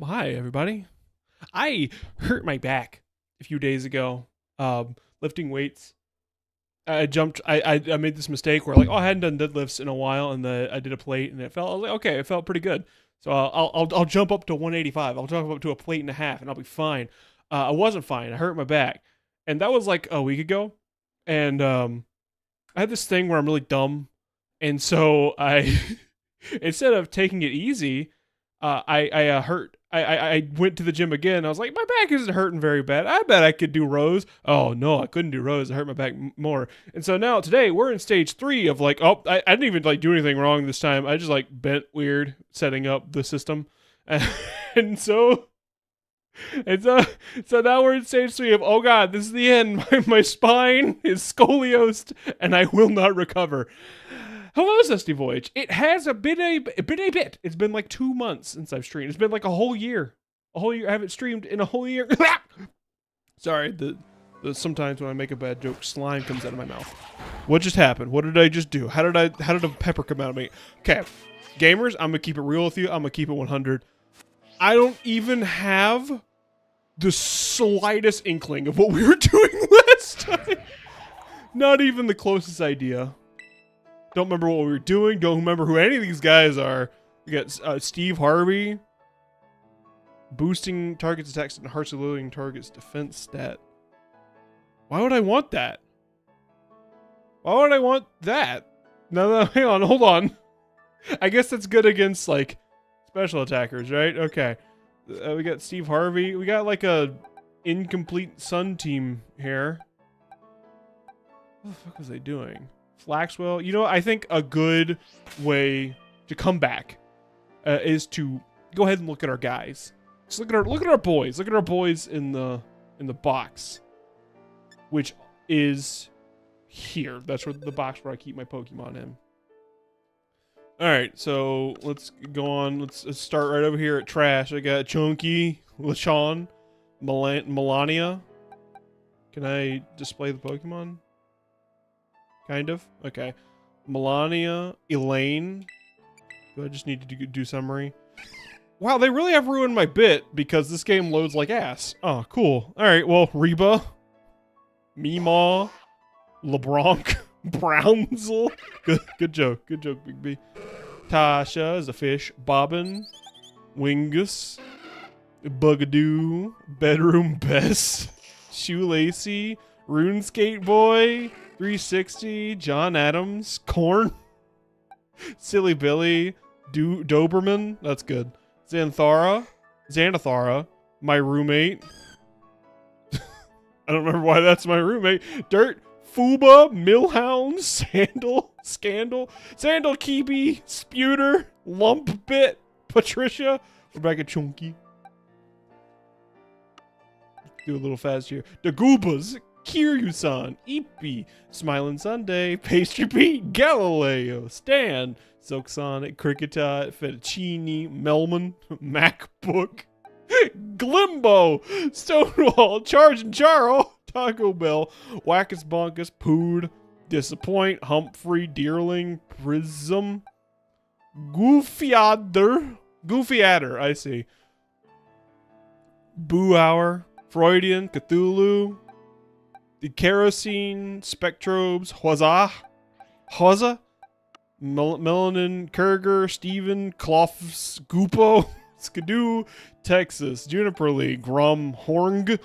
Hi, everybody. I hurt my back a few days ago, lifting weights. I made this mistake where I hadn't done deadlifts in a while, and I did a plate, and I was like, okay, it felt pretty good. So I'll jump up to 185. I'll jump up to a plate and a half, and I'll be fine. I wasn't fine. I hurt my back, and that was like a week ago. And I had this thing where I'm really dumb, and so I instead of taking it easy, I went to the gym again. I was like, my back isn't hurting very bad. I bet I could do rows. Oh no, I couldn't do rows. I hurt my back more. And so now today we're in stage 3 of I didn't even do anything wrong this time. I just bent weird setting up the system, and so And so now we're in stage 3 of, oh god, this is the end. My spine is scoliosed and I will not recover. Hello, Zesty Voyage. It has been a bit. It's been like 2 months since I've streamed. It's been like a whole year. A whole year. I haven't streamed in a whole year. Sorry, sometimes when I make a bad joke, slime comes out of my mouth. What just happened? What did I just do? How did a pepper come out of me? Okay, gamers, I'm gonna keep it real with you. I'm gonna keep it 100. I don't even have the slightest inkling of what we were doing last time. Not even the closest idea. Don't remember what we were doing. Don't remember who any of these guys are. We got Steve Harvey. Boosting targets attacks and hearts eluding targets defense stat. Why would I want that? Why would I want that? No, hang on, hold on. I guess that's good against, like, special attackers, right? Okay. We got Steve Harvey. We got, like, a incomplete Sun team here. What the fuck was I doing? Flaxwell. You know, I think a good way to come back is to go ahead and look at our guys. Just look at our boys. Look at our boys in the box, which is here. That's where the box where I keep my Pokemon in. All right, so let's go on. Let's start right over here at trash. I got Chunky, LaShawn, Melania. Can I display the Pokemon? Kind of. Okay. Melania, Elaine. Do I just need to do summary? Wow, they really have ruined my bit because this game loads like ass. Oh, cool. All right, well, Reba, Meemaw, LeBronc, Brownsel. Good joke, Bigby. Tasha is a fish. Bobbin, Wingus, Bugadoo, Bedroom Bess, Shoelacy, RuneSkate Boy, 360, John Adams, Corn, Silly Billy, Doberman. That's good. Xanathara, my roommate. I don't remember why that's my roommate. Dirt, Fuba, Millhound, Scandal, Kibi, Sputer, Lumpbit, Patricia. We're back at Chunky. Do a little fast here. The Goobas, Kiryu-san, Ippy, Smiling Sunday, Pastry Pete, Galileo, Stan, Silk Sonic, Cricketot, Fettuccine, Melman, MacBook, Glimbo, Stonewall, Charge and Charo, Taco Bell, Wackus Bonkus, Pood, Disappoint, Humphrey, Deerling, Prism, Goofy Adder, I see. Boo Hour, Freudian, Cthulhu, the Kerosene, Spectrobes, Hwaza, Melanin, Kurger, Steven, Cloths, Goopo, Skidoo, Texas, Juniper League, Grum, Horng,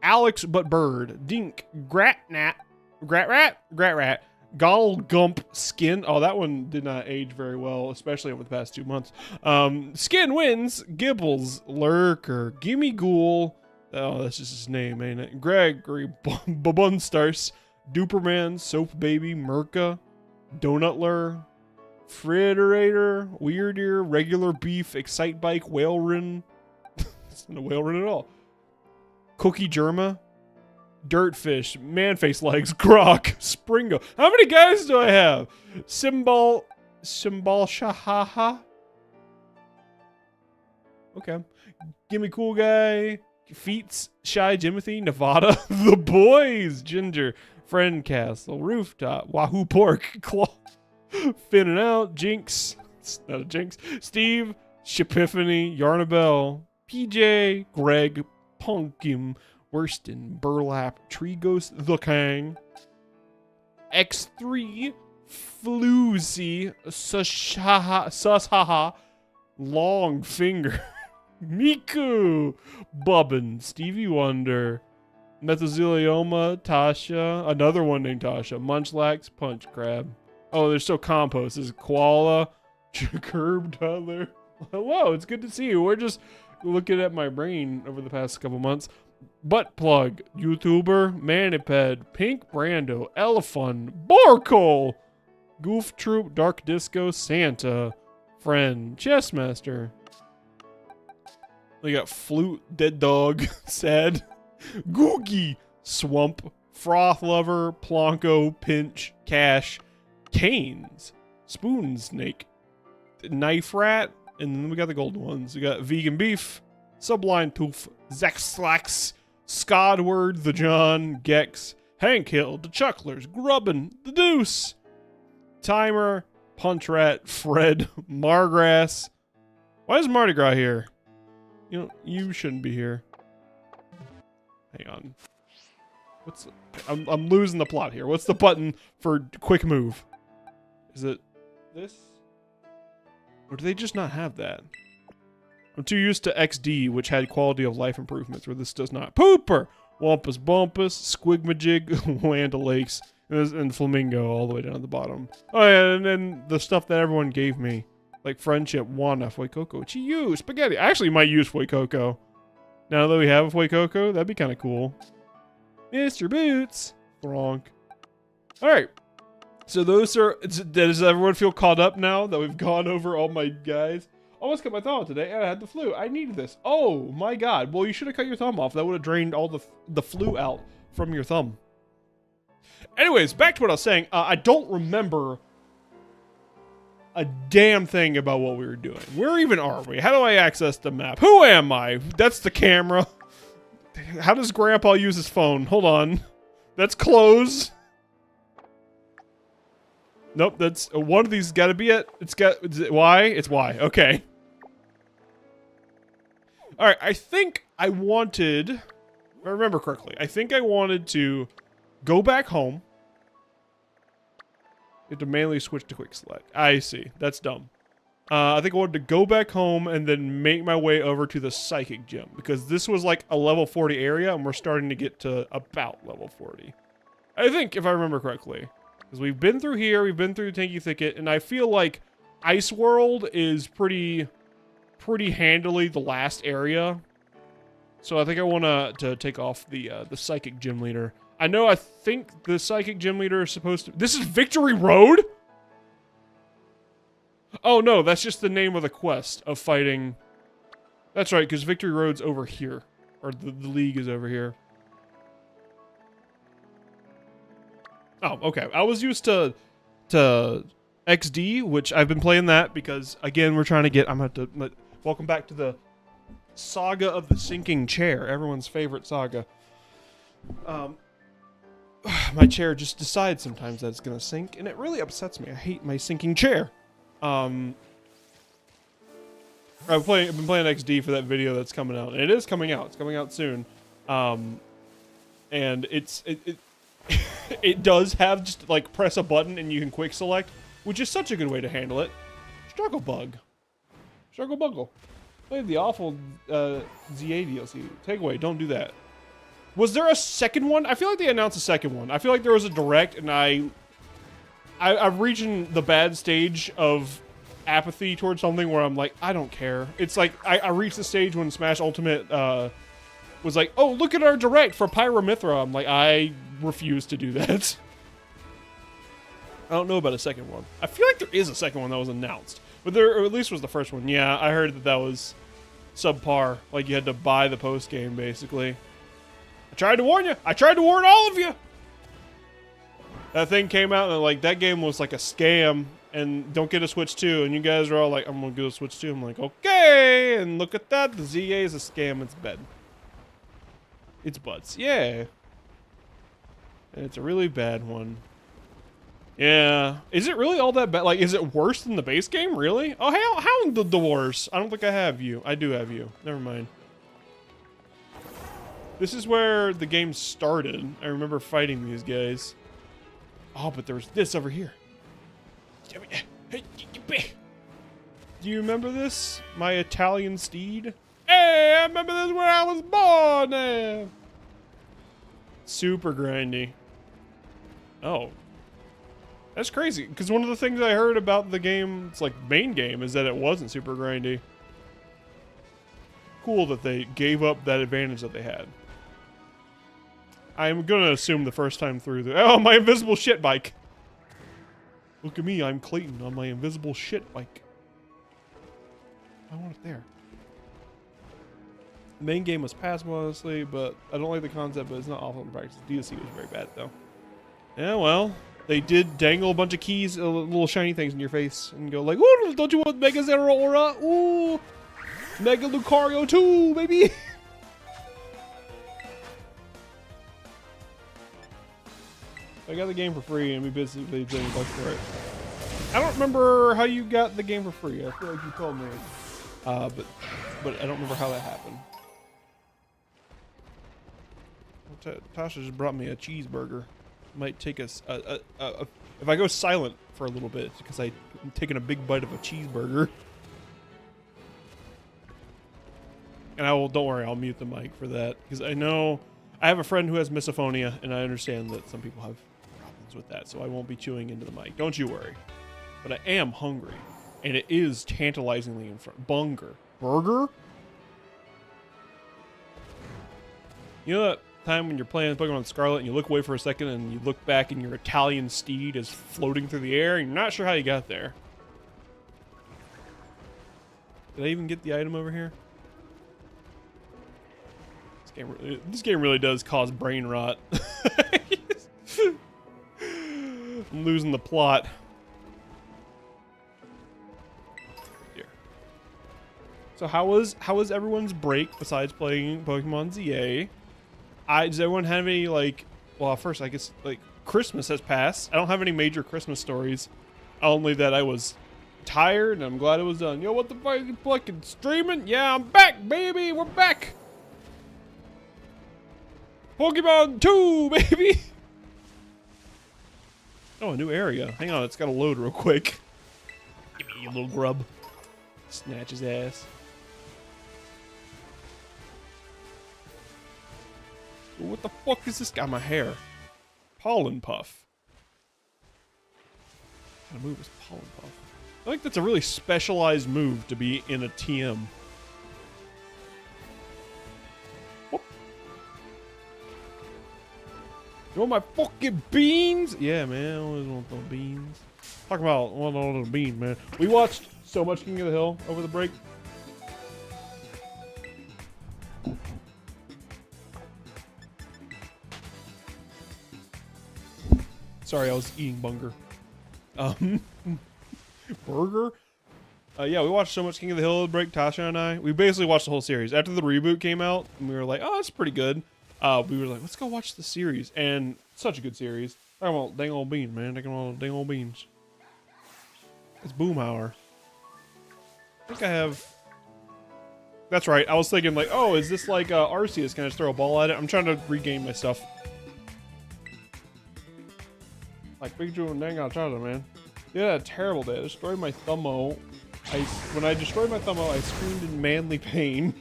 Alex but Bird, Dink, Gratrat, Gulgump, Skin. Oh, that one did not age very well, especially over the past 2 months. Skin Wins, Gibbles, Lurker, Gimme Ghoul. Oh, that's just his name, ain't it? Gregory, Bunstarce, Duperman, Soap Baby, Merca, Donutler, Fritterator, Weird Ear, Regular Beef, Excite Bike, Whaleren. It's not a Whaleren at all. Cookie Germa, Dirtfish, Manface Legs, Grok, Springo. How many guys do I have? Symbol Shahaha. Okay. Gimme Cool Guy, Feats, Shy Jimothy, Nevada, The Boys, Ginger, Friend Castle, Rooftop, Wahoo Pork, Claw, Finning Out, Jinx, it's not a Jinx, Steve, Shipiphany, Yarnabelle, PJ, Greg, Punkim, Worston, Burlap, Tree Ghost, The Kang, X3, Floozy, Sushaha, Long Finger, Miku, Bubbin, Stevie Wonder, Methazilioma, Tasha, another one named Tasha, Munchlax, Punch Crab. Oh, there's still Compost. There's Koala, Curb Toddler. Hello, it's good to see you. We're just looking at my brain over the past couple months. Butt Plug, YouTuber, Maniped, Pink Brando, Elephant, Barcole, Goof Troop, Dark Disco, Santa, Friend, Chessmaster. We got flute, dead dog, sad, googie, swamp, froth lover, plonko, pinch, cash, canes, spoon snake, knife rat, and then we got the golden ones. We got vegan beef, sublime tooth, zexlax, Scodward, the John, Gex, Hank Hill, the Chucklers, Grubbin, the Deuce, Timer, Punch Rat, Fred, Margrass. Why is Mardi Gras here? You know, you shouldn't be here. Hang on. I'm losing the plot here. What's the button for quick move? Is it this? Or do they just not have that? I'm too used to XD, which had quality of life improvements, where this does not. Pooper! Wampus Bumpus, Squigmajig, Land Lakes, and Flamingo all the way down to the bottom. Oh yeah, and then the stuff that everyone gave me. Like Friendship, Wana, Fuecoco, Chiyu, Spaghetti. I actually might use Fuecoco. Now that we have a Fuecoco, that'd be kind of cool. Mr. Boots. Thronk. Alright. So those are... Does everyone feel caught up now that we've gone over all my guys? Almost cut my thumb off today, and I had the flu. I needed this. Oh, my God. Well, you should have cut your thumb off. That would have drained all the flu out from your thumb. Anyways, back to what I was saying. I don't remember a damn thing about what we were doing. Where even are we? How do I access the map? Who am I? That's the camera. How does Grandpa use his phone? Hold on. That's close. Nope, that's one of these got to be it. It's got is it Y? It's Y. Okay. All right, I think I wanted, if I remember correctly, I think I wanted to go back home. You have to manually switch to quick select. I see. That's dumb. I think I wanted to go back home and then make my way over to the psychic gym, because this was like a level 40 area and we're starting to get to about level 40. I think, if I remember correctly. Because we've been through here, we've been through Tanky Thicket, and I feel like Ice World is pretty handily the last area. So I think I want to take off the Psychic Gym Leader. I think the Psychic Gym Leader is supposed to... This is Victory Road? Oh no, that's just the name of the quest of fighting... That's right, because Victory Road's over here. Or the League is over here. Oh, okay. I was used to XD, which I've been playing that because, again, we're trying to get... I'm going to have to... Welcome back to the Saga of the Sinking Chair. Everyone's favorite saga. My chair just decides sometimes that it's going to sink, and it really upsets me. I hate my sinking chair. I've been playing XD for that video that's coming out, and it is coming out. It's coming out soon. And it does have just like press a button and you can quick select, which is such a good way to handle it. Struggle Buggle. Play the awful ZA DLC. Takeaway, don't do that. Was there a second one? I feel like they announced a second one. I feel like there was a direct, and I'm reaching the bad stage of apathy towards something where I'm like, I don't care. It's like I reached the stage when Smash Ultimate was like, oh, look at our direct for Pyromithra. I'm like, I refuse to do that. I don't know about a second one. I feel like there is a second one that was announced, but there, or at least was the first one. Yeah, I heard that was subpar. Like you had to buy the post game basically. I tried to warn you. I tried to warn all of you. That thing came out and like that game was like a scam. And don't get a Switch 2. And you guys are all like, I'm gonna get a Switch 2. I'm like, okay. And look at that. The ZA is a scam. It's bad. It's butts. Yeah. And it's a really bad one. Yeah. Is it really all that bad? Like, is it worse than the base game? Really? Oh, how the worse? I don't think I have you. I do have you. Never mind. This is where the game started. I remember fighting these guys. Oh, but there was this over here. Do you remember this? My Italian steed? Hey, I remember this where I was born. Super grindy. Oh. That's crazy, because one of the things I heard about the game's like main game is that it wasn't super grindy. Cool that they gave up that advantage that they had. I'm gonna assume the first time through oh, my invisible shit bike. Look at me, I'm Clayton on my invisible shit bike. I want it there. The main game was passable, honestly, but I don't like the concept, but it's not awful in practice. DLC was very bad, though. Yeah, well, they did dangle a bunch of keys, little shiny things in your face, and go like, "Ooh, don't you want Mega Zero Aura? Ooh, Mega Lucario 2, baby!" I got the game for free, and we basically did $20 for it. I don't remember how you got the game for free. I feel like you told me, but I don't remember how that happened. Tasha just brought me a cheeseburger. Might take us if I go silent for a little bit because I'm taking a big bite of a cheeseburger. And don't worry, I'll mute the mic for that because I know I have a friend who has misophonia, and I understand that some people have problems with that, so I won't be chewing into the mic. Don't you worry. But I am hungry, and it is tantalizingly in front. Burger? You know that time when you're playing Pokemon Scarlet and you look away for a second and you look back and your Italian steed is floating through the air and you're not sure how you got there? Did I even get the item over here? This game really does cause brain rot. I'm losing the plot. Here. So how was everyone's break besides playing Pokemon ZA? Does everyone have any, like, well, first I guess like Christmas has passed. I don't have any major Christmas stories. Only that I was tired and I'm glad it was done. Yo, what the fuck? You fucking streaming? Yeah, I'm back, baby. We're back. Pokemon 2, baby! Oh, a new area. Hang on, it's gotta load real quick. Give me you little grub. Snatch his ass. What the fuck is this guy? My hair. Pollen Puff. What kind of move is Pollen Puff? I think that's a really specialized move to be in a TM. You want my fucking beans? Yeah, man. I always want those beans. Talk about one of those beans, man. We watched so much King of the Hill over the break. Sorry, I was eating bunger. Burger? Yeah, we watched so much King of the Hill over the break, Tasha and I. We basically watched the whole series. After the reboot came out, and we were like, oh, that's pretty good. We were like, let's go watch the series, and such a good series. I want dang old beans, man. Taking all dang old beans. It's Boomhauer. I think I have. That's right. I was thinking like, oh, is this like Arceus? Can I just throw a ball at it? I'm trying to regain my stuff. Like Pikachu and dang Charizard, man. Yeah, terrible day. I destroyed my Thumbo. When I destroyed my Thumbo, I screamed in manly pain.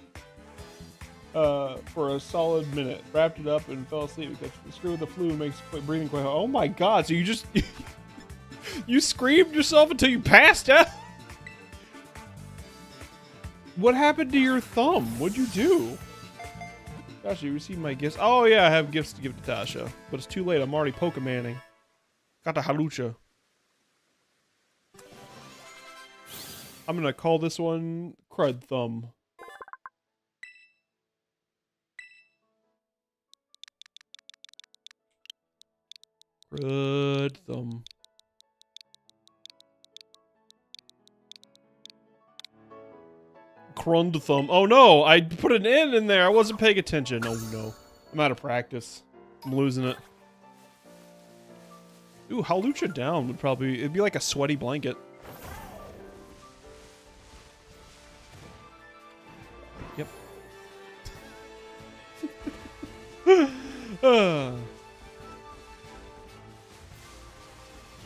For a solid minute, wrapped it up and fell asleep because the screw with the flu makes breathing quite hard. Oh my god, so you just you screamed yourself until you passed out? What happened to your thumb? What'd you do? Tasha, you received my gifts. Oh yeah, I have gifts to give to Tasha, but it's too late. I'm already Pokemonning. Got the Halucha. I'm gonna call this one Crud Thumb. Crud Thumb. Crund Thumb. Oh no, I put an N in there. I wasn't paying attention. Oh no. I'm out of practice. I'm losing it. Ooh, Halucha down would probably, it'd be like a sweaty blanket. Yep.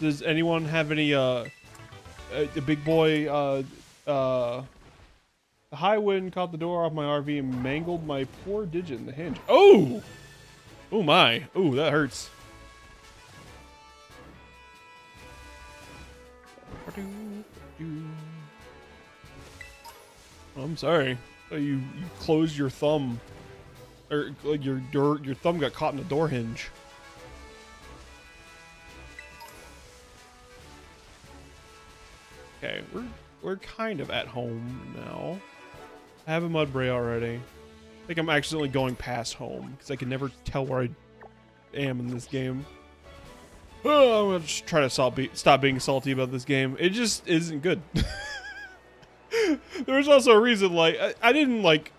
Does anyone have any a big boy the high wind caught the door off my RV and mangled my poor digit in the hinge. Oh! Oh my. Oh, that hurts. I'm sorry. You closed your thumb. Or like your thumb got caught in a door hinge. Okay, we're kind of at home now. I have a Mudbray already. think I'm accidentally going past home because I can never tell where I am in this game. Oh, I'm gonna just try to stop being salty about this game. It just isn't good. There was also a reason, like, I didn't, like,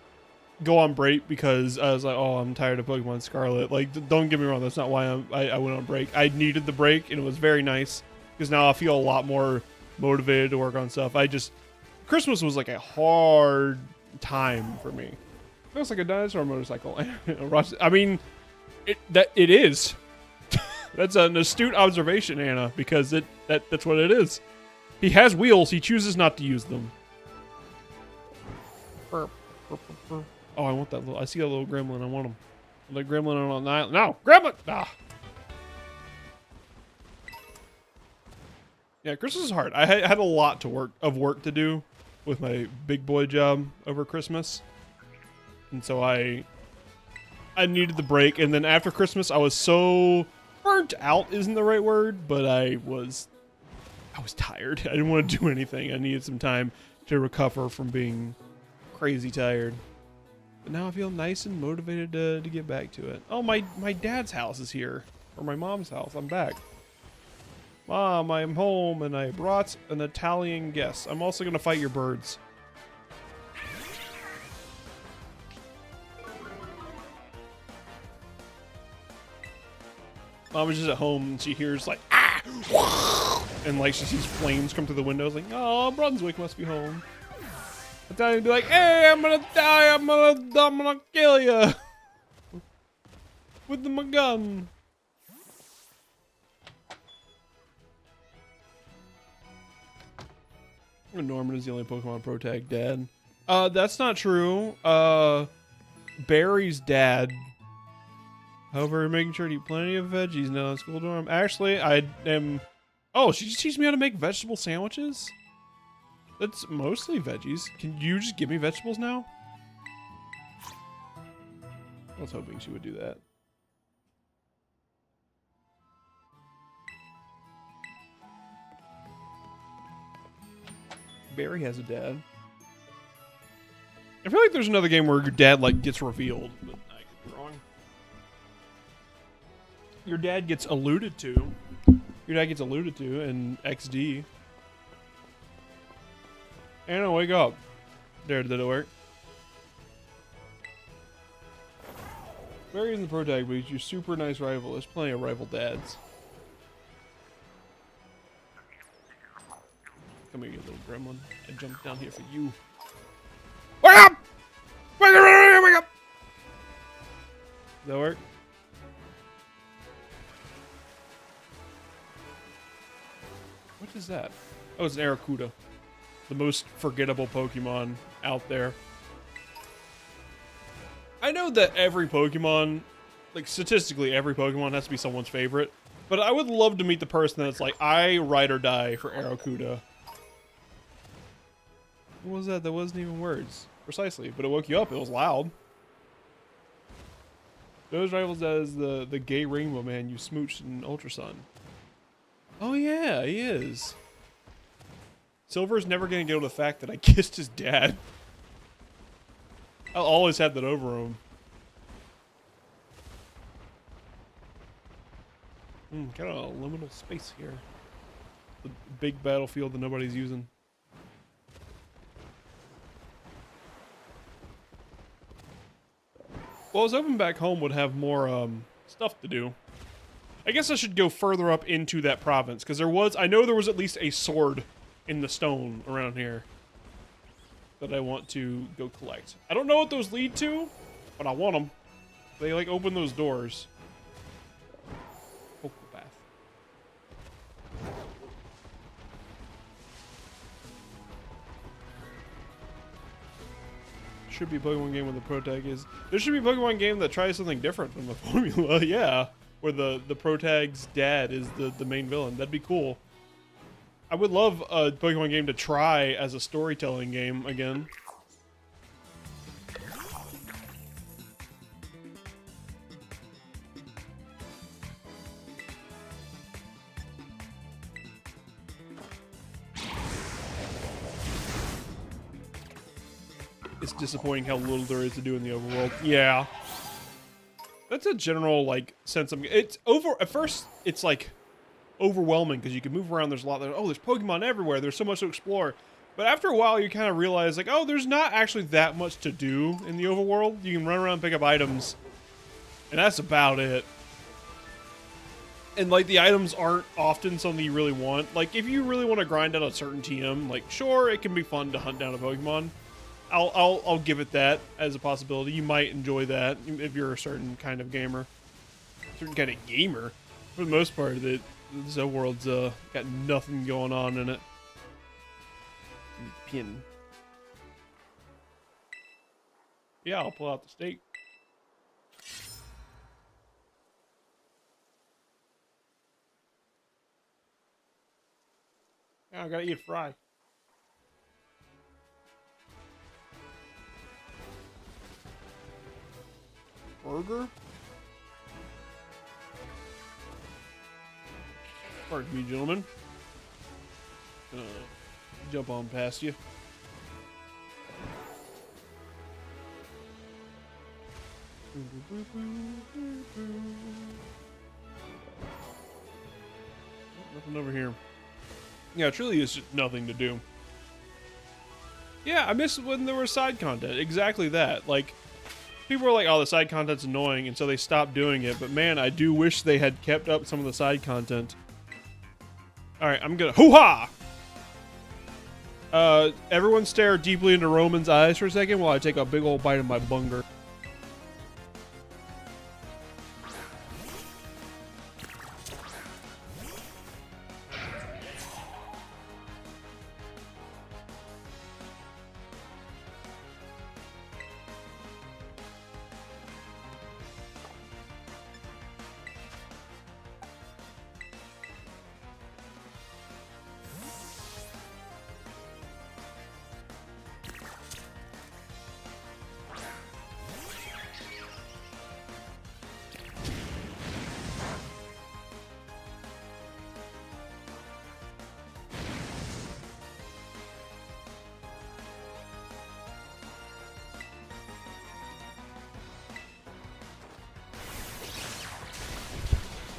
go on break because I was like, oh, I'm tired of Pokemon Scarlet. Like, don't get me wrong, that's not why I went on break. I needed the break, and it was very nice because now I feel a lot more motivated to work on stuff. Christmas was like a hard time for me. It looks like a dinosaur motorcycle. I mean, it is. That's an astute observation, Anna, because that's what it is. He has wheels. He chooses not to use them. Oh, I want that little. I see a little gremlin. I want him. The gremlin on an island. No, gremlin. Ah. Yeah, Christmas is hard. I had a lot of work to do with my big boy job over Christmas, and so I needed the break. And then after Christmas, I was so burnt out. Isn't the right word, but I was tired. I didn't want to do anything. I needed some time to recover from being crazy tired. But now I feel nice and motivated to get back to it. Oh, my dad's house is here, or my mom's house. I'm back. Mom, I am home, and I brought an Italian guest. I'm also gonna fight your birds. Mom was just at home, and she hears like, ah! And like she sees flames come through the windows, like, oh, Brunswick must be home. Italian be like, hey, I'm gonna die, I'm gonna kill you with my gun. Norman is the only Pokemon Pro Tag dad. That's not true. Barry's dad. However, making sure to eat plenty of veggies now in school dorm. Actually, I am. Oh, she just teach me how to make vegetable sandwiches? That's mostly veggies. Can you just give me vegetables now? I was hoping she would do that. Barry has a dad. I feel like there's another game where your dad like gets revealed, but I could be wrong. Your dad gets alluded to. Your dad gets alluded to in XD. Anna, wake up. There, did it work? Barry in the Pro Tag, but he's your super nice rival. There's plenty of rival dads. Come here, you little gremlin. I jumped down here for you. Wake up! Wake up! Wake up! Does that work? What is that? Oh, it's an Aracuda. The most forgettable Pokemon out there. I know that every Pokemon, like statistically every Pokemon has to be someone's favorite, but I would love to meet the person that's like, I ride or die for Aracuda. What was that? That wasn't even words. Precisely. But it woke you up. It was loud. Those rivals as the gay rainbow man you smooched in Ultra Sun. Oh yeah, he is. Silver's never gonna get over the fact that I kissed his dad. I'll always have that over him. Kind of a liminal space here. The big battlefield that nobody's using. Well, I was hoping back home would have more stuff to do. I guess I should go further up into that province, because I know there was at least a sword in the stone around here that I want to go collect. I don't know what those lead to, but I want them. They like open those doors. Pokepath. Should be a Pokemon game where the Pro Tag is. There should be a Pokemon game that tries something different from the formula. Yeah, where the Pro Tag's dad is the main villain. That'd be cool. I would love a Pokemon game to try as a storytelling game again. it's disappointing how little there is to do in the overworld. Yeah. That's a general, like, sense of... It's over... At first, it's, like, overwhelming because you can move around. There's a lot there. Oh, there's Pokemon everywhere. There's so much to explore. But after a while, you kind of realize, like, oh, there's not actually that much to do in the overworld. You can run around and pick up items. And that's about it. And, like, the items aren't often something you really want. Like, if you really want to grind out a certain TM, like, sure, it can be fun to hunt down a Pokemon. I'll give it that as a possibility. You might enjoy that if you're a certain kind of gamer. Certain kind of gamer. For the most part, this world's got nothing going on in it. Pin. Yeah, I'll pull out the steak. Yeah, I gotta eat a fry. Burger? Pardon me, gentlemen. Jump on past you. Nothing over here. Yeah, it truly is just nothing to do. Yeah, I miss when there was side content. Exactly that. Like, people were like, oh, the side content's annoying, and so they stopped doing it. But man, I do wish they had kept up some of the side content. Alright, I'm gonna... Hoo-ha! Everyone stare deeply into Roman's eyes for a second while I take a big old bite of my bunger.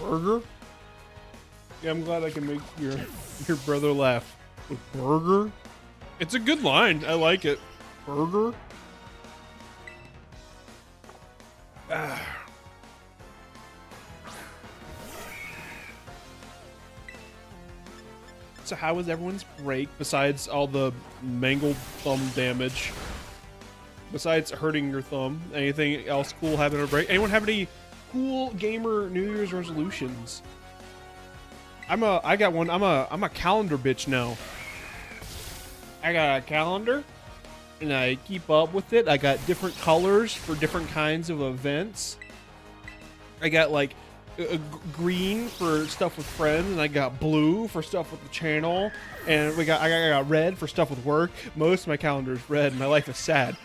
Burger? Yeah, I'm glad I can make your brother laugh. With burger? It's a good line. I like it. Burger? Ah. So how was everyone's break besides all the mangled thumb damage? Besides hurting your thumb, anything else cool happen on a break? Anyone have any cool gamer New Year's resolutions? I got one. I'm a calendar bitch now. I got a calendar and I keep up with it. I got different colors for different kinds of events. I got like green for stuff with friends, and I got blue for stuff with the channel, and I got red for stuff with work. Most of my calendar is red and my life is sad.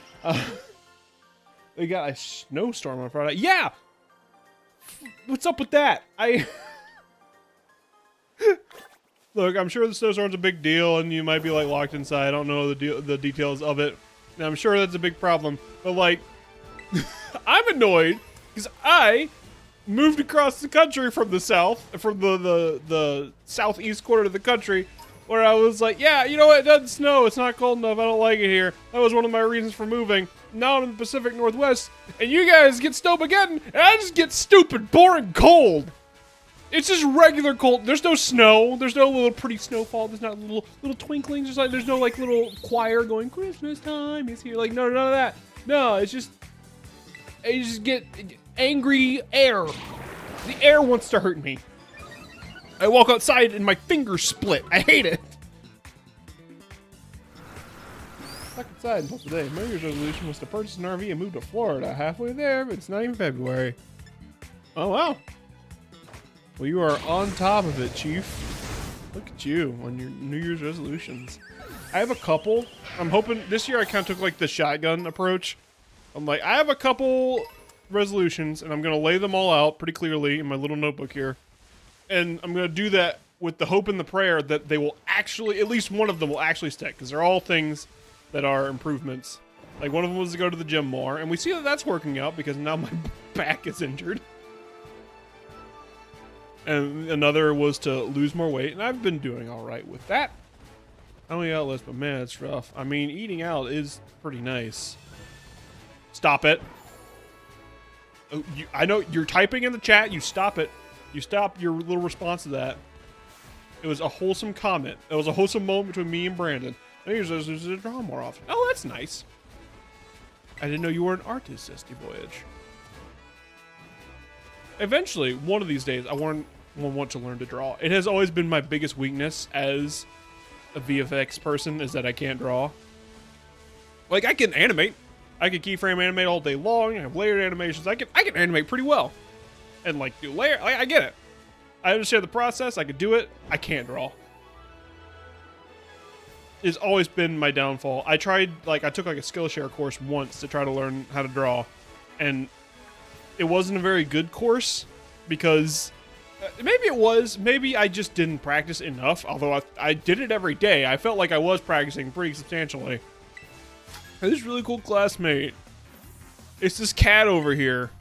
We got a snowstorm on Friday. Yeah! What's up with that? Look, I'm sure the snowstorm's a big deal, and you might be like locked inside. I don't know the details of it, and I'm sure that's a big problem. But like, I'm annoyed because I moved across the country from the south, from the southeast corner of the country, where I was like, yeah, you know what? It doesn't snow. It's not cold enough. I don't like it here. That was one of my reasons for moving. Now I'm in the Pacific Northwest, and you guys get snowmageddon, and I just get stupid, boring cold. It's just regular cold. There's no snow. There's no little pretty snowfall. There's not little twinklings. There's no like little choir going, Christmas time is here. Like, no, none of that. No, it's just, you just get angry air. The air wants to hurt me. I walk outside and my fingers split. I hate it. Stuck inside until today. My New Year's resolution was to purchase an RV and move to Florida. Halfway there, but it's not even February. Oh, wow. Well, you are on top of it, Chief. Look at you on your New Year's resolutions. I have a couple. I'm hoping this year I kind of took like the shotgun approach. I'm like, I have a couple resolutions, and I'm going to lay them all out pretty clearly in my little notebook here. And I'm going to do that with the hope and the prayer that they will actually, at least one of them will actually stick, because they're all things that are improvements. Like, one of them was to go to the gym more, and we see that that's working out because now my back is injured. And another was to lose more weight, and I've been doing all right with that. I don't eat out less, but man, it's rough. I mean, eating out is pretty nice. Stop it. Oh, I know you're typing in the chat. You stop it. You stop your little response to that. It was a wholesome comment. It was a wholesome moment between me and Brandon. I need to draw more often. Oh, that's nice. I didn't know you were an artist, Zesty Voyage. Eventually, one of these days, I want to learn to draw. It has always been my biggest weakness as a VFX person, is that I can't draw. Like, I can animate. I can keyframe animate all day long. I have layered animations. I can animate pretty well. And, like, do layer. I get it. I understand the process. I could do it. I can't draw. It's always been my downfall. I tried, like, I took, like, a Skillshare course once to try to learn how to draw. And it wasn't a very good course because maybe it was. Maybe I just didn't practice enough. Although I did it every day. I felt like I was practicing pretty substantially. And this really cool classmate. It's this cat over here.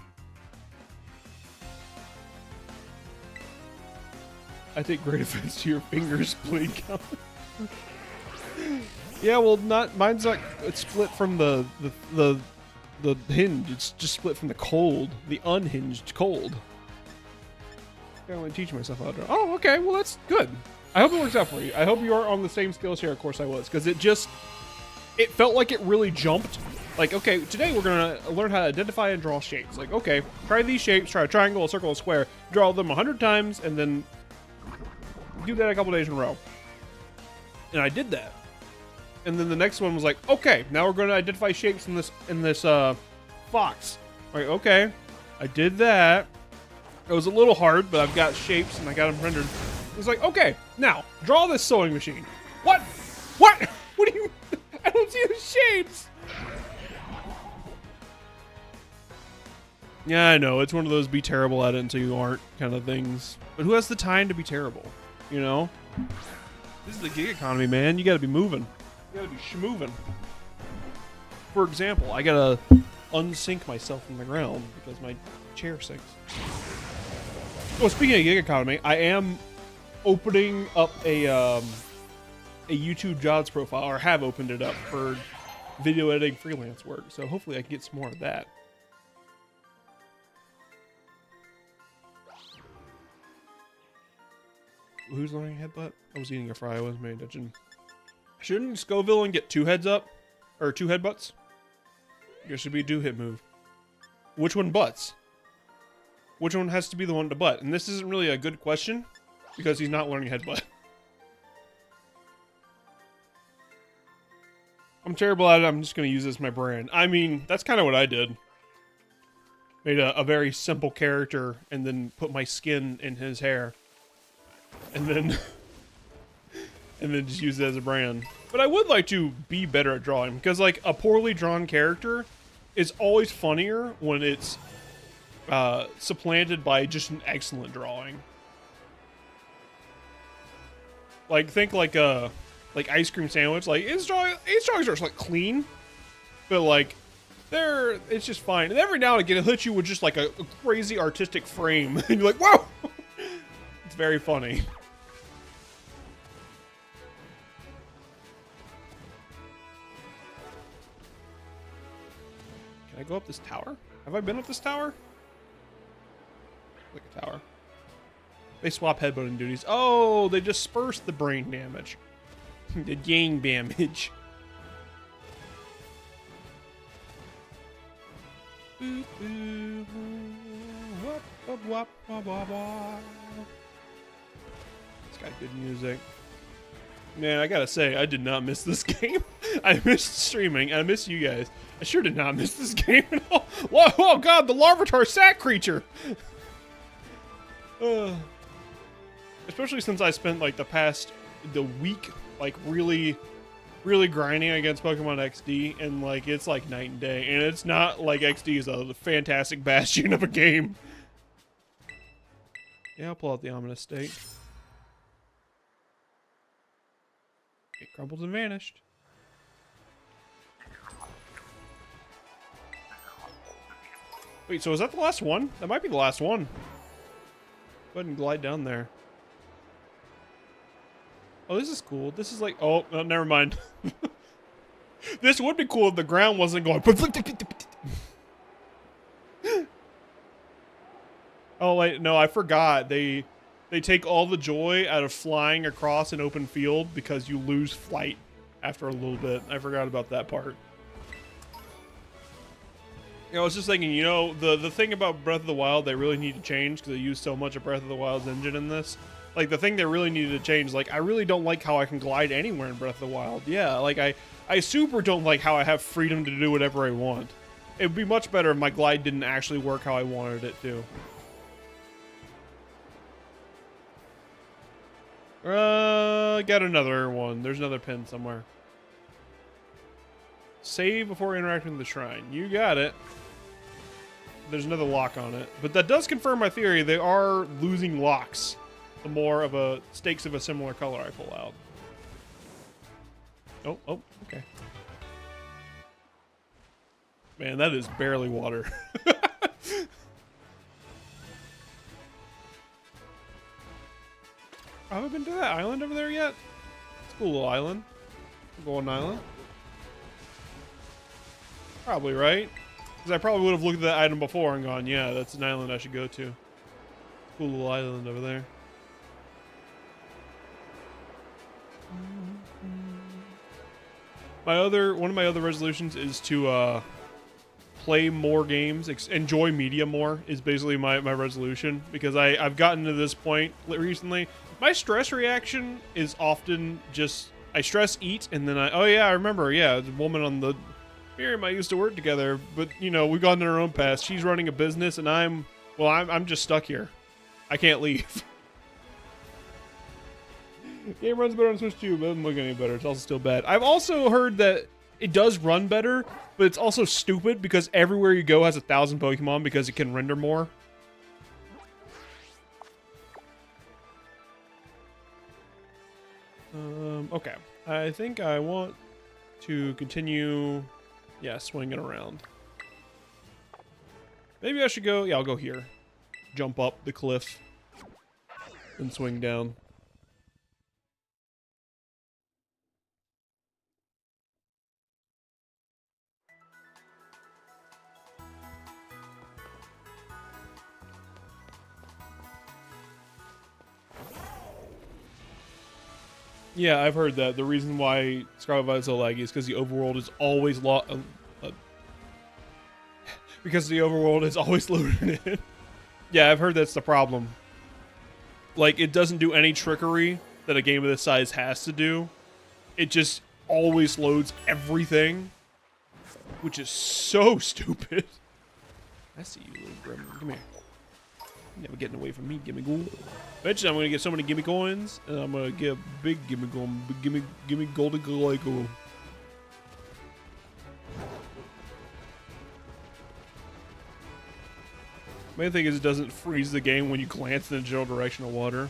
I take great offense to your fingers, bleed count. Yeah, well, mine's like it's split from the hinge. It's just split from the cold, the unhinged cold. I want to teach myself how to draw. Oh, okay. Well, that's good. I hope it works out for you. I hope you are on the same Skillshare course I was, because it felt like it really jumped. Like, okay, today we're gonna learn how to identify and draw shapes. Like, okay, try these shapes. Try a triangle, a circle, a square. Draw them 100 times, and then do that a couple days in a row. And I did that. And then the next one was like, okay, now we're going to identify shapes in this fox. Like, okay, I did that. It was a little hard, but I've got shapes and I got them rendered. It was like, okay, now draw this sewing machine. What? What? What do you? I don't see the shapes. Yeah, I know. It's one of those be terrible at it until you aren't kind of things. But who has the time to be terrible? You know? This is the gig economy, man. You gotta be moving. You gotta be schmoving. For example, I gotta unsink myself from the ground because my chair sinks. Well, speaking of gig economy, I am opening up a YouTube jobs profile, or have opened it up for video editing freelance work. So hopefully I can get some more of that. Who's learning headbutt? I was eating a fry. I wasn't paying attention. Shouldn't Scoville get 2 heads up? Or 2 headbutts? I guess it should be a do-hit move. Which one butts? Which one has to be the one to butt? And this isn't really a good question, because he's not learning headbutt. I'm terrible at it. I'm just going to use this as my brand. I mean, that's kind of what I did. Made a very simple character, and then put my skin in his hair. And then just use it as a brand. But I would like to be better at drawing, because like a poorly drawn character is always funnier when it's supplanted by just an excellent drawing. Like think like ice cream sandwich. Like his drawings are like clean, but like it's just fine. And every now and again it hits you with just like a crazy artistic frame, and you're like, whoa! It's very funny. Can I go up this tower? Have I been up this tower? Like a tower. They swap headbutting duties. Oh, they disperse the brain damage. The gang damage. This got good music. Man, I gotta say, I did not miss this game. I missed streaming, and I missed you guys. I sure did not miss this game at all. Whoa, oh god, the Larvitar sack creature! Especially since I spent, like, the week, like, really grinding against Pokemon XD, and, like, it's, like, night and day. And it's not like XD is a fantastic bastion of a game. Yeah, I'll pull out the Ominous State. It crumbled and vanished. Wait, so is that the last one? That might be the last one. Go ahead and glide down there. Oh, this is cool. This is like... Oh, no, never mind. This would be cool if the ground wasn't going... Oh, wait, no, I forgot. They take all the joy out of flying across an open field because you lose flight after a little bit. I forgot about that part. I was just thinking, you know, the thing about Breath of the Wild they really need to change because they use so much of Breath of the Wild's engine in this. Like, the thing they really needed to change, like, I really don't like how I can glide anywhere in Breath of the Wild. Yeah, like, I super don't like how I have freedom to do whatever I want. It would be much better if my glide didn't actually work how I wanted it to. Got another one. There's another pin somewhere. Save before interacting with the shrine. You got it. There's another lock on it. But that does confirm my theory. They are losing locks the more of a stakes of a similar color I pull out. Oh, okay. Man, that is barely water. I haven't been to that island over there yet. It's a cool little island. Golden Island. Probably, right? Because I probably would have looked at that item before and gone, yeah, that's an island I should go to. Cool little island over there. One of my other resolutions is to play more games, enjoy media more is basically my resolution, because I've gotten to this point recently. My stress reaction is often just, I stress eat, and then oh yeah, I remember, yeah, the woman on the Miriam I used to work together, but you know, we've gone in our own path. She's running a business, and I'm just stuck here. I can't leave. Game runs better on Switch too, but it doesn't look any better. It's also still bad. I've also heard that it does run better, but it's also stupid because everywhere you go has 1,000 Pokemon because it can render more. Okay. I think I want to continue, yeah, swinging around. Maybe I should go, yeah, I'll go here. Jump up the cliff and swing down. Yeah, I've heard that. The reason why Scarlet Violet is so laggy is because the overworld is always because the overworld is always loaded in. Yeah, I've heard that's the problem. Like, it doesn't do any trickery that a game of this size has to do. It just always loads everything, which is so stupid. I see you, little gremlin. Come here. You're never getting away from me, gimme gold. Eventually, I'm gonna get so many gimme coins, and I'm gonna get a big gimme coin. Gimme golden glyco. Main thing is it doesn't freeze the game when you glance in the general direction of water.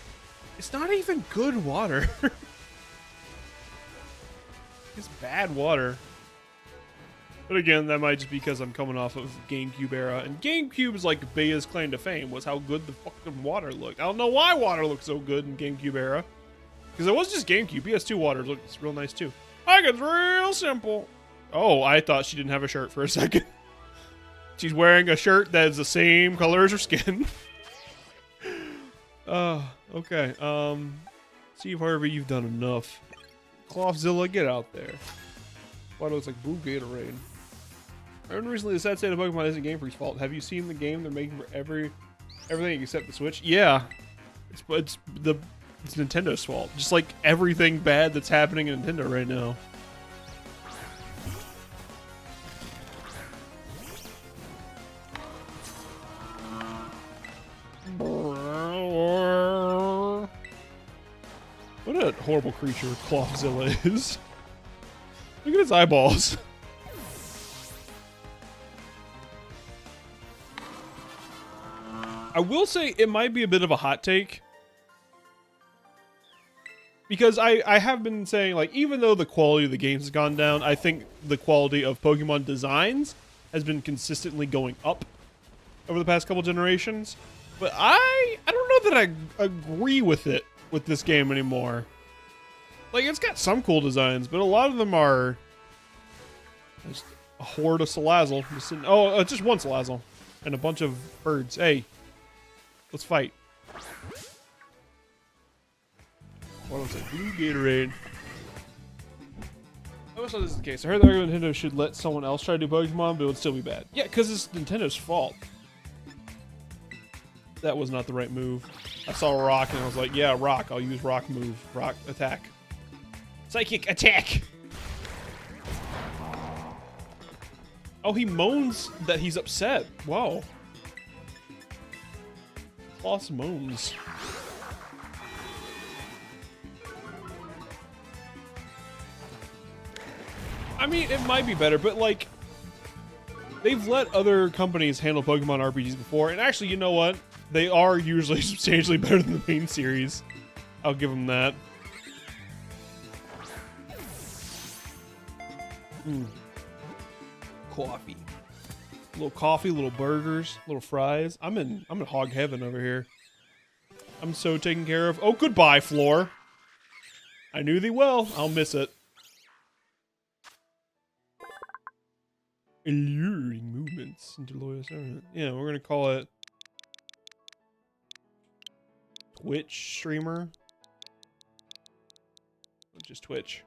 It's not even good water. It's bad water. But again, that might just be because I'm coming off of GameCube era. And GameCube's like Baya's claim to fame was how good the fucking water looked. I don't know why water looked so good in GameCube era. Because it was just GameCube. PS2 water looks real nice too. Like, it's real simple. Oh, I thought she didn't have a shirt for a second. She's wearing a shirt that is the same color as her skin. Okay. Steve Harvey, you've done enough. Clothzilla, get out there. Why looks like Blue Gatorade. I learned recently the sad state of Pokemon isn't Game Freak's fault. Have you seen the game they're making for everything except the Switch? Yeah. It's Nintendo's fault. Just like everything bad that's happening in Nintendo right now. What a horrible creature Clothzilla is. Look at his eyeballs. I will say it might be a bit of a hot take. Because I have been saying, like, even though the quality of the games has gone down, I think the quality of Pokemon designs has been consistently going up. over the past couple generations. But I don't know that I agree with it with this game anymore. Like, it's got some cool designs, but a lot of them are just a horde of Salazzle. Just one Salazzle and a bunch of birds. Hey, let's fight. What was it? Blue Gatorade. I always thought this is the case. I heard that Nintendo should let someone else try to do Pokemon, but it would still be bad. Yeah, because it's Nintendo's fault. That was not the right move. I saw a rock and I was like, yeah, rock. I'll use rock move. Rock attack. Psychic attack! Oh, he moans that he's upset. Whoa. Kloss moans. I mean, it might be better, but like, they've let other companies handle Pokemon RPGs before, and actually, you know what? They are usually substantially better than the main series. I'll give them that. Coffee. A little coffee, little burgers, little fries. I'm in hog heaven over here. I'm so taken care of. Oh, goodbye, floor. I knew thee well. I'll miss it. Alluring movements into loyal servant. Yeah, we're gonna call it Twitch streamer. Just Twitch.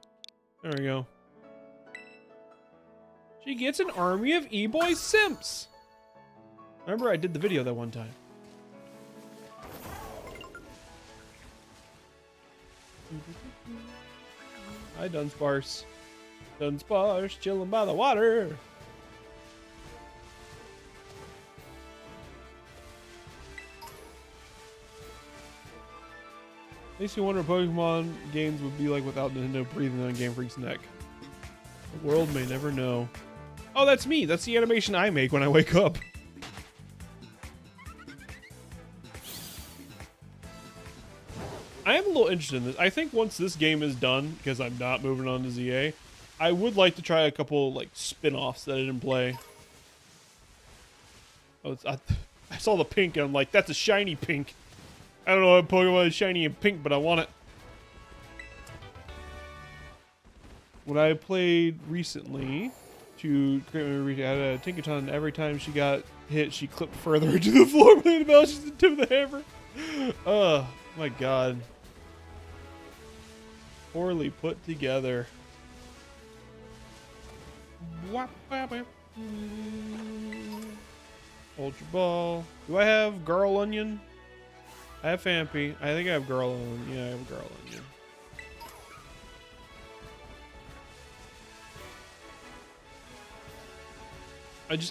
There we go. She gets an army of e-boy simps. Remember, I did the video that one time. Hi, Dunsparce. Dunsparce chilling by the water. Makes me wonder what Pokemon games would be like without Nintendo breathing on Game Freak's neck. The world may never know. Oh, that's me. That's the animation I make when I wake up. I am a little interested in this. I think once this game is done, because I'm not moving on to ZA, I would like to try a couple like spin-offs that I didn't play. Oh, I saw the pink and I'm like, that's a shiny pink. I don't know what Pokemon is shiny and pink, but I want it. When I played recently to create my memory, I had a Tinkaton. Every time she got hit, she clipped further into the floor with the bell. She's the tip of the hammer. Oh my god. Poorly put together. Ultra Ball. Do I have Girl Onion? I have Fampy. I think I have Girl Onion. Yeah, I have Girl Onion.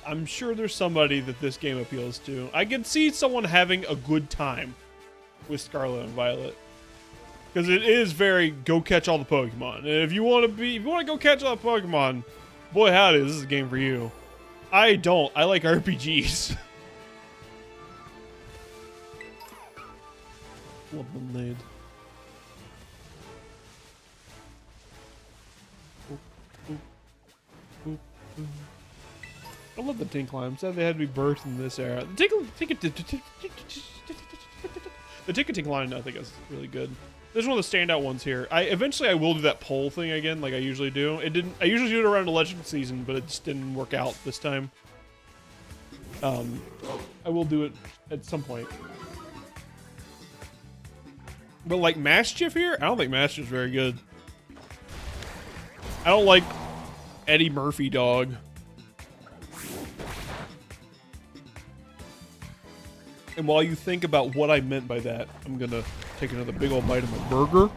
I'm sure there's somebody that this game appeals to. I can see someone having a good time with Scarlet and Violet. Because it is very go catch all the Pokemon. And if you want to go catch all the Pokemon, boy howdy, this is a game for you. I don't. I like RPGs. Love lemonade. I love the Tinklimes. Said they had to be birthed in this era. The Ticketing line, I think, is really good. There's one of the standout ones here. Eventually I will do that poll thing again, like I usually do. I usually do it around election season, but it just didn't work out this time. I will do it at some point. But like Mastiff here, I don't think Mastiff's very good. I don't like Eddie Murphy dog. And while you think about what I meant by that, I'm gonna take another big old bite of my burger.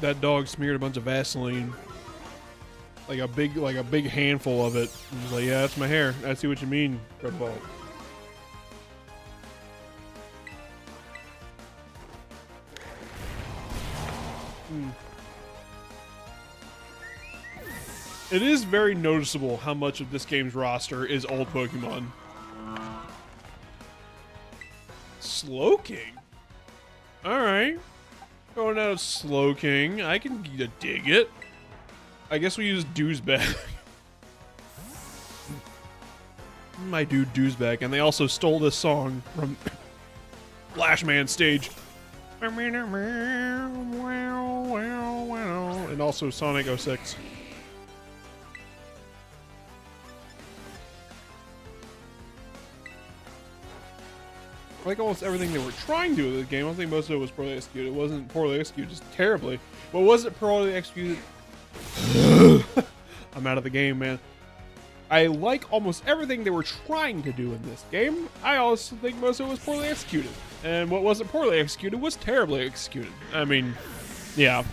that dog smeared a bunch of Vaseline, like a big handful of it. And he's like, yeah, that's my hair. I see what you mean, Red Ball. It is very noticeable how much of this game's roster is old Pokemon. Slowking? Alright. Going out of Slowking. I can dig it. I guess we use Douchebag. My dude Douchebag. And they also stole this song from Flashman's stage. And also Sonic 06. I like almost everything they were trying to do with the game. I don't think most of it was poorly executed. It wasn't poorly executed, just terribly. But was it poorly executed? I'm out of the game, man. I like almost everything they were trying to do in this game. I also think most of it was poorly executed. And what wasn't poorly executed was terribly executed. I mean, yeah.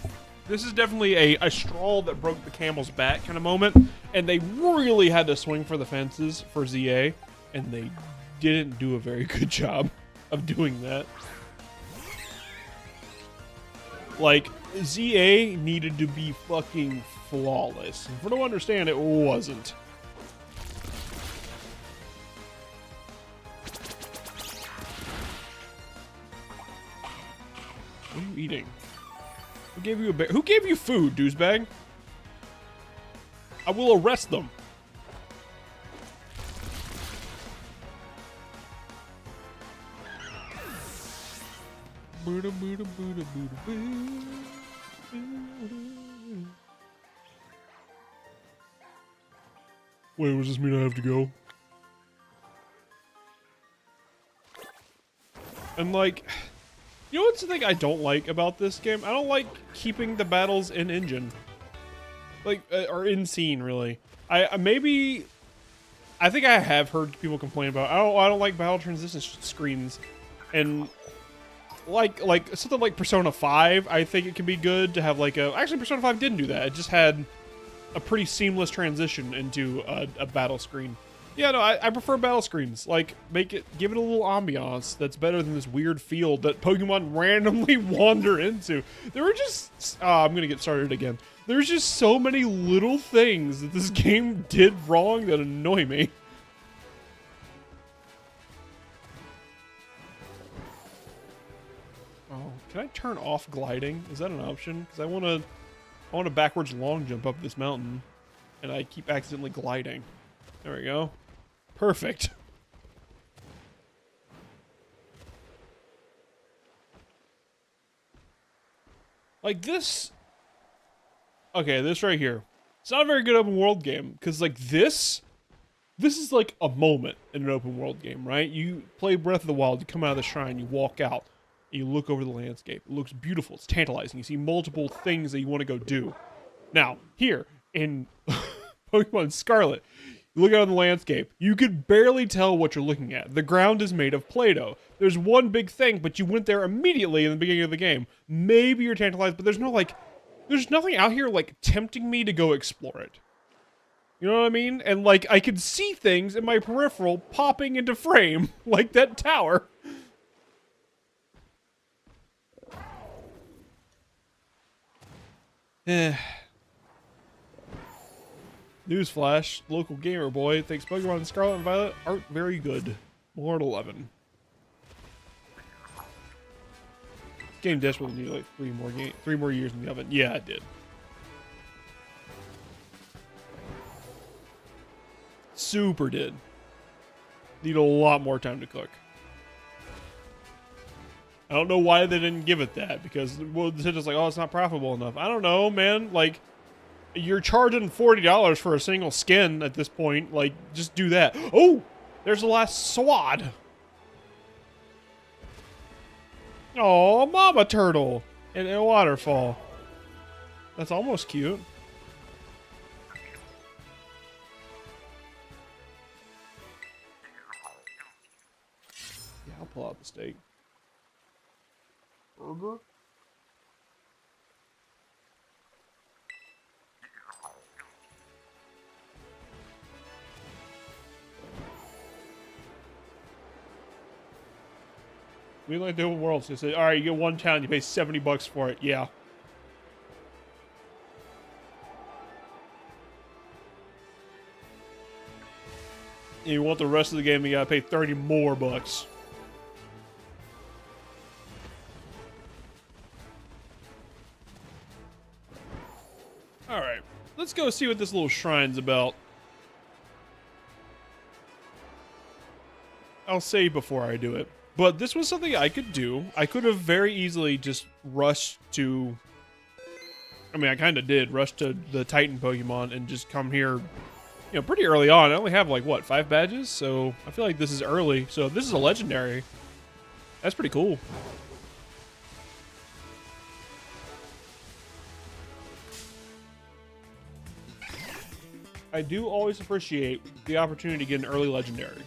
This is definitely a straw that broke the camel's back kind of moment. And they really had to swing for the fences for ZA. And they didn't do a very good job of doing that. Like, ZA needed to be fucking flawless. And for to understand, it wasn't. What are you eating? Who gave you a bear? Who gave you food, douchebag? I will arrest them. Wait, does this mean I have to go? And like, you know what's the thing I don't like about this game? I don't like keeping the battles in engine. Like, or in scene, really. I think I have heard people complain about, I don't like battle transition screens. And like something like Persona 5, I think it can be good to have like actually Persona 5 didn't do that. It just had a pretty seamless transition into a battle screen. Yeah, no, I prefer battle screens. Like, give it a little ambiance that's better than this weird field that Pokemon randomly wander into. There were just, I'm gonna get started again. There's just so many little things that this game did wrong that annoy me. Oh, can I turn off gliding? Is that an option? Because I want to backwards long jump up this mountain, and I keep accidentally gliding. There we go. Perfect. Like this. Okay, this right here. It's not a very good open world game, because like this is like a moment in an open world game, right? You play Breath of the Wild, you come out of the shrine, you walk out, and you look over the landscape. It looks beautiful, it's tantalizing. You see multiple things that you want to go do. Now, here in Pokemon Scarlet, you look out on the landscape, you could barely tell what you're looking at. The ground is made of Play-Doh. There's one big thing, but you went there immediately in the beginning of the game. Maybe you're tantalized, but there's no like, there's nothing out here like tempting me to go explore it. You know what I mean? And like, I could see things in my peripheral popping into frame, like that tower. Newsflash, local gamer boy thinks Pokemon Scarlet and Violet aren't very good. More at 11. This game desperately needed like three more years in the oven. Yeah, it did. Super did. Need a lot more time to cook. I don't know why they didn't give it that, because well, they're just like, oh, it's not profitable enough. I don't know, man. Like, you're charging $40 for a single skin at this point. Like, just do that. Oh, there's the last swad. Oh, mama turtle in a waterfall. That's almost cute. Yeah, I'll pull out the steak. Burger. We like the open world. So they said, all right, you get one town, you pay $70 for it. Yeah. And you want the rest of the game, you gotta pay 30 more bucks. All right, let's go see what this little shrine's about. I'll save before I do it. But this was something I could do. I could have very easily just rushed to... I mean, I kind of did rush to the Titan Pokemon and just come here, you know, pretty early on. I only have, like, what, 5 badges? So I feel like this is early. So if this is a legendary, that's pretty cool. I do always appreciate the opportunity to get an early legendary.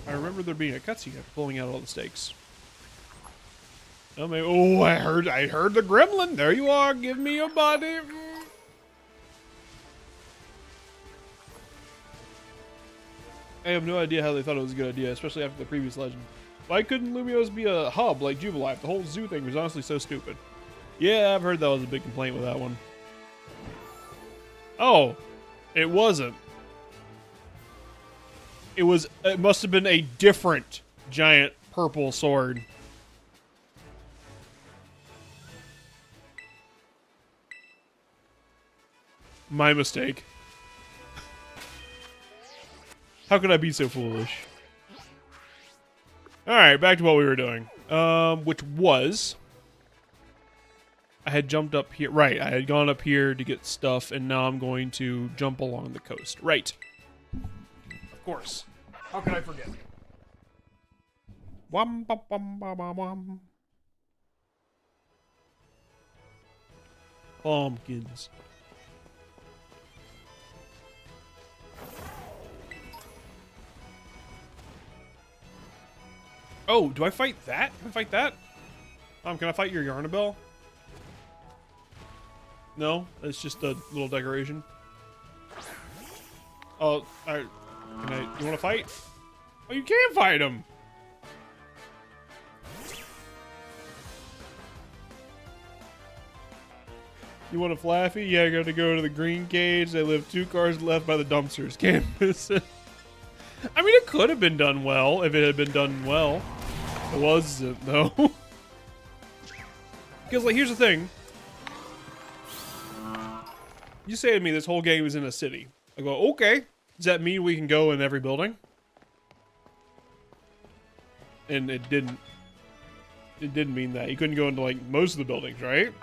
I remember there being a cutscene after pulling out all the stakes. Oh, maybe, oh, I heard the gremlin. There you are. Give me your body. I have no idea how they thought it was a good idea, especially after the previous legend. Why couldn't Lumiose be a hub like Jubilife? The whole zoo thing was honestly so stupid. Yeah, I've heard that was a big complaint with that one. Oh, it wasn't. It must have been a different giant purple sword. My mistake. How could I be so foolish? Alright, back to what we were doing. Which was... I had jumped up here. Right, I had gone up here to get stuff, and now I'm going to jump along the coast. Right. Of course. How can I forget? Wum, bum, bum, bum, bum, bum. Pumpkins. Oh, do I fight that? Can I fight that? Can I fight your Yarnabelle? No, it's just a little decoration. Oh, alright. You want to fight? Oh, you can fight him! You want a Flaffy? Yeah, I gotta go to the green cage. They live 2 cars left by the dumpsters. Can't miss it. I mean, it could have been done well if it had been done well. It wasn't, though. Because, like, here's the thing. You say to me this whole game is in a city. I go, okay. Does that mean we can go in every building? And it didn't. It didn't mean that. You couldn't go into, like, most of the buildings, right?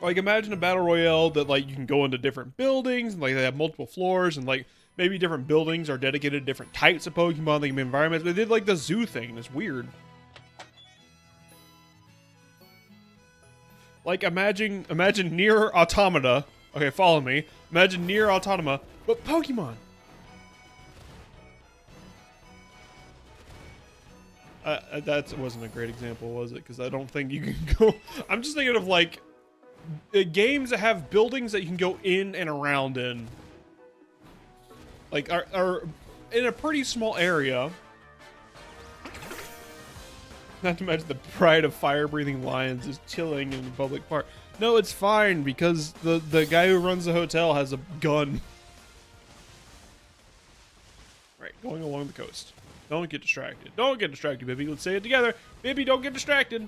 Like, imagine a battle royale that, like, you can go into different buildings, and, like, they have multiple floors, and, like, maybe different buildings are dedicated to different types of Pokemon, like, environments. They did, like, the zoo thing. It's weird. Like, imagine Nier Automata. Okay, follow me. Imagine Nier Automata, but Pokemon. That wasn't a great example, was it? Because I don't think you can go... I'm just thinking of, like, games that have buildings that you can go in and around in. Like, are in a pretty small area. Not to mention the pride of fire-breathing lions is chilling in the public park. No, it's fine, because the guy who runs the hotel has a gun. Right, going along the coast. Don't get distracted. Don't get distracted, Bibby. Let's say it together. Bibby, don't get distracted.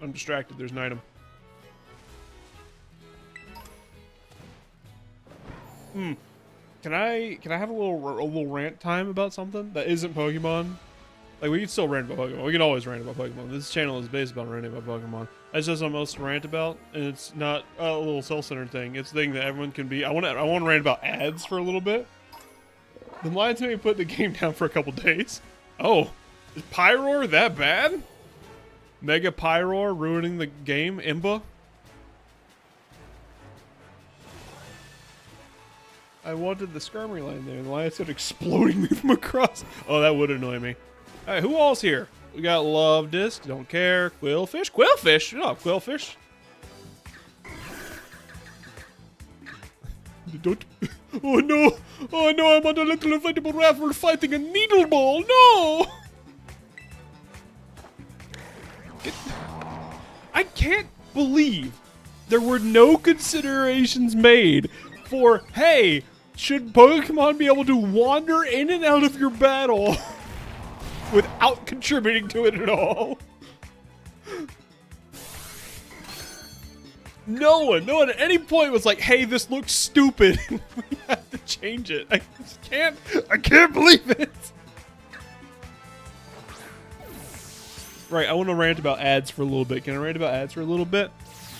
I'm distracted. There's an item. Can I have a little rant time about something that isn't Pokemon? Like, we can still rant about Pokemon. We can always rant about Pokemon. This channel is based about ranting about Pokemon. That's just something else to rant about, and it's not a little self-centered thing. It's a thing that everyone can be. I want to rant about ads for a little bit. Then lied to me and put the game down for a couple days. Oh, is Pyroar that bad? Mega Pyroar ruining the game, Imba? I wanted the Skirmy line there, and the lion started exploding me from across. Oh, that would annoy me. All right, who all's here? We got Love Disc, don't care. Quillfish, Quillfish, oh, Quillfish. Don't. Oh no! Oh no! I'm on a little inflatable raft. We're fighting a needle ball. No! I can't believe there were no considerations made for, hey, should Pokemon be able to wander in and out of your battle without contributing to it at all? No one at any point was like, hey, this looks stupid. We have to change it. I can't believe it. Right, I want to rant about ads for a little bit. Can I rant about ads for a little bit?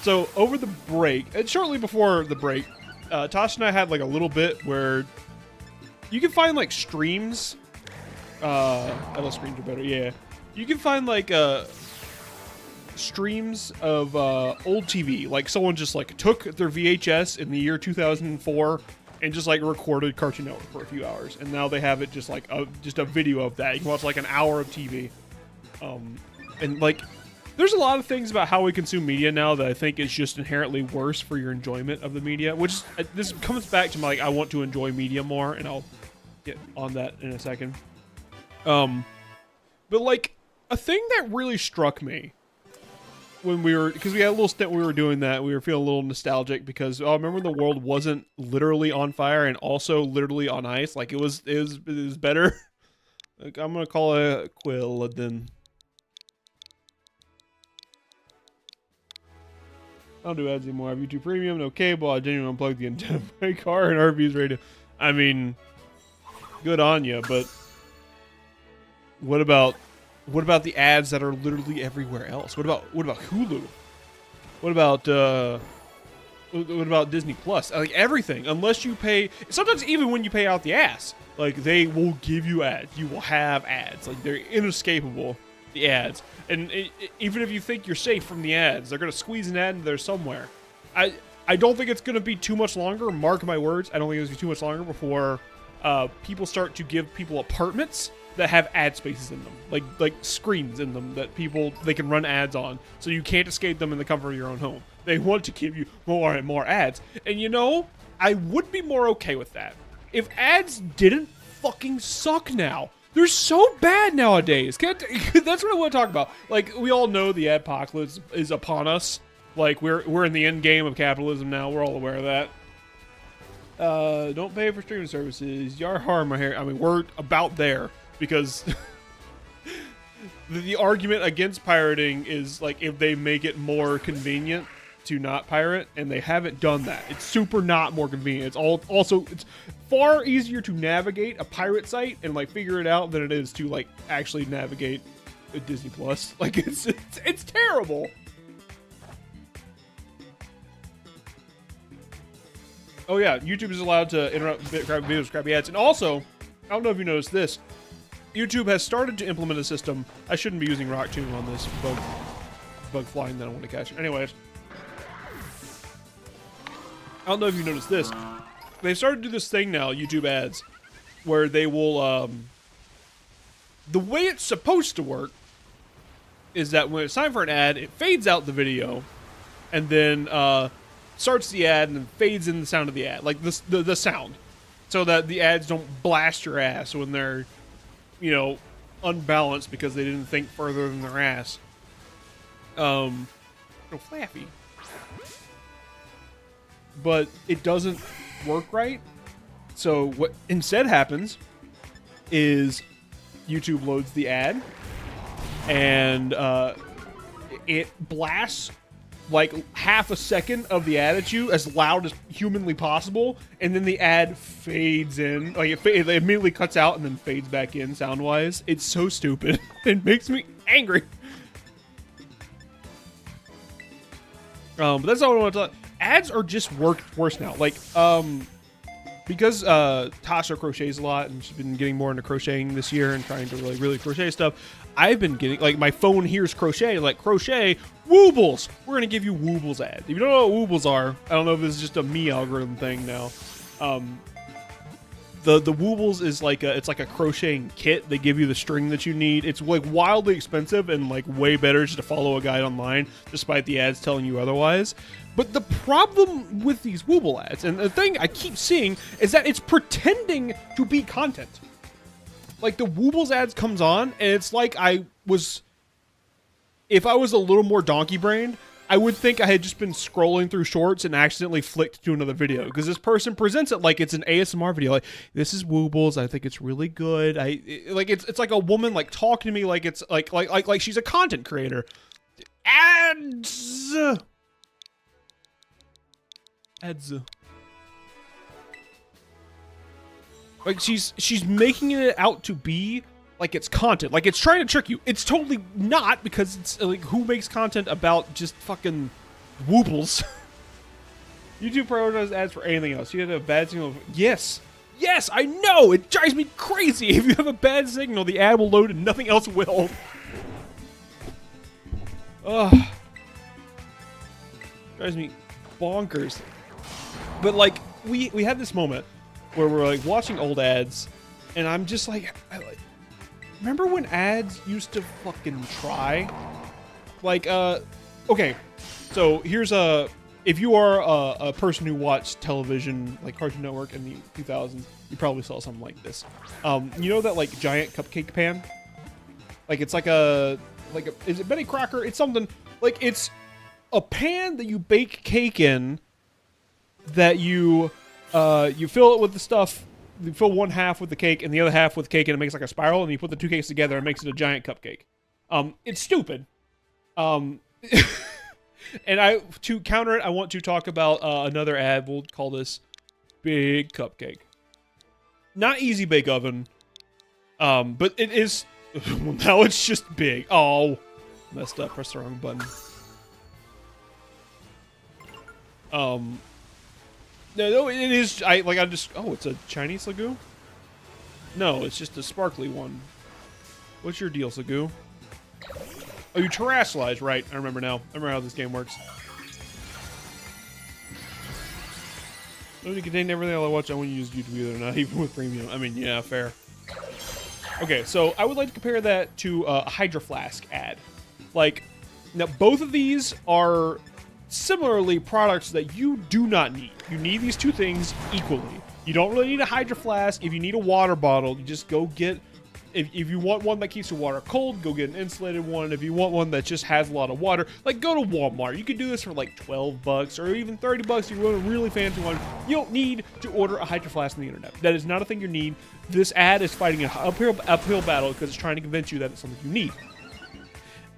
So, over the break, and shortly before the break, Tasha and I had like a little bit where you can find like streams. I know streams are better, yeah. You can find like streams of old TV. Like someone just like took their VHS in the year 2004 and just like recorded Cartoon Network for a few hours. And now they have it just like a video of that. You can watch like an hour of TV. And like, there's a lot of things about how we consume media now that I think is just inherently worse for your enjoyment of the media, which this comes back to my, like, I want to enjoy media more, and I'll get on that in a second. But like, a thing that really struck me when because we had a little stint when we were doing that, we were feeling a little nostalgic because, oh, remember the world wasn't literally on fire and also literally on ice? Like, it was better. Like, I'm gonna call it Quill, then. I don't do ads anymore. I have YouTube Premium, no cable. I didn't even unplug the antenna of my car and RV's radio. I mean, good on you, but what about the ads that are literally everywhere else? What about Hulu? What about Disney Plus? Like everything, unless you pay. Sometimes even when you pay out the ass, like they will give you ads. You will have ads. Like they're inescapable. The ads. And even if you think you're safe from the ads, they're going to squeeze an ad in there somewhere. I don't think it's going to be too much longer. Mark my words. I don't think it's going to be too much longer before people start to give people apartments that have ad spaces in them. Like screens in them that they can run ads on. So you can't escape them in the comfort of your own home. They want to give you more and more ads. And you know, I would be more okay with that if ads didn't fucking suck now. They're so bad nowadays. That's what I want to talk about. Like, we all know the adpocalypse is upon us. Like, we're in the end game of capitalism now. We're all aware of that. Don't pay for streaming services. Yar har my hair. I mean, we're about there because the argument against pirating is like if they make it more convenient to not pirate, and they haven't done that. It's super not more convenient. It's far easier to navigate a pirate site and like figure it out than it is to like actually navigate a Disney Plus. Like it's terrible. Oh yeah, YouTube is allowed to interrupt videos with crappy ads, and also, I don't know if you noticed this, YouTube has started to implement a system. I shouldn't be using Rock Tomb on this bug flying that I want to catch. Anyways. I don't know if you noticed this. They've started to do this thing now, YouTube ads, where they will, the way it's supposed to work is that when it's time for an ad, it fades out the video, and then, starts the ad and then fades in the sound of the ad, like the sound, so that the ads don't blast your ass when they're, you know, unbalanced because they didn't think further than their ass. No, Flaffy. But it doesn't work right. So what instead happens is YouTube loads the ad and it blasts like half a second of the ad at you as loud as humanly possible, and then the ad fades in. Like it immediately cuts out and then fades back in sound-wise. It's so stupid. It makes me angry. But that's all I want to talk. Ads are just worse now. Like, because Tasha crochets a lot and she's been getting more into crocheting this year and trying to really crochet stuff, I've been getting, like, my phone hears crochet, like, crochet, Woobles! We're gonna give you Woobles ads. If you don't know what Woobles are, I don't know if this is just a me algorithm thing now. The Woobles is like it's like a crocheting kit. They give you the string that you need. It's like wildly expensive and like way better just to follow a guide online, despite the ads telling you otherwise. But the problem with these Wooble ads, and the thing I keep seeing, is that it's pretending to be content. Like the Woobles ads comes on, and it's like if I was a little more donkey brained, I would think I had just been scrolling through shorts and accidentally flicked to another video, because this person presents it like it's an ASMR video. Like, this is Woobles. I think it's really good. It's like a woman like talking to me like it's like she's a content creator. Ads. Like she's making it out to be like it's content, like it's trying to trick you. It's totally not, because it's like, who makes content about just fucking Woobles? YouTube prioritizes ads for anything else. You have a bad signal. Yes, I know. It drives me crazy. If you have a bad signal, the ad will load and nothing else will. Ugh, drives me bonkers. But like we had this moment where we're like watching old ads, and I'm just like, remember when ads used to fucking try? Like, okay, so here's if you are a person who watched television, like Cartoon Network in the 2000s, you probably saw something like this. You know that, like, giant cupcake pan? Like, it's like is it Betty Crocker? It's something, like, it's a pan that you bake cake in, that you fill it with the stuff. You fill one half with the cake and the other half with cake, and it makes like a spiral, and you put the two cakes together and it makes it a giant cupcake. It's stupid. And to counter it, I want to talk about another ad. We'll call this Big Cupcake. Not Easy Bake Oven. But it is. Now it's just big. Oh, messed up. Pressed the wrong button. No, it is. Oh, it's a Chinese Sagoo? No, it's just a sparkly one. What's your deal, Sagoo? Oh, you terrestrialize, right? I remember now. I remember how this game works. Don't contain everything I watch. I wouldn't use YouTube either, not even with premium. I mean, yeah, fair. Okay, so I would like to compare that to a Hydro Flask ad. Like, now both of these are similarly products that you do not need. You need these two things equally. You don't really need a Hydro Flask. If you need a water bottle, you just go get... If you want one that keeps your water cold, go get an insulated one. If you want one that just has a lot of water, like, go to Walmart. You could do this for like 12 bucks or even 30 bucks if you want a really fancy one. You don't need to order a Hydro Flask on the internet. That is not a thing you need. This ad is fighting an uphill battle because it's trying to convince you that it's something you need.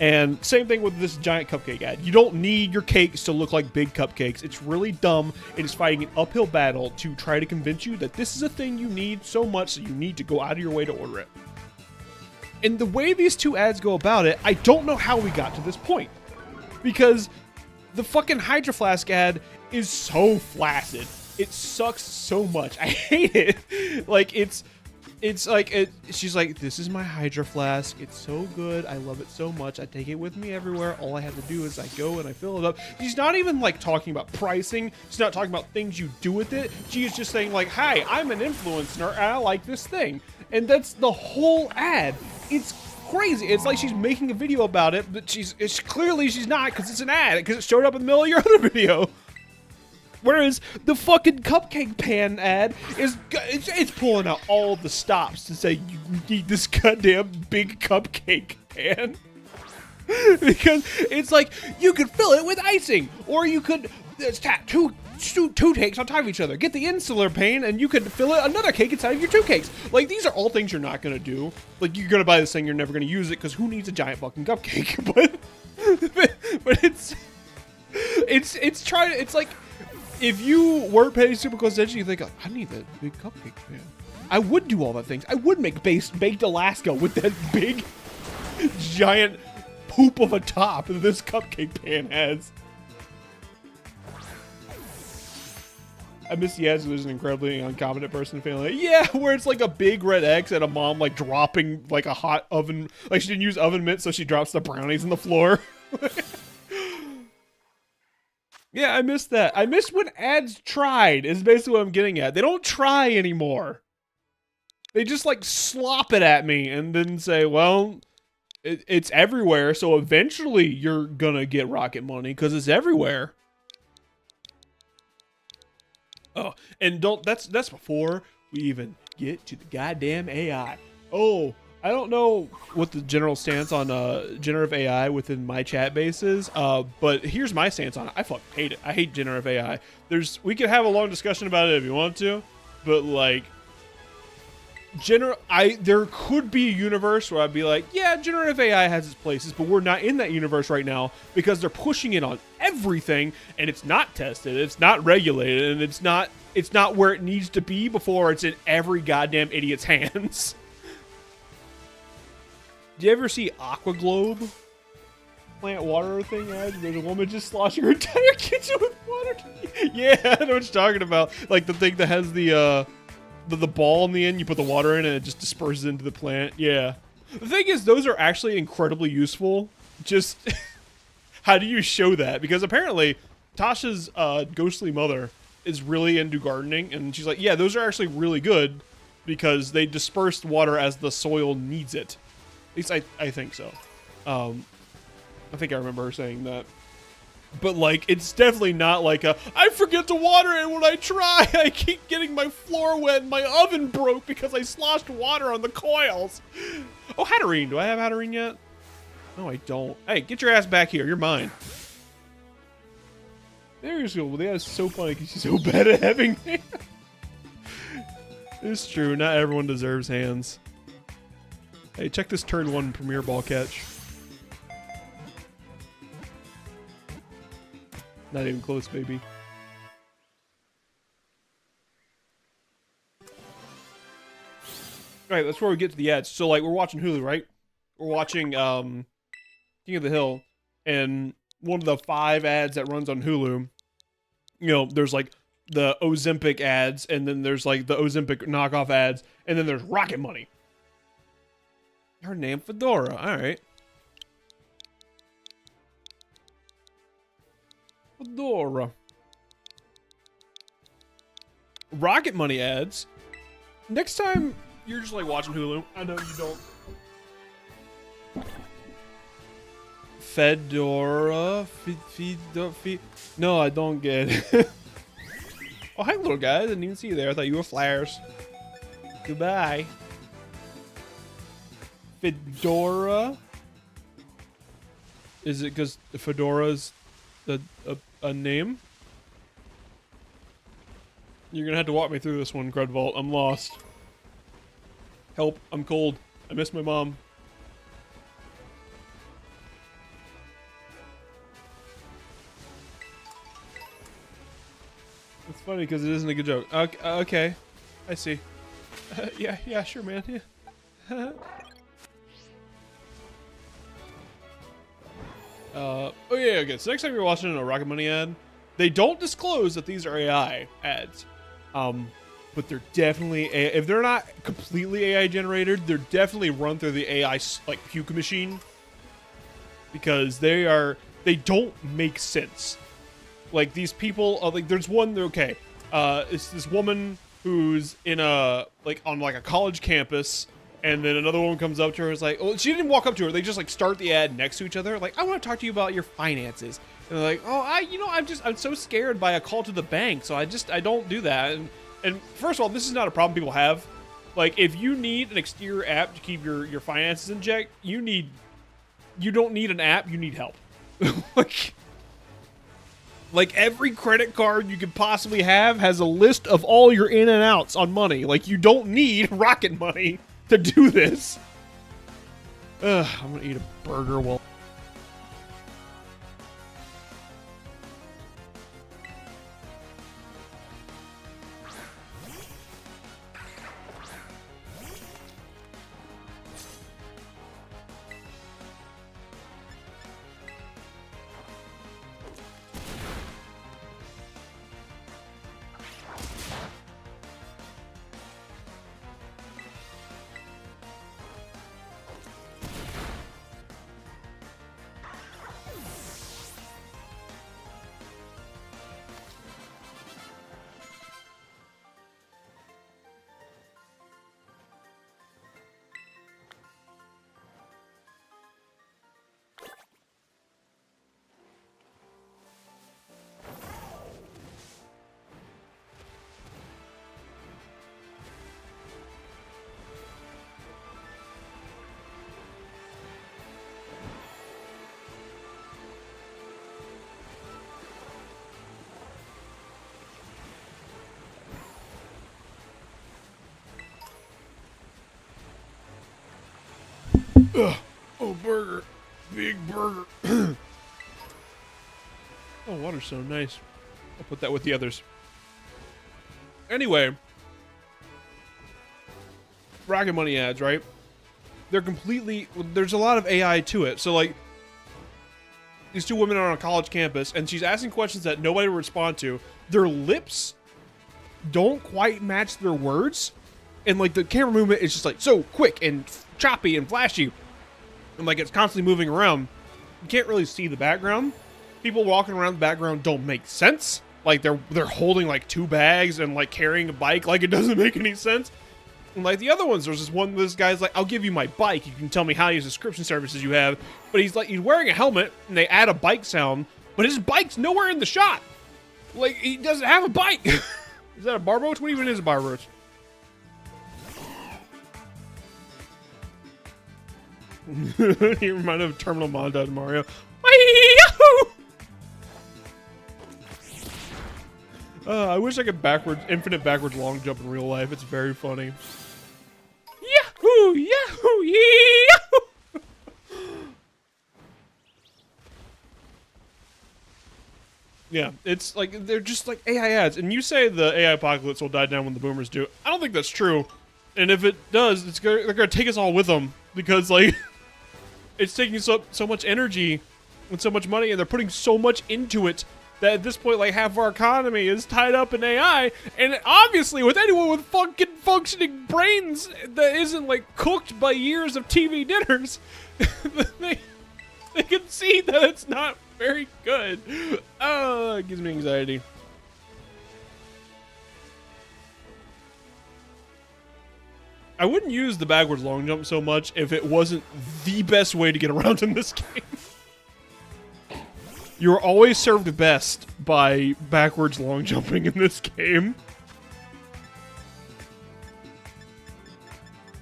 And same thing with this giant cupcake ad. You don't need your cakes to look like big cupcakes. It's really dumb. It is fighting an uphill battle to try to convince you that this is a thing you need so much that you need to go out of your way to order it. And the way these two ads go about it, I don't know how we got to this point. Because the fucking Hydro Flask ad is so flaccid. It sucks so much. I hate it. Like, she's like, this is my Hydro Flask. It's so good. I love it so much. I take it with me everywhere. All I have to do is I go and I fill it up. She's not even like talking about pricing. She's not talking about things you do with it. She is just saying like, hi, I'm an influencer and I like this thing. And that's the whole ad. It's crazy. It's like she's making a video about it, but it's clearly she's not, because it's an ad, because it showed up in the middle of your other video. Whereas the fucking cupcake pan ad it's pulling out all the stops to say you need this goddamn big cupcake pan. Because it's like, you could fill it with icing, or you could tap two cakes on top of each other. Get the insular pane, and you could fill another cake inside of your two cakes. Like, these are all things you're not gonna do. Like, you're gonna buy this thing, you're never gonna use it, because who needs a giant fucking cupcake? but it's like, if you weren't paying super close attention, you think, I need that big cupcake pan. I would do all that things. I would make baked Alaska with that big, giant poop of a top that this cupcake pan has. I miss the ads where there's an incredibly incompetent person feeling like, yeah, where it's like a big red X and a mom like dropping like a hot oven, like she didn't use oven mitts, so she drops the brownies on the floor. Yeah, I missed that. I missed when ads tried, is basically what I'm getting at. They don't try anymore. They just like slop it at me and then say, well, it's everywhere, so eventually you're gonna get rocket money because it's everywhere. Oh, and that's before we even get to the goddamn AI. Oh, I don't know what the general stance on generative AI within my chat base is, but here's my stance on it. I fucking hate it. I hate generative AI. We could have a long discussion about it if you want to, but like, there could be a universe where I'd be like, yeah, generative AI has its places, but we're not in that universe right now because they're pushing it on everything, and it's not tested, it's not regulated, and it's not where it needs to be before it's in every goddamn idiot's hands. Do you ever see Aqua Globe? Plant water thing ads? There's a woman just sloshing her entire kitchen with water. Yeah, I know what you're talking about. Like the thing that has the ball in the end, you put the water in and it just disperses into the plant. Yeah. The thing is, those are actually incredibly useful. Just, how do you show that? Because apparently, Tasha's ghostly mother is really into gardening, and she's like, yeah, those are actually really good because they disperse water as the soil needs it. At least I think so. I think I remember her saying that. But like, it's definitely not like I forget to water it when I try. I keep getting my floor wet and my oven broke because I sloshed water on the coils. Oh, Hatterene. Do I have Hatterene yet? No, I don't. Hey, get your ass back here. You're mine. There you go. Well, that's so funny because she's so bad at having hands. It's true. Not everyone deserves hands. Hey, check this turn 1 Premier Ball catch. Not even close, baby. Alright, that's where we get to the ads. So, like, we're watching Hulu, right? We're watching, King of the Hill. And one of the 5 ads that runs on Hulu, you know, there's, like, the Ozempic ads, and then there's, like, the Ozempic knockoff ads, and then there's Rocket Money. Her name, Fedora. Alright. Fedora. Rocket Money ads. Next time you're just like watching Hulu, I know you don't. Fedora. No, I don't get it. Oh, hi, little guy. I didn't even see you there. I thought you were flyers. Goodbye. Fedora. Is it because Fedora's a name? You're gonna have to walk me through this one, Crudvault. I'm lost. Help, I'm cold. I miss my mom. It's funny because it isn't a good joke. Okay. I see. Yeah, sure, man. Yeah. Oh yeah, okay. So next time you're watching a Rocket Money ad, they don't disclose that these are AI ads, but they're definitely if they're not completely AI generated, they're definitely run through the AI like puke machine because they don't make sense. Like these people, like there's one. Okay, it's this woman who's in on a college campus. And then another woman comes up to her and is like, well, she didn't walk up to her. They just like start the ad next to each other. Like, I want to talk to you about your finances. And they're like, oh, I'm so scared by a call to the bank. So I don't do that. And first of all, this is not a problem people have. Like, if you need an exterior app to keep your finances in check, you don't need an app. You need help. Like every credit card you could possibly have has a list of all your in and outs on money. Like, you don't need Rocket Money to do this. I'm gonna eat a burger while Ugh. Oh, burger. Big burger. Oh, water's so nice. I'll put that with the others. Anyway. Rocket Money ads, right? They're completely... There's a lot of AI to it. So, like, these two women are on a college campus, and she's asking questions that nobody will respond to. Their lips don't quite match their words. And, like, the camera movement is just, like, so quick and choppy and flashy. And, like, it's constantly moving around. You can't really see the background. People walking around the background don't make sense. Like, they're holding, like, 2 bags and, like, carrying a bike. Like, it doesn't make any sense. And like the other ones, there's this guy's like, I'll give you my bike. You can tell me how many subscription services you have. But he's wearing a helmet, and they add a bike sound, but his bike's nowhere in the shot. Like, he doesn't have a bike. Is that a bar roach? What even is a bar roach? You remind me of Terminal Montage Mario. I wish I could infinite backwards long jump in real life. It's very funny. Yahoo! Yahoo! Yahoo! Yeah, it's like, they're just like AI ads. And you say the AI apocalypse will die down when the boomers do. I don't think that's true. And if it does, they're gonna take us all with them. Because, like, it's taking so much energy and so much money, and they're putting so much into it that at this point, like, half of our economy is tied up in AI. And obviously, with anyone with fucking functioning brains that isn't, like, cooked by years of TV dinners, they can see that it's not very good. Oh, it gives me anxiety. I wouldn't use the backwards long jump so much if it wasn't the best way to get around in this game. You're always served best by backwards long jumping in this game.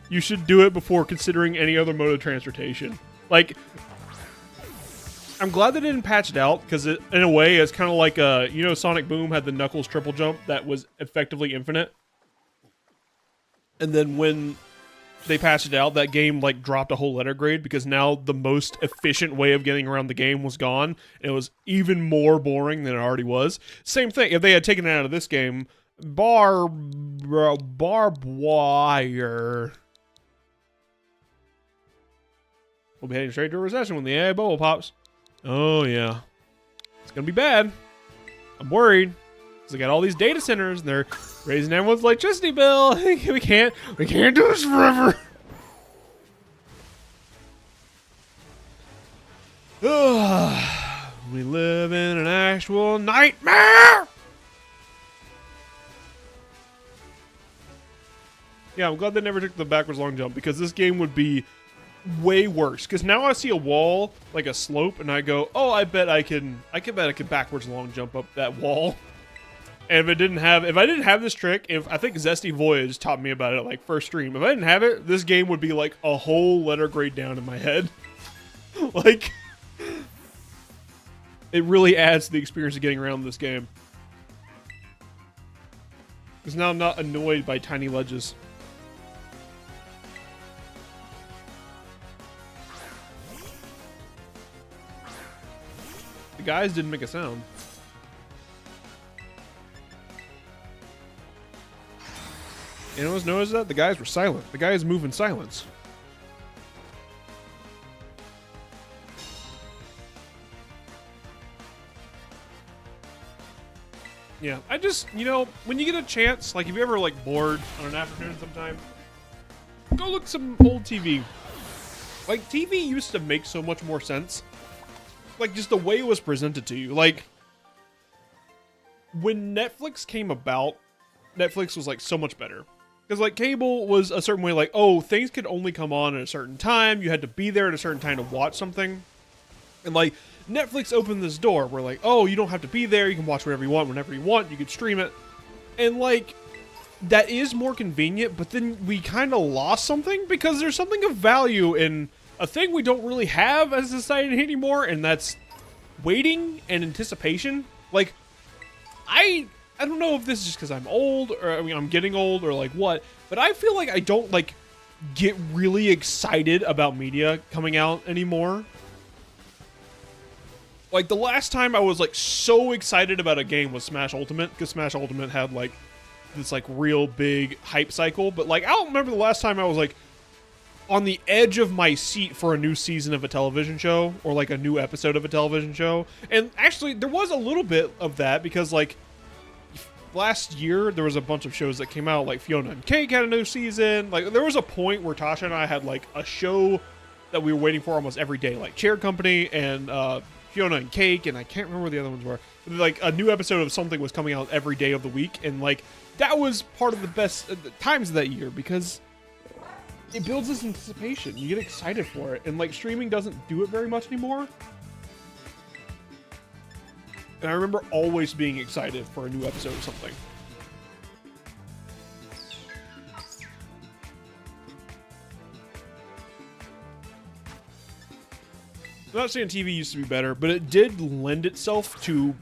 You should do it before considering any other mode of transportation. Like, I'm glad they didn't patch it out, because in a way, it's kind of like, you know, Sonic Boom had the Knuckles triple jump that was effectively infinite. And then when they patched it out, that game, like, dropped a whole letter grade, because now the most efficient way of getting around the game was gone. And it was even more boring than it already was. Same thing, if they had taken it out of this game, barbed wire. We'll be heading straight to a recession when the AI bubble pops. Oh, yeah. It's gonna be bad. I'm worried. Because they got all these data centers, and they're raising everyone's electricity bill. we can't do this forever. We live in an actual nightmare. Yeah, I'm glad they never took the backwards long jump, because this game would be way worse. Because now I see a wall, like a slope, and I go, oh, I bet I can backwards long jump up that wall. And if I didn't have this trick, I think Zesty Voyage taught me about it, like, first stream. If I didn't have it, this game would be like a whole letter grade down in my head. Like, it really adds to the experience of getting around this game. Because now I'm not annoyed by tiny ledges. The guys didn't make a sound. Anyone else notice that? The guys were silent. The guys move in silence. Yeah, I just, you know, when you get a chance, like, if you're ever, like, bored on an afternoon sometime, go look at some old TV. Like, TV used to make so much more sense. Like, just the way it was presented to you. Like, when Netflix came about, Netflix was, like, so much better. Because, like, cable was a certain way, like, oh, things could only come on at a certain time. You had to be there at a certain time to watch something. And, like, Netflix opened this door where, like, oh, you don't have to be there. You can watch whatever you want, whenever you want. You can stream it. And, like, that is more convenient, but then we kind of lost something, because there's something of value in a thing we don't really have as a society anymore, and that's waiting and anticipation. Like, I don't know if this is just because I'm old, or I mean, I'm getting old, or like what, but I feel like I don't, like, get really excited about media coming out anymore. Like, the last time I was, like, so excited about a game was Smash Ultimate, because Smash Ultimate had, like, this, like, real big hype cycle. But, like, I don't remember the last time I was, like, on the edge of my seat for a new season of a television show, or, like, a new episode of a television show. And, actually, there was a little bit of that, because, like, last year, there was a bunch of shows that came out, like, Fiona and Cake had a new season. Like, there was a point where Tasha and I had, like, a show that we were waiting for almost every day, like Chair Company and, Fiona and Cake, and I can't remember what the other ones were. Like, a new episode of something was coming out every day of the week, and, like, that was part of the best times of that year, because it builds this anticipation. You get excited for it, and, like, streaming doesn't do it very much anymore. And I remember always being excited for a new episode of something. I'm not saying TV used to be better, but it did lend itself to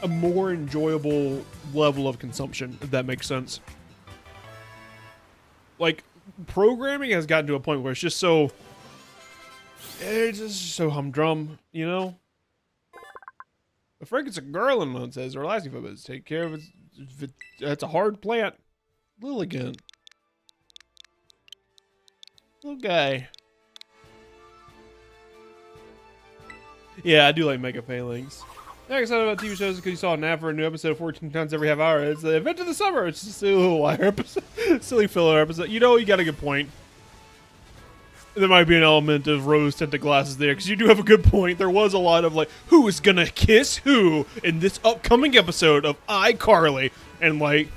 a more enjoyable level of consumption, if that makes sense. Like, programming has gotten to a point where it's just so humdrum, you know? The frick, it's a girl in one says, or lasting for it. Take care of it. That's a hard plant. Lilligan. Little guy. Yeah, I do like Mega Paylings. Yeah, excited about TV shows because you saw an ad for a new episode 14 times every half hour. It's the event of the summer. It's just a little wire episode. Silly filler episode. You know, you got a good point. There might be an element of rose-tinted glasses there, because you do have a good point. There was a lot of, like, who is gonna kiss who in this upcoming episode of iCarly? And, like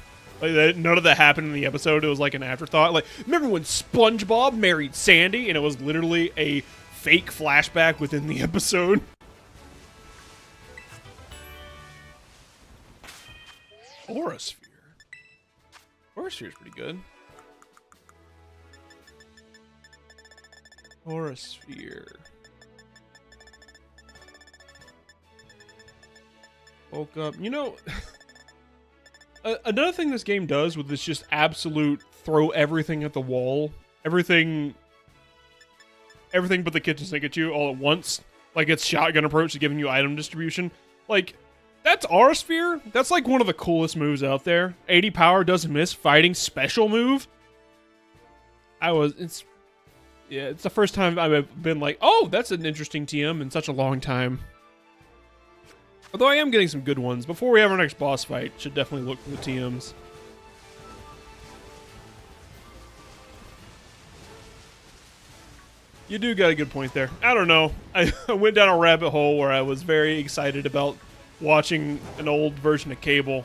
none of that happened in the episode. It was, like, an afterthought. Like, remember when SpongeBob married Sandy, and it was literally a fake flashback within the episode? Aurasphere. Aurasphere's pretty good. Aurasphere. Woke up. You know, another thing this game does with this just absolute throw everything at the wall, everything but the kitchen sink at you all at once, like its shotgun approach to giving you item distribution. Like, that's Aurasphere. That's like one of the coolest moves out there. 80 power, doesn't miss, fighting special move. It's the first time I've been like, oh, that's an interesting TM in such a long time. Although I am getting some good ones. Before we have our next boss fight, should definitely look for the TMs. You do got a good point there. I don't know. I went down a rabbit hole where I was very excited about watching an old version of Cable.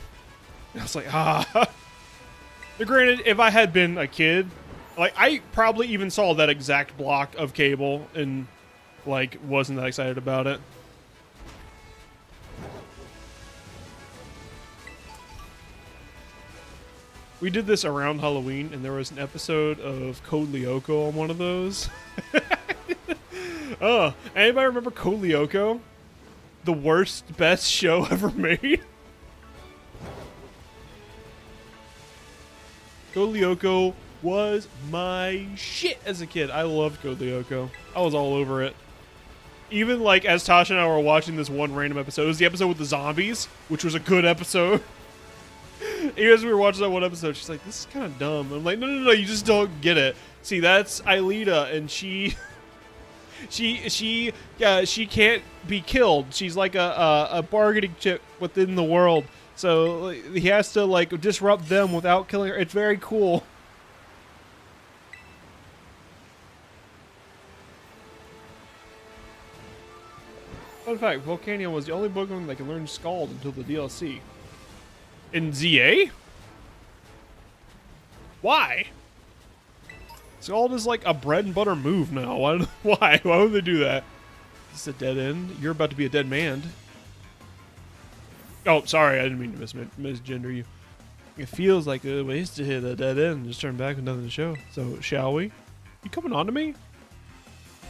And I was like, ah. Granted, if I had been a kid, like, I probably even saw that exact block of Cable and, like, wasn't that excited about it. We did this around Halloween, and there was an episode of Code Lyoko on one of those. Oh, anybody remember Code Lyoko? The worst, best show ever made? Code Lyoko was my shit as a kid. I loved Code Lyoko. I was all over it. Even, like, as Tasha and I were watching this one random episode, it was the episode with the zombies, which was a good episode. Even as we were watching that one episode, she's like, this is kind of dumb. I'm like, no, you just don't get it. See, that's Aelita, and she can't be killed. She's like a bargaining chip within the world. So he has to, like, disrupt them without killing her. It's very cool. Fun fact, Volcanion was the only Pokemon that can learn Scald until the DLC. In ZA? Why? Scald is like a bread and butter move now. Why? Why would they do that? Is this a dead end? You're about to be a dead man. Oh, sorry, I didn't mean to misgender you. It feels like a waste to hit a dead end. Just turn back with nothing to show. So, shall we? You coming on to me?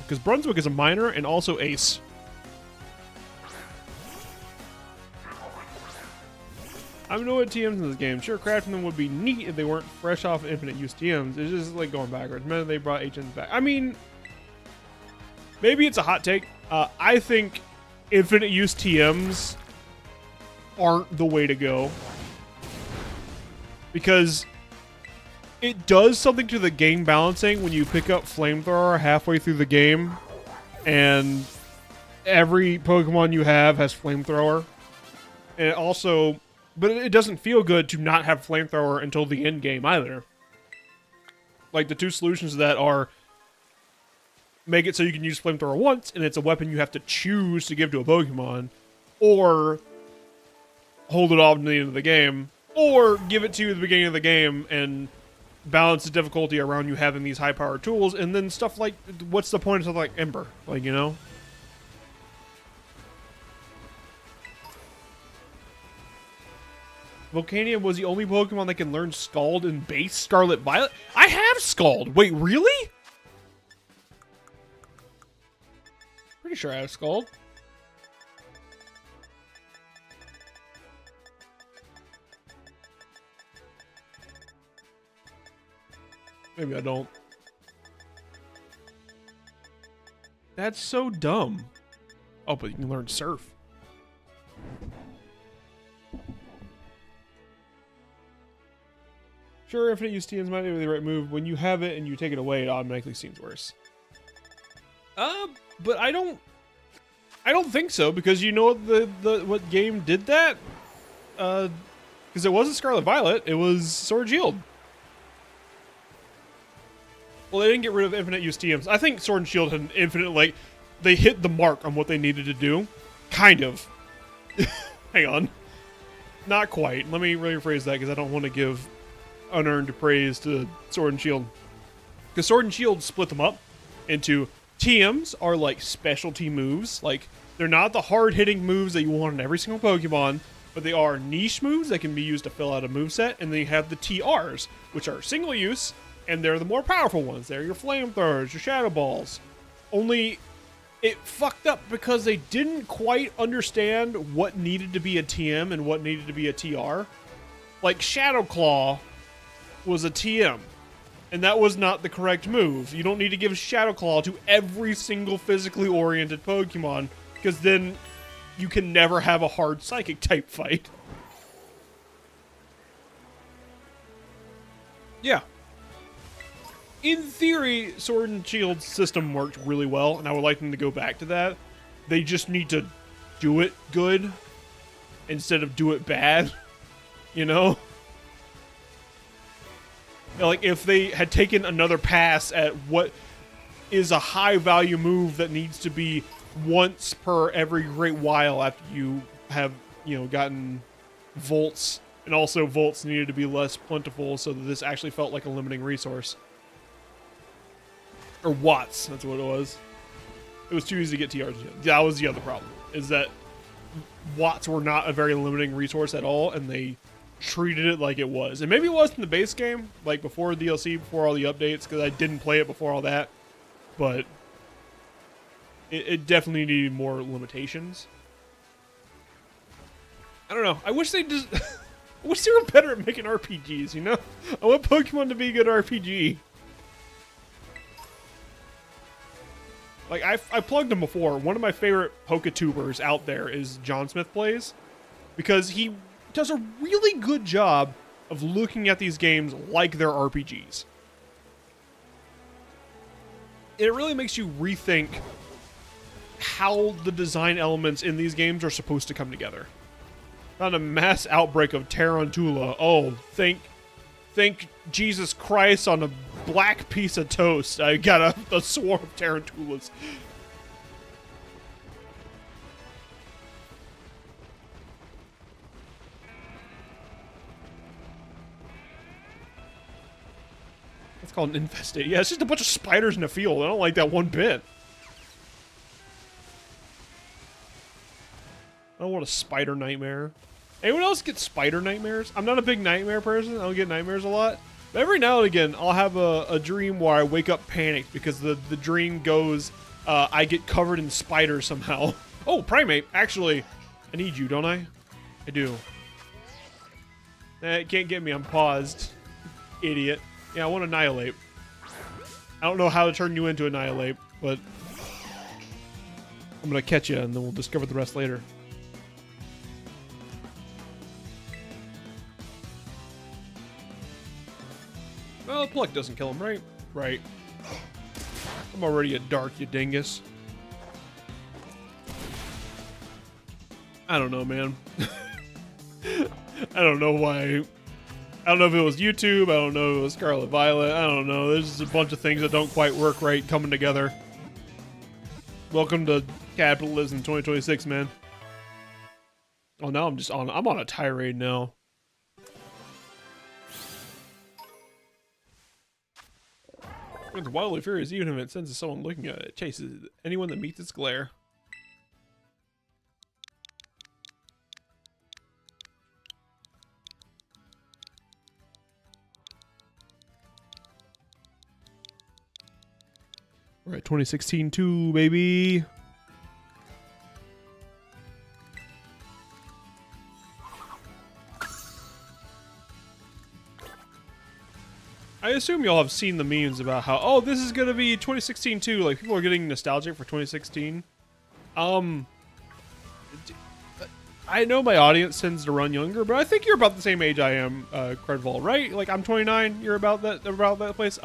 Because Brunswick is a minor and also ace. I know what TMs in this game. Sure, crafting them would be neat if they weren't fresh off infinite use TMs. It's just like going backwards. Man, they brought HMs back. I mean, maybe it's a hot take. I think infinite use TMs aren't the way to go. Because it does something to the game balancing when you pick up Flamethrower halfway through the game. And every Pokemon you have has Flamethrower. And it also... But it doesn't feel good to not have Flamethrower until the end game either. Like, the two solutions to that are make it so you can use Flamethrower once, and it's a weapon you have to choose to give to a Pokemon, or hold it off to the end of the game, or give it to you at the beginning of the game and balance the difficulty around you having these high-powered tools, and then stuff like, what's the point of something like Ember? Like, you know? Volcanion was the only Pokemon that can learn Scald in base Scarlet Violet. I have Scald! Wait, really? Pretty sure I have Scald. Maybe I don't. That's so dumb. Oh, but you can learn Surf. Sure, infinite use TMs might be the right move. When you have it and you take it away, it automatically seems worse. But I don't think so, because you know what game did that? Because it wasn't Scarlet Violet, it was Sword Shield. Well, they didn't get rid of infinite use TMs. I think Sword and Shield had an infinite, like, they hit the mark on what they needed to do. Kind of. Hang on. Not quite. Let me rephrase that, because I don't want to give unearned praise to Sword and Shield. Because Sword and Shield split them up into TMs are like specialty moves. Like, they're not the hard-hitting moves that you want in every single Pokemon, but they are niche moves that can be used to fill out a moveset. And then you have the TRs, which are single use, and they're the more powerful ones. They're your Flamethrowers, your Shadow Balls. Only it fucked up because they didn't quite understand what needed to be a TM and what needed to be a TR. Like, Shadow Claw was a TM, and that was not the correct move. You don't need to give Shadow Claw to every single physically oriented Pokemon, because then you can never have a hard Psychic type fight. Yeah. In theory, Sword and Shield's system worked really well, and I would like them to go back to that. They just need to do it good instead of do it bad, you know? Like, if they had taken another pass at what is a high-value move that needs to be once per every great while after you have, you know, gotten Volts, and also Volts needed to be less plentiful so that this actually felt like a limiting resource. Or Watts, that's what it was. It was too easy to get TRs. That was the other problem, is that Watts were not a very limiting resource at all, and they treated it like it was. And maybe it was in the base game, like before DLC, before all the updates, because I didn't play it before all that. But it definitely needed more limitations. I don't know. I wish they just... I wish they were better at making RPGs, you know? I want Pokemon to be a good RPG. Like, I plugged him before. One of my favorite Poketubers out there is John Smith Plays, because he does a really good job of looking at these games like they're RPGs. It really makes you rethink how the design elements in these games are supposed to come together. Found a mass outbreak of Tarantula. Oh, thank Jesus Christ on a black piece of toast. I got a swarm of Tarantulas. It's called an infestation. Yeah, it's just a bunch of spiders in a field. I don't like that one bit. I don't want a spider nightmare. Anyone else get spider nightmares? I'm not a big nightmare person. I don't get nightmares a lot. But every now and again, I'll have a dream where I wake up panicked because the dream goes, I get covered in spiders somehow. Oh, Primate. Actually, I need you, don't I? I do. It can't get me. I'm paused. Idiot. Yeah, I want to Annihilate. I don't know how to turn you into Annihilate, but I'm going to catch you, and then we'll discover the rest later. Well, Pluck doesn't kill him, right? Right. I'm already at dark, you dingus. I don't know, man. I don't know why. I don't know if it was YouTube. I don't know if it was Scarlet Violet. I don't know. There's just a bunch of things that don't quite work right coming together. Welcome to capitalism 2026, man. Oh, now I'm on a tirade now. It's wildly furious even if it senses someone looking at it. It chases anyone that meets its glare. We're at 2016 too, baby. I assume y'all have seen the memes about how, oh, this is gonna be 2016 too. Like, people are getting nostalgic for 2016. I know my audience tends to run younger, but I think you're about the same age I am, Credval, right? Like, I'm 29. You're about that place.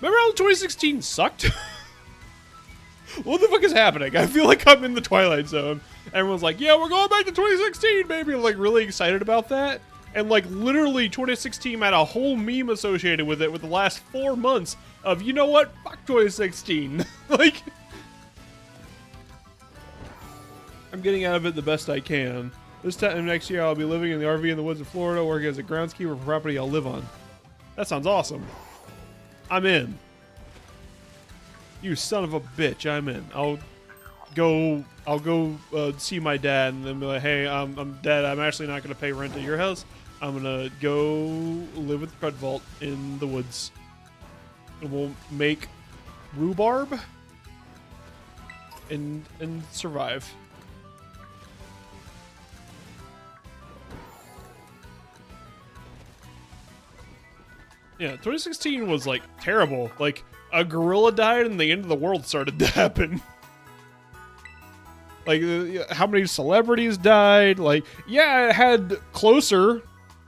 Remember how 2016 sucked? What the fuck is happening? I feel like I'm in the Twilight Zone. Everyone's like, yeah, we're going back to 2016, baby. I'm like really excited about that. And like literally 2016 had a whole meme associated with it with the last 4 months of, you know what? Fuck 2016. Like, I'm getting out of it the best I can. This time next year I'll be living in the RV in the woods of Florida, working as a groundskeeper for property I'll live on. That sounds awesome. I'm in. You son of a bitch, I'm in. I'll go see my dad and then be like, hey, I'm Dad, I'm actually not going to pay rent at your house. I'm going to go live with Crud Vault in the woods. And we'll make rhubarb and survive. Yeah, 2016 was like terrible. Like, a gorilla died and the end of the world started to happen. Like, how many celebrities died? Like, yeah, it had Closer,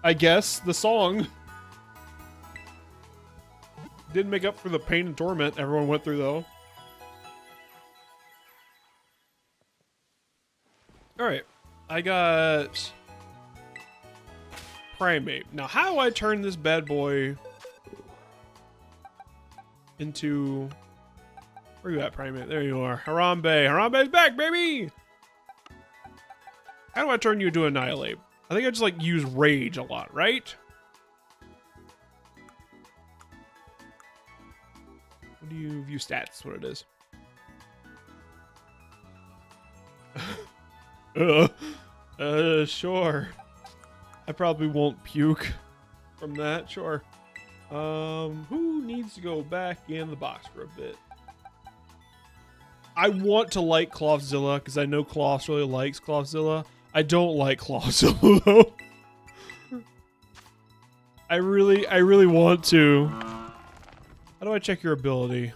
I guess, the song. Didn't make up for the pain and torment everyone went through, though. Alright, I got Primate. Now, how do I turn this bad boy into... Where you at, Primate? There you are. Harambe. Harambe's back, baby! How do I turn you into Annihilate? I think I just, like, use Rage a lot, right? What do you view stats? That's what it is. Sure. I probably won't puke from that, sure. Who needs to go back in the box for a bit? I want to like Clothzilla because I know Cloth really likes Clothzilla. I don't like Clothzilla though. I really want to. How do I check your ability?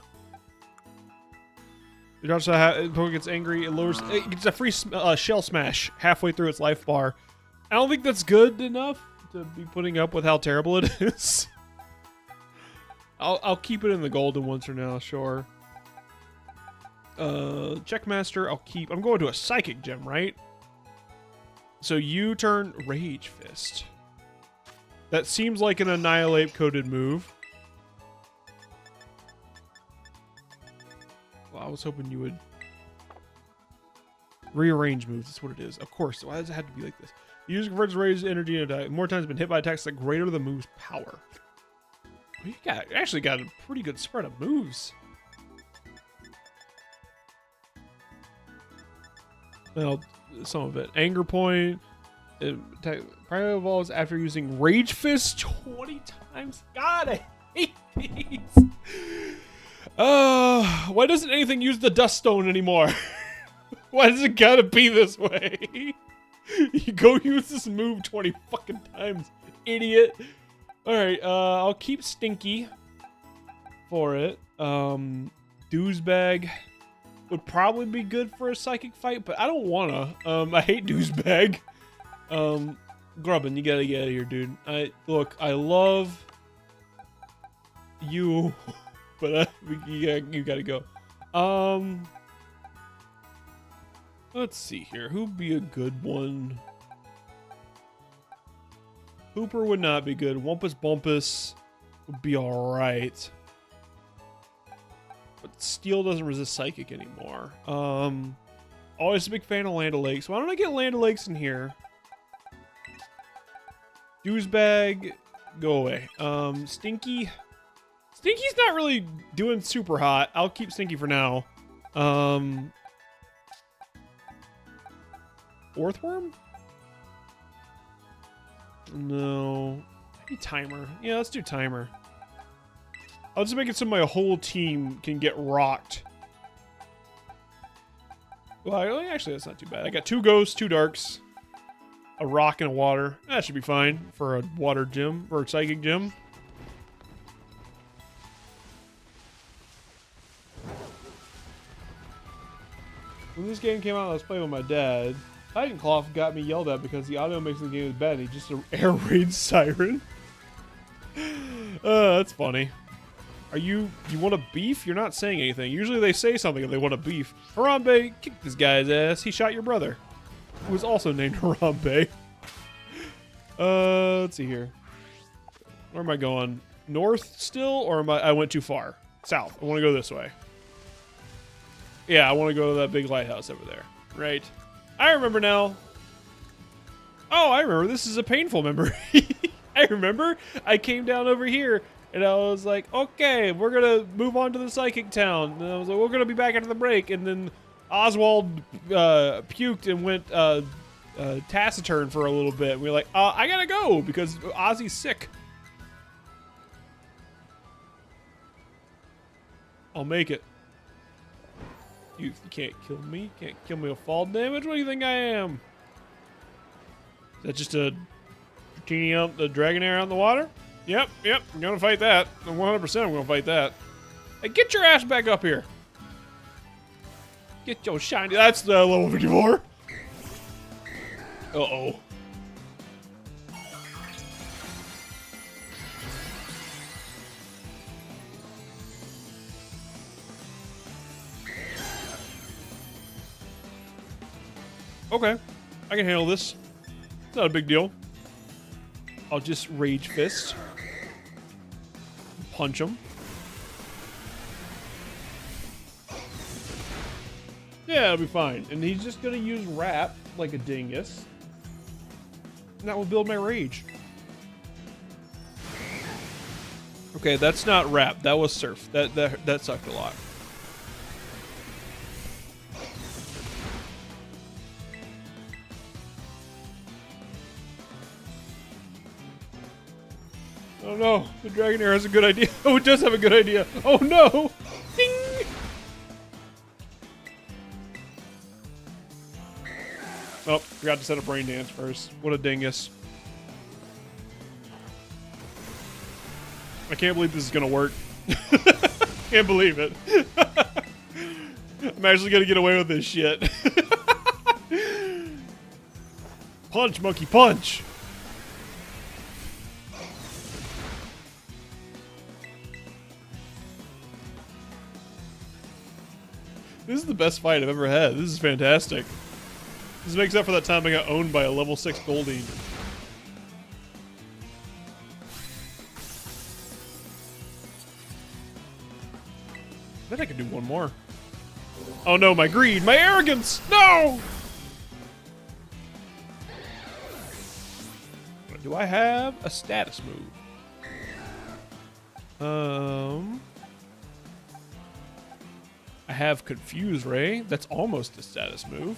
It also Pokemon gets angry. It lowers. It gets a free shell smash halfway through its life bar. I don't think that's good enough to be putting up with how terrible it is. I'll keep it in the golden ones for now, sure. Checkmaster, I'll keep. I'm going to a Psychic Gem, right? So you turn Rage Fist. That seems like an Annihilate coded move. Well, I was hoping you would rearrange moves. That's what it is. Of course. Why does it have to be like this? The user converts Rage energy into attack. More times been hit by attacks that greater the move's power. You actually got a pretty good spread of moves. Well, some of it. Anger Point. Primary evolves after using Rage Fist 20 times. God, I hate these. Why doesn't anything use the Dust Stone anymore? Why does it gotta be this way? You go use this move 20 fucking times, idiot. Alright, I'll keep Stinky for it. Doozebag would probably be good for a psychic fight, but I don't wanna. I hate Doozebag. Grubbin, you gotta get out of here, dude. Look, I love you, but you gotta go. Let's see here. Who'd be a good one? Hooper would not be good. Wumpus Bumpus would be alright. But Steel doesn't resist Psychic anymore. Always a big fan of Land O'Lakes. Why don't I get Land O'Lakes in here? Doozebag, go away. Stinky. Stinky's not really doing super hot. I'll keep Stinky for now. Orthworm? No. Maybe Timer. Yeah, let's do Timer. I'll just make it so my whole team can get rocked. Well, actually, that's not too bad. I got 2 ghosts, 2 darks, a rock, and a water. That should be fine for a water gym, or a psychic gym. When this game came out, I was playing with my dad. Titan Cloth got me yelled at because the audio mix in the game is bad. He's just an air raid siren. That's funny. You want a beef? You're not saying anything. Usually they say something if they want a beef. Harambe kicked this guy's ass. He shot your brother, who was also named Harambe. Let's see here. Where am I going? North still, or I went too far? South. I want to go this way. Yeah, I want to go to that big lighthouse over there. Right. I remember now. Oh, I remember. This is a painful memory. I remember. I came down over here, and I was like, okay, we're going to move on to the psychic town. And I was like, we're going to be back after the break. And then Oswald puked and went taciturn for a little bit. And we were like, I got to go because Ozzy's sick. I'll make it. You can't kill me. Can't kill me with fall damage. What do you think I am? Is that just a the Dragonair on the water? Yep. I'm gonna fight that. 100% I'm gonna fight that. Hey, get your ass back up here. Get your shiny. That's the level 54. Uh-oh. Okay, I can handle this. It's not a big deal. I'll just Rage Fist. Punch him. Yeah, it'll be fine. And he's just gonna use Wrap like a dingus. And that will build my rage. Okay, that's not Wrap. That was Surf. That sucked a lot. Oh no, the Dragonair has a good idea. Oh, it does have a good idea. Oh no! Ding! Oh, forgot to set up Brain Dance first. What a dingus. I can't believe this is gonna work. Can't believe it. I'm actually gonna get away with this shit. Punch, monkey, punch! This is the best fight I've ever had. This is fantastic. This makes up for that time I got owned by a level 6 Goldie. I bet I could do one more. Oh no, my greed, my arrogance! No! Do I have a status move? I have Confuse Ray. That's almost a status move.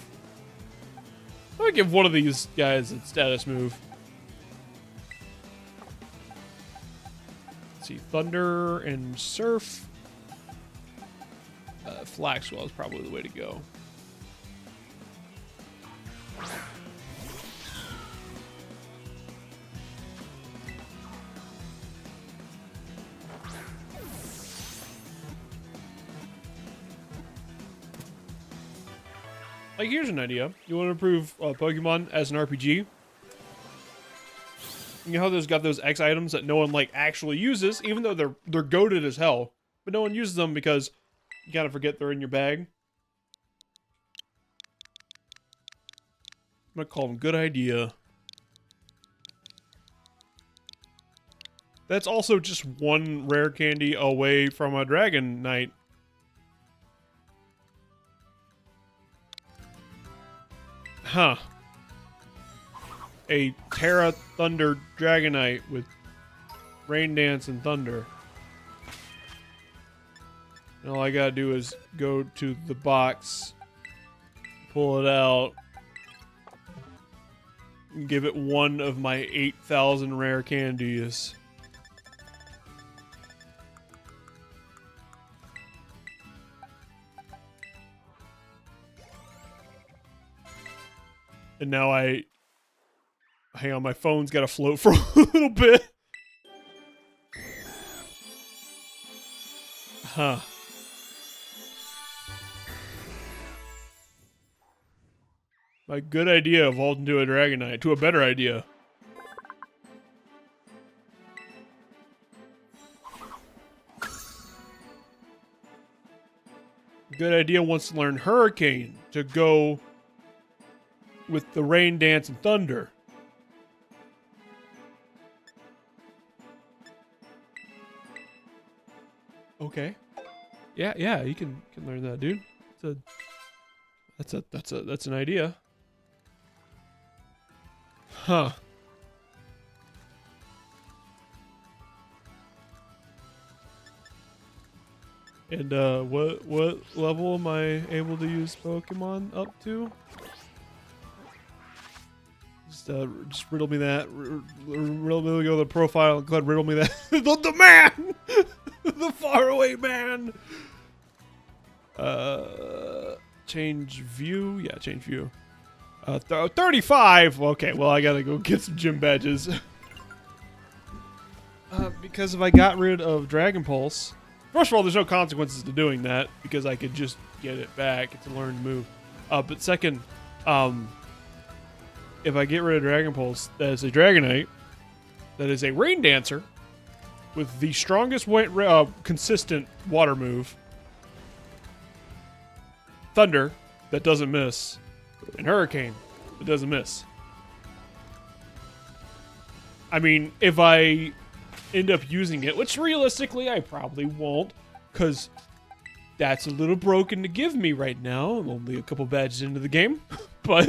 I'm gonna give one of these guys a status move. Let's see, Thunder and Surf. Flaxwell is probably the way to go. Like, here's an idea. You want to improve Pokemon as an RPG? You know how there's got those X items that no one, like, actually uses, even though they're goated as hell. But no one uses them because you kind of forget they're in your bag. I'm gonna call them good idea. That's also just one rare candy away from a Dragon Knight. Huh. A Terra Thunder Dragonite with Rain Dance and Thunder. And all I gotta do is go to the box, pull it out, and give it one of my 8,000 rare candies. And now hang on, my phone's got to float for a little bit. Huh. My good idea evolved into a Dragonite, to a better idea. Good idea wants to learn Hurricane to go with the Rain Dance and Thunder. Okay. Yeah, you can learn that, dude. That's an idea. Huh. And what level am I able to use Pokemon up to? Just riddle me that. Riddle me, go to the profile and go ahead, riddle me that. the man! The faraway man! Change view? Yeah, change view. 35! Okay, well, I gotta go get some gym badges. Because if I got rid of Dragon Pulse... First of all, there's no consequences to doing that, because I could just get it back to learn to move. But second, if I get rid of Dragon Pulse, that is a Dragonite, that is a Rain Dancer, with the strongest consistent water move, Thunder, that doesn't miss, and Hurricane, that doesn't miss. I mean, if I end up using it, which realistically I probably won't, because that's a little broken to give me right now. I'm only a couple badges into the game, but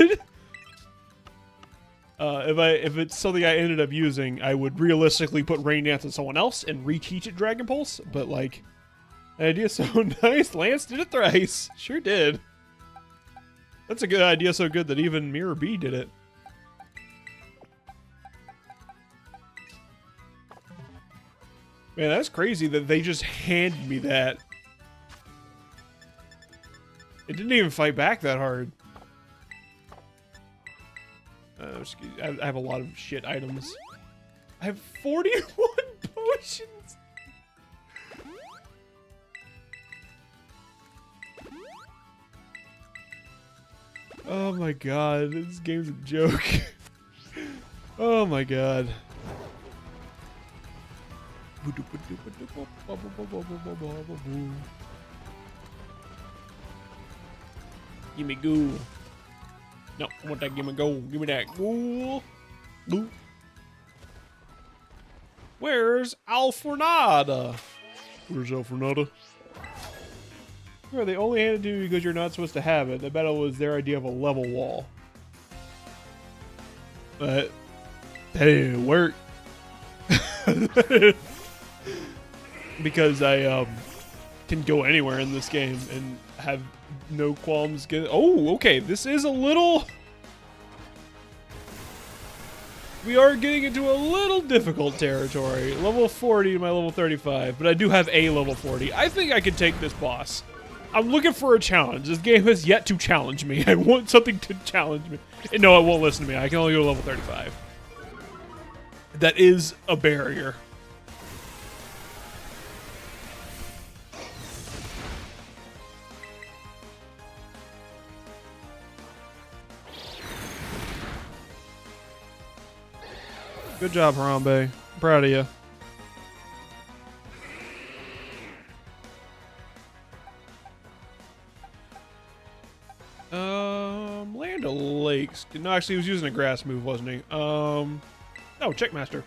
if it's something I ended up using, I would realistically put Rain Dance on someone else and reteach it Dragon Pulse. But like, the idea's so nice. Lance did it thrice. Sure did. That's a good idea, so good that even Mirror B did it. Man, that's crazy that they just handed me that. It didn't even fight back that hard. I have a lot of shit items. I have 41 potions. Oh my god, this game's a joke. Oh my god. Give me goo. No, I want that. Give me go. Give me that goo. Goo. Where's Alfornada? Where's Alfornada? Yeah, they only handed it to you because you're not supposed to have it. I bet it was their idea of a level wall. But that didn't work. Because I can go anywhere in this game and have no qualms getting... Oh, okay, this is a little... We are getting into a little difficult territory. Level 40 to my level 35, but I do have a level 40. I think I can take this boss. I'm looking for a challenge. This game has yet to challenge me. I want something to challenge me. No, it won't listen to me. I can only go to level 35. That is a barrier. Good job, Harambe. I'm proud of you. Land O'Lakes. No, actually, he was using a grass move, wasn't he? Oh, Checkmaster.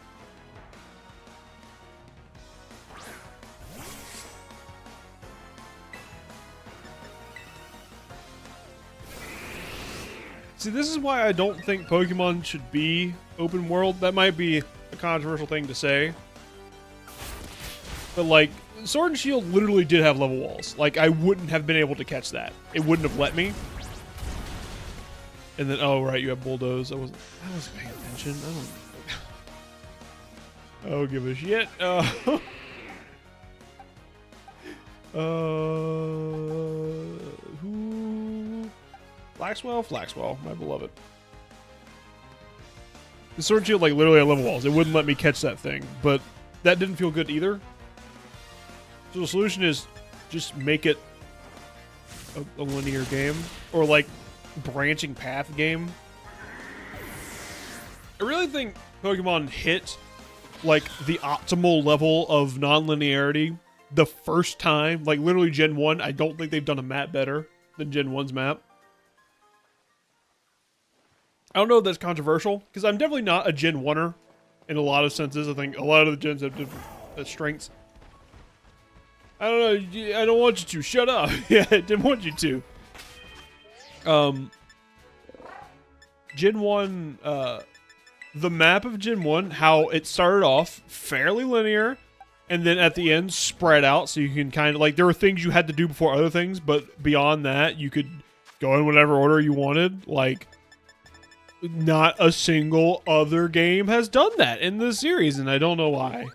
See, this is why I don't think Pokemon should be open world. That might be a controversial thing to say. But, like, Sword and Shield literally did have level walls. Like, I wouldn't have been able to catch that. It wouldn't have let me. And then, oh, right, you have Bulldoze. I wasn't paying attention. I don't give a shit. Who? Flaxwell, my beloved. The Sword and Shield, like, literally had level walls. It wouldn't let me catch that thing. But that didn't feel good either. So the solution is just make it a linear game. Or, like, branching path game. I really think Pokemon hit, like, the optimal level of non-linearity the first time. Like, literally Gen 1, I don't think they've done a map better than Gen 1's map. I don't know if that's controversial, because I'm definitely not a Gen 1er in a lot of senses. I think a lot of the gens have different strengths. I don't know. I don't want you to. Shut up. Yeah, I didn't want you to. Gen 1, the map of Gen 1, how it started off fairly linear, and then at the end spread out, so you can kind of, like, there were things you had to do before other things, but beyond that, you could go in whatever order you wanted. Like, not a single other game has done that in this series, and I don't know why.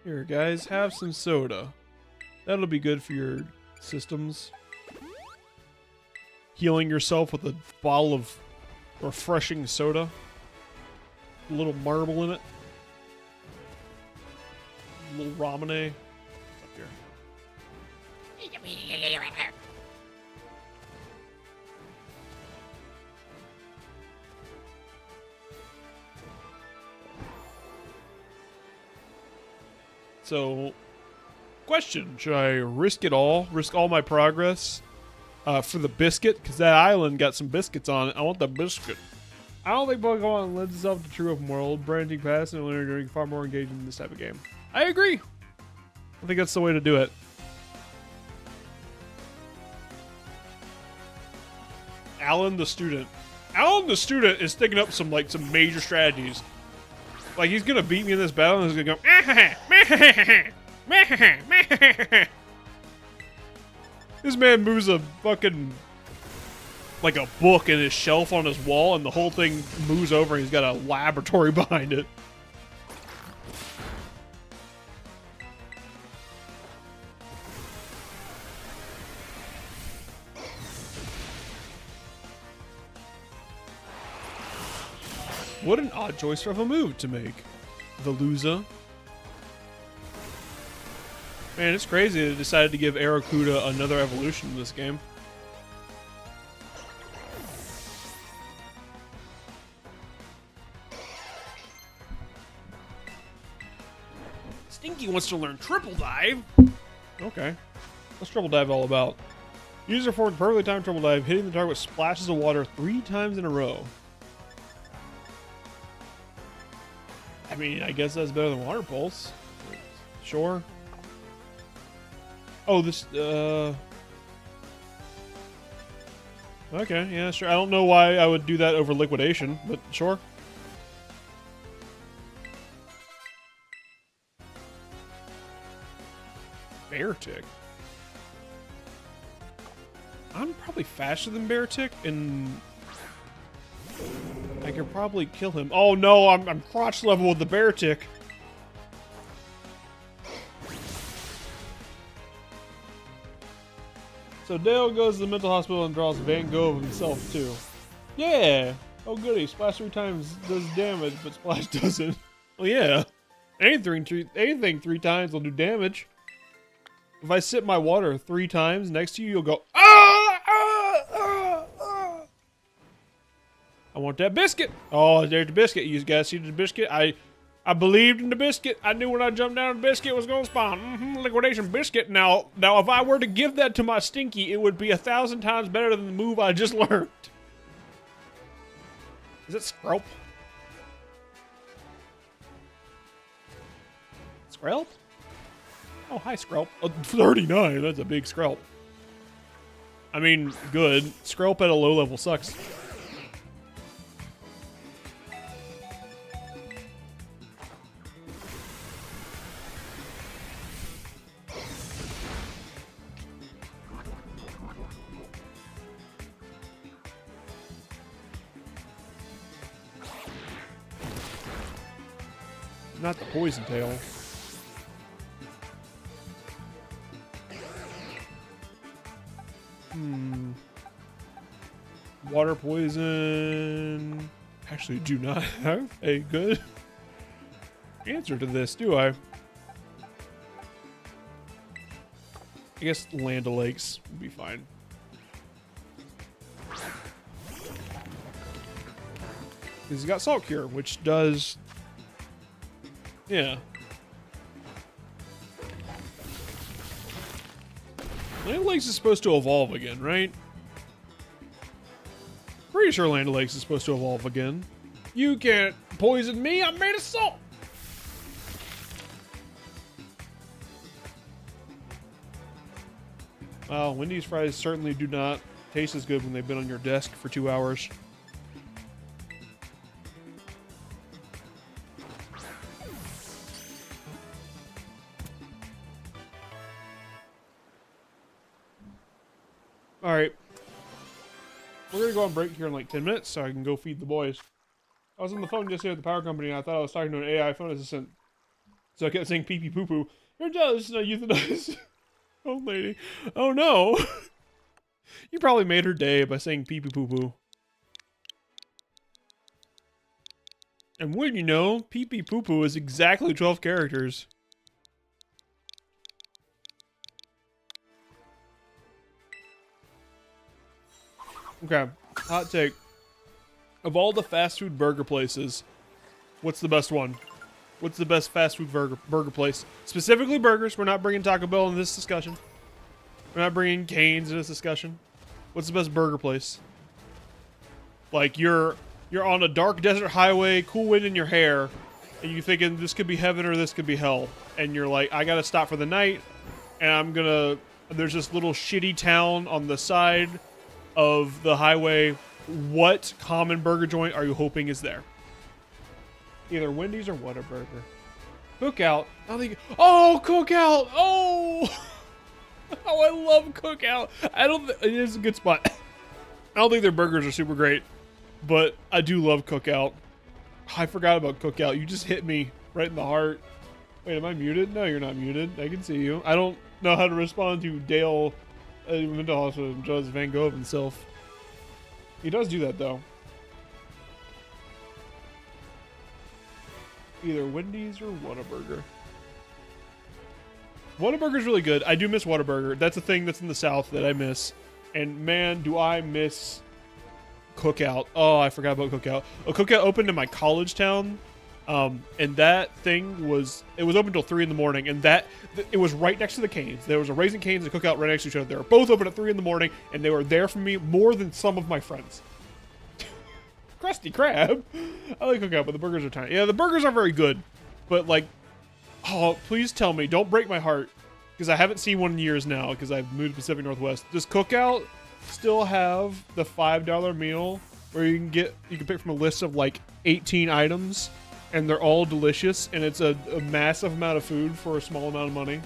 Here, guys, have some soda. That'll be good for your systems. Healing yourself with a bottle of refreshing soda. A little marble in it. A little ramune. Up here. So, question, should I risk it all? Risk all my progress for the biscuit? Because that island got some biscuits on it. I want the biscuit. I don't think Pokemon lends itself to true open world. Branching past and learning far more engaging in this type of game. I agree. I think that's the way to do it. Alan the student. Alan the student is thinking up some major strategies. Like, he's gonna beat me in this battle and he's gonna go This man moves a fucking, like, a book in his shelf on his wall, and the whole thing moves over and he's got a laboratory behind it. What an odd choice of a move to make. The loser. Man, it's crazy they decided to give Aracuda another evolution in this game. Stinky wants to learn Triple Dive. Okay. What's Triple Dive all about? User forward perfectly timed Triple Dive, hitting the target with splashes of water 3 times in a row. I mean, I guess that's better than Water Pulse. Sure. Oh, this, okay, yeah, sure. I don't know why I would do that over Liquidation, but sure. Beartick. I'm probably faster than Beartick, and I could probably kill him. Oh no, I'm crotch level with the Beartick. So Dale goes to the mental hospital and draws Van Gogh of himself too. Yeah. Oh goody, Splash 3 times does damage, but Splash doesn't. Well, yeah. Anything 3 times will do damage. If I sip my water 3 times next to you, you'll go, ah, ah, ah, want that biscuit. Oh, there's the biscuit. You guys see the biscuit? I believed in the biscuit. I knew when I jumped down the biscuit was going to spawn. Liquidation biscuit. Now, if I were to give that to my Stinky, it would be 1,000 times better than the move I just learned. Is it Scarlet? Scarlet? Oh, hi, Scarlet. 39. That's a big Scarlet. I mean, good. Scarlet at a low level sucks. Not the poison tail. Water poison. Actually, do not have a good answer to this, do I? I guess Land O'Lakes would be fine. He's got Salt Cure, which does... Yeah. Land O'Lakes is supposed to evolve again, right? Pretty sure Land O'Lakes is supposed to evolve again. You can't poison me, I'm made of salt! Well, Wendy's fries certainly do not taste as good when they've been on your desk for 2 hours. Alright. We're gonna go on break here in like 10 minutes so I can go feed the boys. I was on the phone yesterday at the power company and I thought I was talking to an AI phone assistant. So I kept saying pee pee poo poo. You're jealous, no, euthanized. Old lady. Oh no! You probably made her day by saying pee pee poo poo. And wouldn't you know, pee pee poo poo is exactly 12 characters. Okay, hot take. Of all the fast food burger places, what's the best one? What's the best fast food burger place? Specifically burgers. We're not bringing Taco Bell in this discussion. We're not bringing Cane's in this discussion. What's the best burger place? Like you're on a dark desert highway, cool wind in your hair, and you're thinking this could be heaven or this could be hell. And you're like, I gotta stop for the night, and there's this little shitty town on the side of the highway. What common burger joint are you hoping is there? Either Wendy's or Whataburger. Cookout. Oh, Cookout. Oh, oh, I love Cookout. It is a good spot. I don't think their burgers are super great, but I do love Cookout. I forgot about Cookout. You just hit me right in the heart. Wait, am I muted? No, you're not muted. I can see you. I don't know how to respond to Dale mental hospital Judge Van Gogh himself. He does do that though. Either Wendy's or Whataburger. Whataburger's really good. I do miss Whataburger. That's a thing that's in the South that I miss. And man, do I miss Cookout. Oh, I forgot about Cookout. Oh, Cookout opened in my college town. And that thing was open till 3 in the morning, and it was right next to the Cane's. There was a Raising Cane's and a Cookout right next to each other. They were both open at 3 in the morning, and they were there for me more than some of my friends. Krusty Krab. I like Cookout, but the burgers are tiny. Yeah, the burgers are very good, but like, oh, please tell me, don't break my heart, because I haven't seen one in years now, because I've moved to Pacific Northwest. Does Cookout still have the $5 meal where you can pick from a list of like 18 items? And they're all delicious, and it's a massive amount of food for a small amount of money.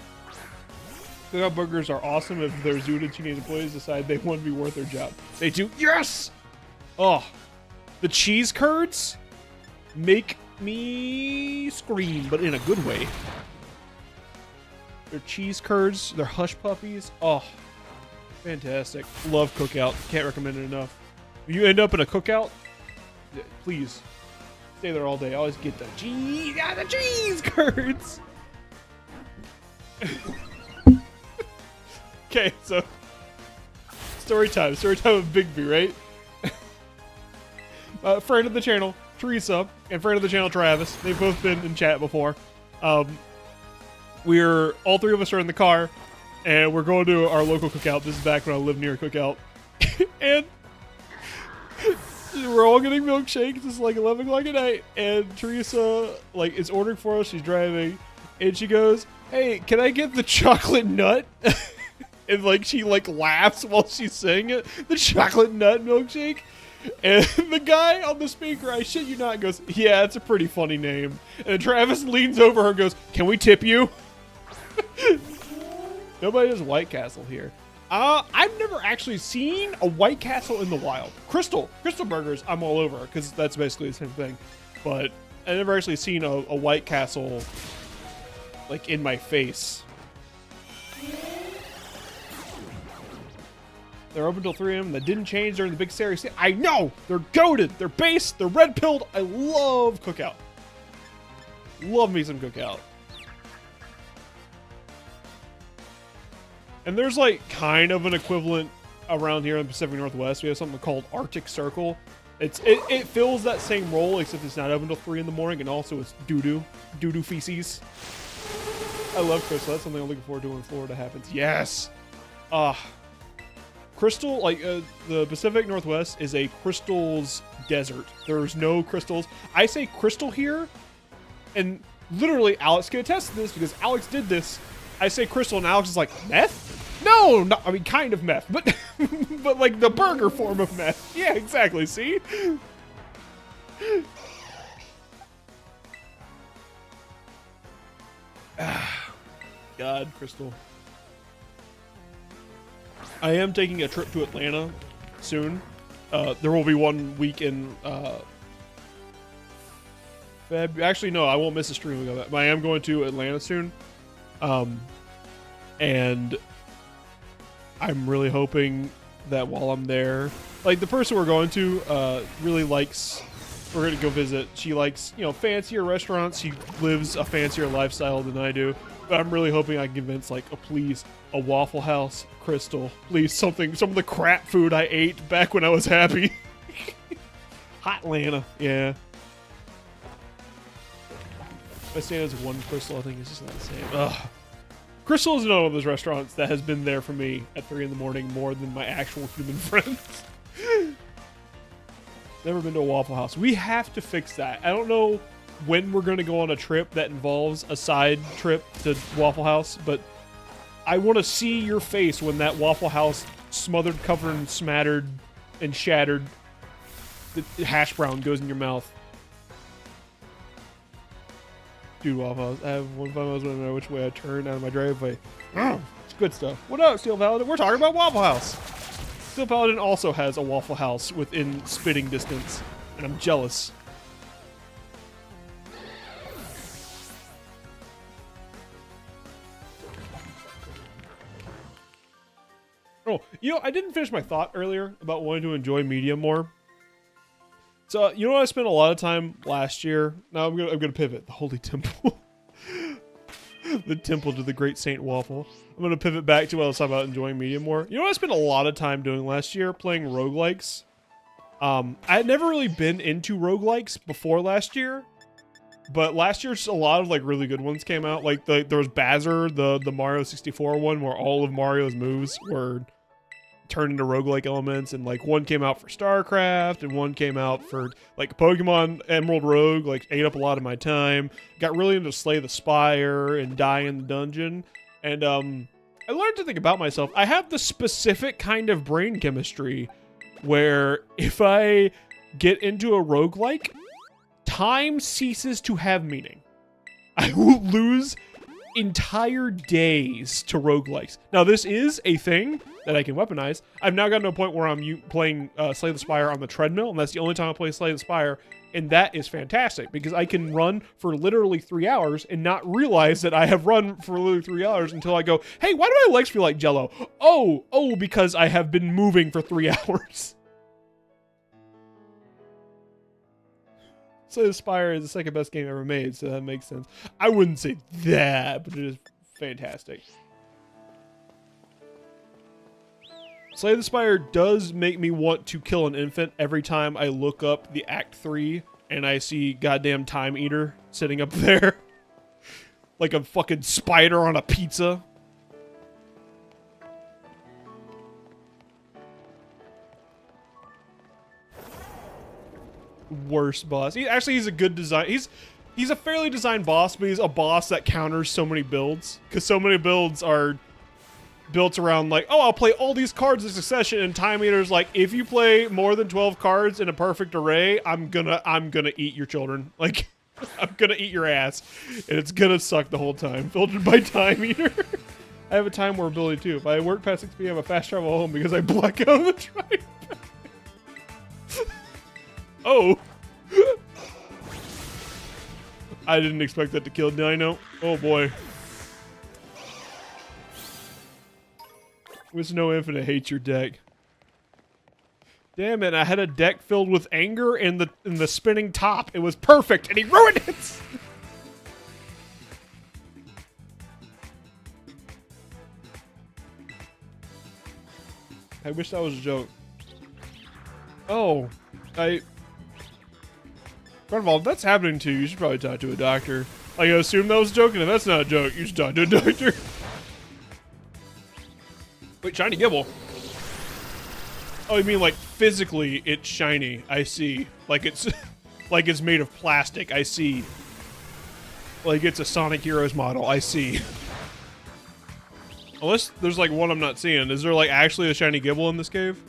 Cookout burgers are awesome if their zooted teenage employees decide they want to be worth their job. They do. Yes! Oh, the cheese curds make me scream, but in a good way. Their cheese curds, their hush puppies. Oh, fantastic. Love Cookout. Can't recommend it enough. If you end up in a Cookout, please stay there all day. I always get the cheese curds. Okay, so story time with Bigby, right? friend of the channel, Teresa, and friend of the channel, Travis. They've both been in chat before. All three of us are in the car, and we're going to our local cookout. This is back when I lived near a cookout. And we're all getting milkshakes. It's like 11 o'clock at night, and Teresa like is ordering for us. She's driving, and she goes, "Hey, can I get the chocolate nut?" And like she like laughs while she's saying it. The chocolate nut milkshake. And the guy on the speaker, I shit you not, goes, "Yeah, it's a pretty funny name." And Travis leans over her and goes, "Can we tip you?" Nobody does White Castle here. I've never actually seen a White Castle in the wild. Crystal Burgers, I'm all over, because that's basically the same thing. But I've never actually seen a White Castle, like, in my face. They're open till 3 a.m. That didn't change during the big series. I know! They're goated! They're based! They're red-pilled! I love Cookout. Love me some Cookout. And there's like kind of an equivalent around here in the Pacific Northwest. We have something called Arctic Circle. It fills that same role, except it's not open until 3 in the morning, and also it's doo-doo feces. I love Crystal. That's something I'm looking forward to when Florida happens. Yes! Crystal, like the Pacific Northwest is a crystals desert. There's no crystals. I say crystal here, and literally Alex can attest to this because Alex did this. I say crystal, and Alex is like, meth? No, I mean, kind of meth, but but like the burger form of meth. Yeah, exactly, see? God, Crystal. I am taking a trip to Atlanta soon. There will be 1 week in actually, no, I won't miss a stream of that. But I am going to Atlanta soon. And I'm really hoping that while I'm there, like the person we're going to really likes, we're going to go visit. She likes, you know, fancier restaurants. She lives a fancier lifestyle than I do. But I'm really hoping I can convince, like, please, a Waffle House, Crystal. Please, some of the crap food I ate back when I was happy. Hot Atlanta, yeah. If I say as one Crystal, I think it's just not the same. Ugh. Crystal is another one of those restaurants that has been there for me at 3 in the morning more than my actual human friends. Never been to a Waffle House. We have to fix that. I don't know when we're going to go on a trip that involves a side trip to Waffle House, but I want to see your face when that Waffle House smothered, covered, and smattered, and shattered the hash brown goes in your mouth. Dude, Waffle House. I have one time I was wondering which way I turned out of my driveway. It's good stuff. What up, Steel Paladin? We're talking about Waffle House. Steel Paladin also has a Waffle House within spitting distance, and I'm jealous. Oh, you know, I didn't finish my thought earlier about wanting to enjoy media more. So, you know what I spent a lot of time last year? Now I'm gonna pivot. The Holy Temple. The temple to the great Saint Waffle. I'm gonna pivot back to what I was talking about enjoying media more. You know what I spent a lot of time doing last year? Playing roguelikes. I had never really been into roguelikes before last year. But last year, a lot of like really good ones came out. Like there was Bazzer, the Mario 64 one, where all of Mario's moves were turned into roguelike elements, and like one came out for StarCraft, and one came out for like Pokemon Emerald Rogue, like ate up a lot of my time. Got really into Slay the Spire and Die in the Dungeon, and I learned to think about myself. I have the specific kind of brain chemistry where if I get into a roguelike, time ceases to have meaning. I will lose entire days to roguelikes. Now, this is a thing that I can weaponize. I've now gotten to a point where I'm playing Slay the Spire on the treadmill, and that's the only time I play Slay the Spire, and that is fantastic, because I can run for literally 3 hours and not realize that I have run for literally 3 hours until I go, hey, why do my legs feel like Jell-O? Oh, because I have been moving for 3 hours. Slay the Spire is the second best game ever made, so that makes sense. I wouldn't say that, but it is fantastic. Slay the Spire does make me want to kill an infant every time I look up the Act 3 and I see goddamn Time Eater sitting up there. Like a fucking spider on a pizza. Worst boss. He's a good design. He's a fairly designed boss, but he's a boss that counters so many builds. Because so many builds are built around like, oh, I'll play all these cards in succession, and Time Eater's like, if you play more than 12 cards in a perfect array, I'm gonna eat your children. Like, I'm gonna eat your ass. And it's gonna suck the whole time. Filtered by Time Eater. I have a Time War ability too. If I work past 6 p.m. I fast travel home because I black out of the drive. Oh. I didn't expect that to kill Dino. Oh boy. With no infinite hates your deck. Damn it, I had a deck filled with anger and the spinning top. It was perfect and he ruined it! I wish that was a joke. Oh, first of all, if that's happening to you, you should probably talk to a doctor. Like, I assume that was a joke, and if that's not a joke, you should talk to a doctor. Wait, shiny Gibble? Oh, you mean like physically it's shiny? I see. Like it's like it's made of plastic. I see. Like it's a Sonic Heroes model. I see. Unless there's like one I'm not seeing. Is there like actually a shiny Gibble in this cave?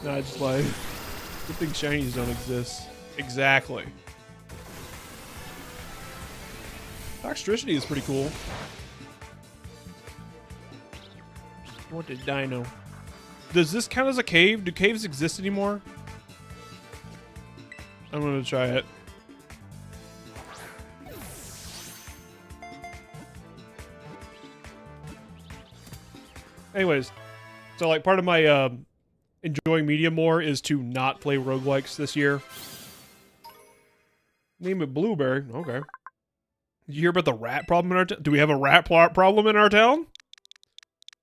Nah, I just lied. Good thing shinies don't exist. Exactly. Toxicity is pretty cool. What did Dino? Does this count as a cave? Do caves exist anymore? I'm gonna try it. Anyways, so like part of my enjoying media more is to not play roguelikes this year. Name it Blueberry. Okay. Did you hear about the rat problem in our town? Do we have a rat problem in our town?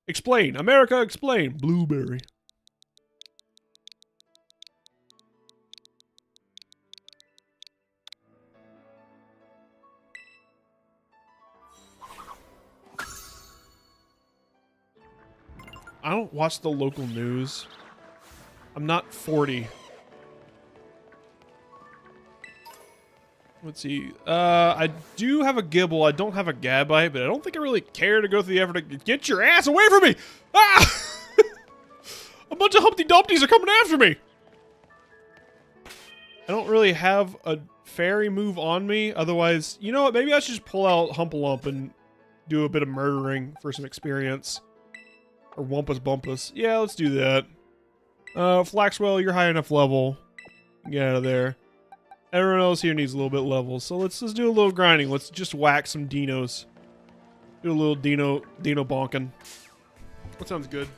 Explain. America, explain. Blueberry. I don't watch the local news. I'm not 40. Let's see. I do have a Gibble. I don't have a Gabite, but I don't think I really care to go through the effort to get your ass away from me! Ah! A bunch of Humpty Dumptys are coming after me! I don't really have a fairy move on me. Otherwise, you know what? Maybe I should just pull out Humpalump and do a bit of murdering for some experience. Or Wumpus Bumpus. Yeah, let's do that. Flaxwell, you're high enough level. Get out of there. Everyone else here needs a little bit of level, so let's do a little grinding. Let's just whack some dinos. Do a little dino bonking. That sounds good.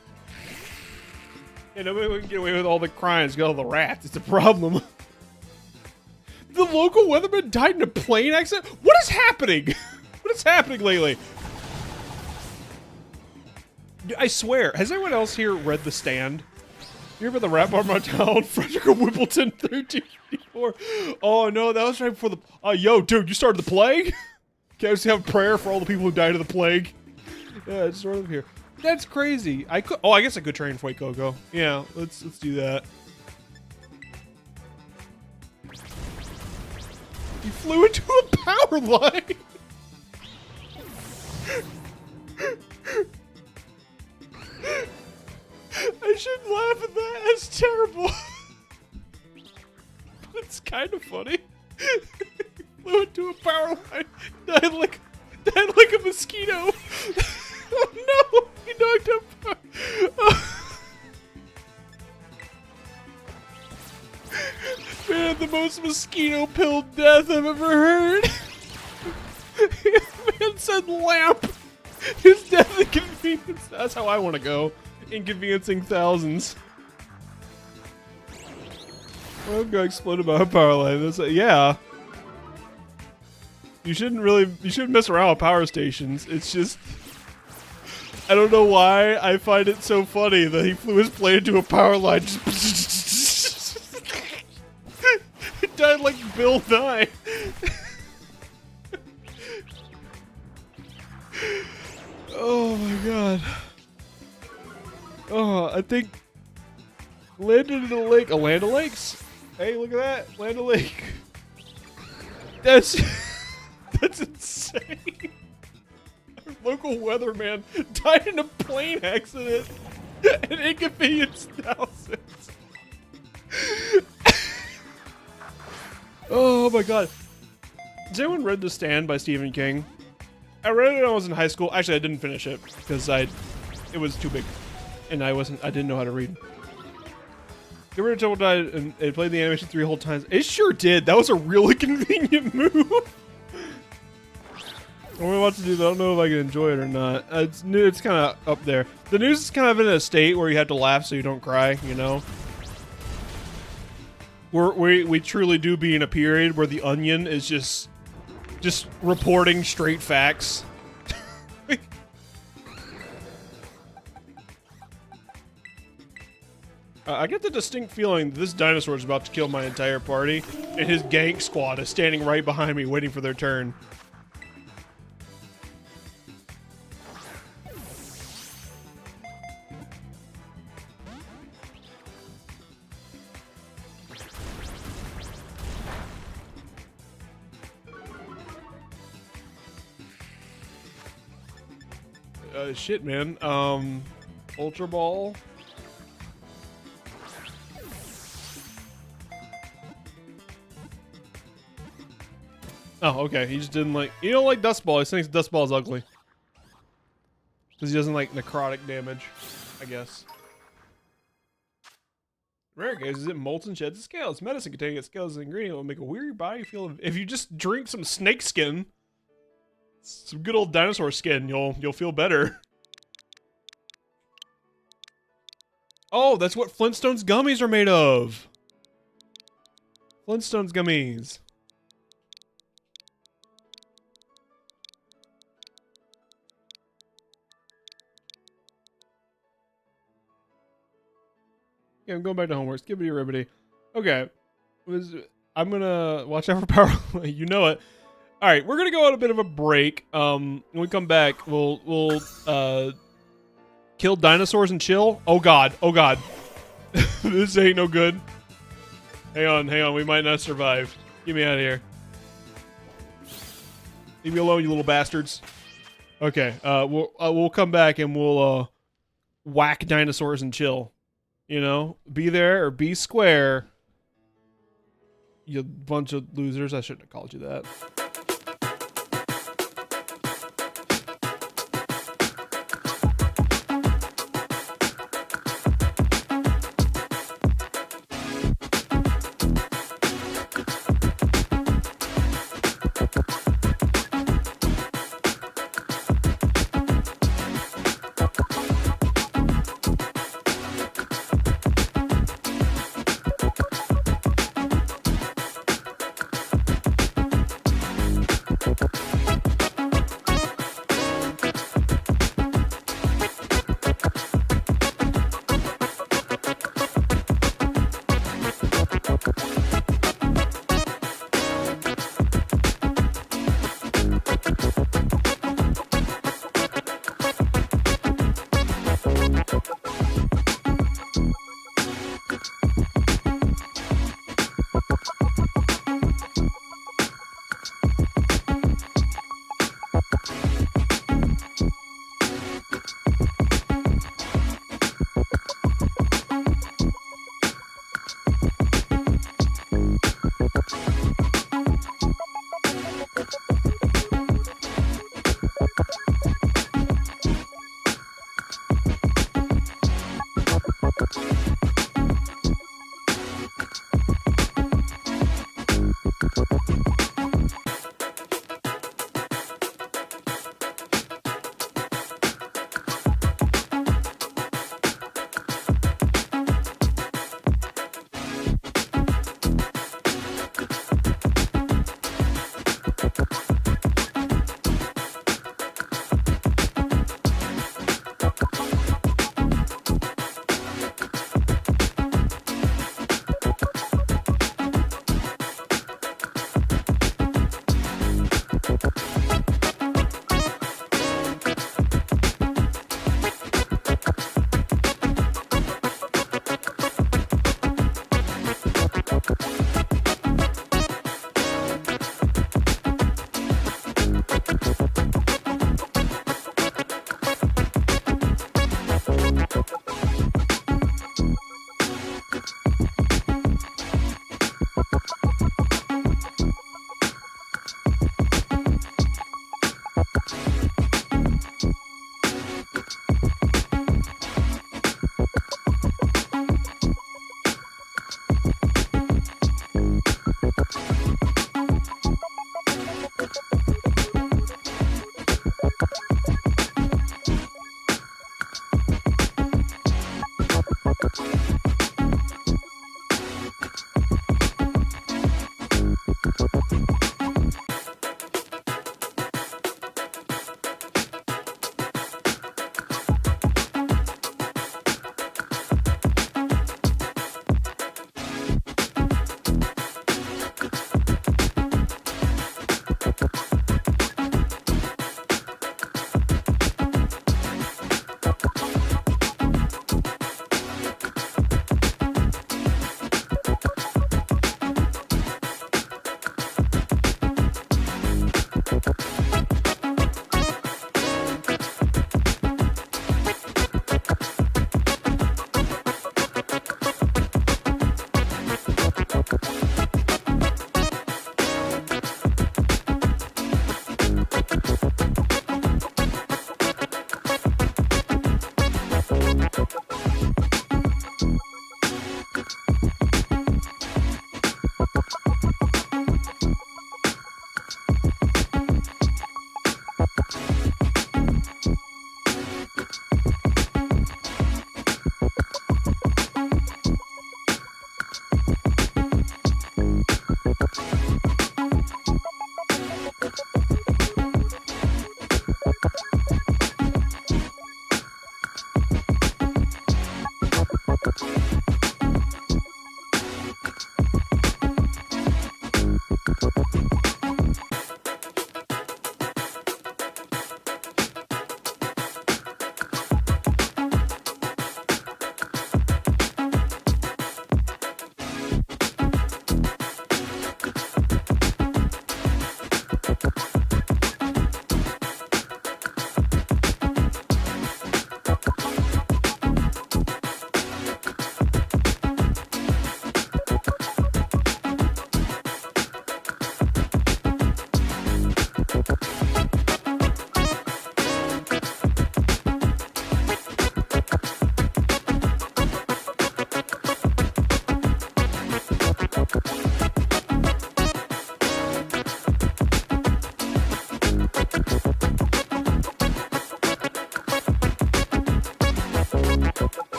Yeah, nobody can get away with all the crimes, get all the rats. It's a problem. The local weatherman died in a plane accident? What is happening? What is happening lately? I swear, has anyone else here read The Stand? You hear about the rat bar in my town? Frederick Whippleton, 1354. Oh no, that was right before the... yo, dude, you started the plague? Can I just have a prayer for all the people who died of the plague? Yeah, it's sort of here. That's crazy. I could... Oh, I guess I could train White Coco. Yeah, let's do that. He flew into a power line! I shouldn't laugh at that. That's terrible. But it's kind of funny. Flew into a power line. Died like a mosquito. Oh no! He knocked up. Oh. Man, the most mosquito-pilled death I've ever heard. Man said lamp. His death inconvenience. That's how I want to go. Inconveniencing thousands. I'm gonna explode about a power line. That's yeah. You shouldn't mess around with power stations. It's just, I don't know why I find it so funny that he flew his plane into a power line. He died like Bill Nye. Oh my god. Oh, I think landed in a lake. A Land O'Lakes? Hey, look at that. Land O'Lake. That's insane. Our local weatherman died in a plane accident. An inconvenient thousands. Oh my god. Has anyone read The Stand by Stephen King? I read it when I was in high school. Actually, I didn't finish it because it was too big, and I didn't know how to read. The original died, and it played the animation 3 whole times. It sure did. That was a really convenient move. What I'm about to do, I don't know if I can enjoy it or not. It's kind of up there. The news is kind of in a state where you have to laugh so you don't cry. You know. We truly do be in a period where the Onion is just reporting straight facts. I get the distinct feeling that this dinosaur is about to kill my entire party, and his gank squad is standing right behind me waiting for their turn. Shit, man. Ultra Ball. Oh, okay. He just didn't like. You don't like Dust Ball. He thinks Dust Ball is ugly because he doesn't like necrotic damage, I guess. Rare guys, is it molten sheds of scales? Medicine containing scales as an ingredient will make a weary body feel. If you just drink some snake skin, some good old dinosaur skin, you'll feel better. Oh, that's what Flintstones gummies are made of. Flintstones gummies. Yeah, I'm going back to homework. Skibbity ribbity. Okay. I'm gonna watch out for power. You know it. All right, we're gonna go on a bit of a break. When we come back, we'll kill dinosaurs and chill. Oh god. Oh god. This ain't no good. Hang on. We might not survive. Get me out of here. Leave me alone, you little bastards. Okay. We'll come back and we'll whack dinosaurs and chill. You know, be there or be square. You bunch of losers. I shouldn't have called you that.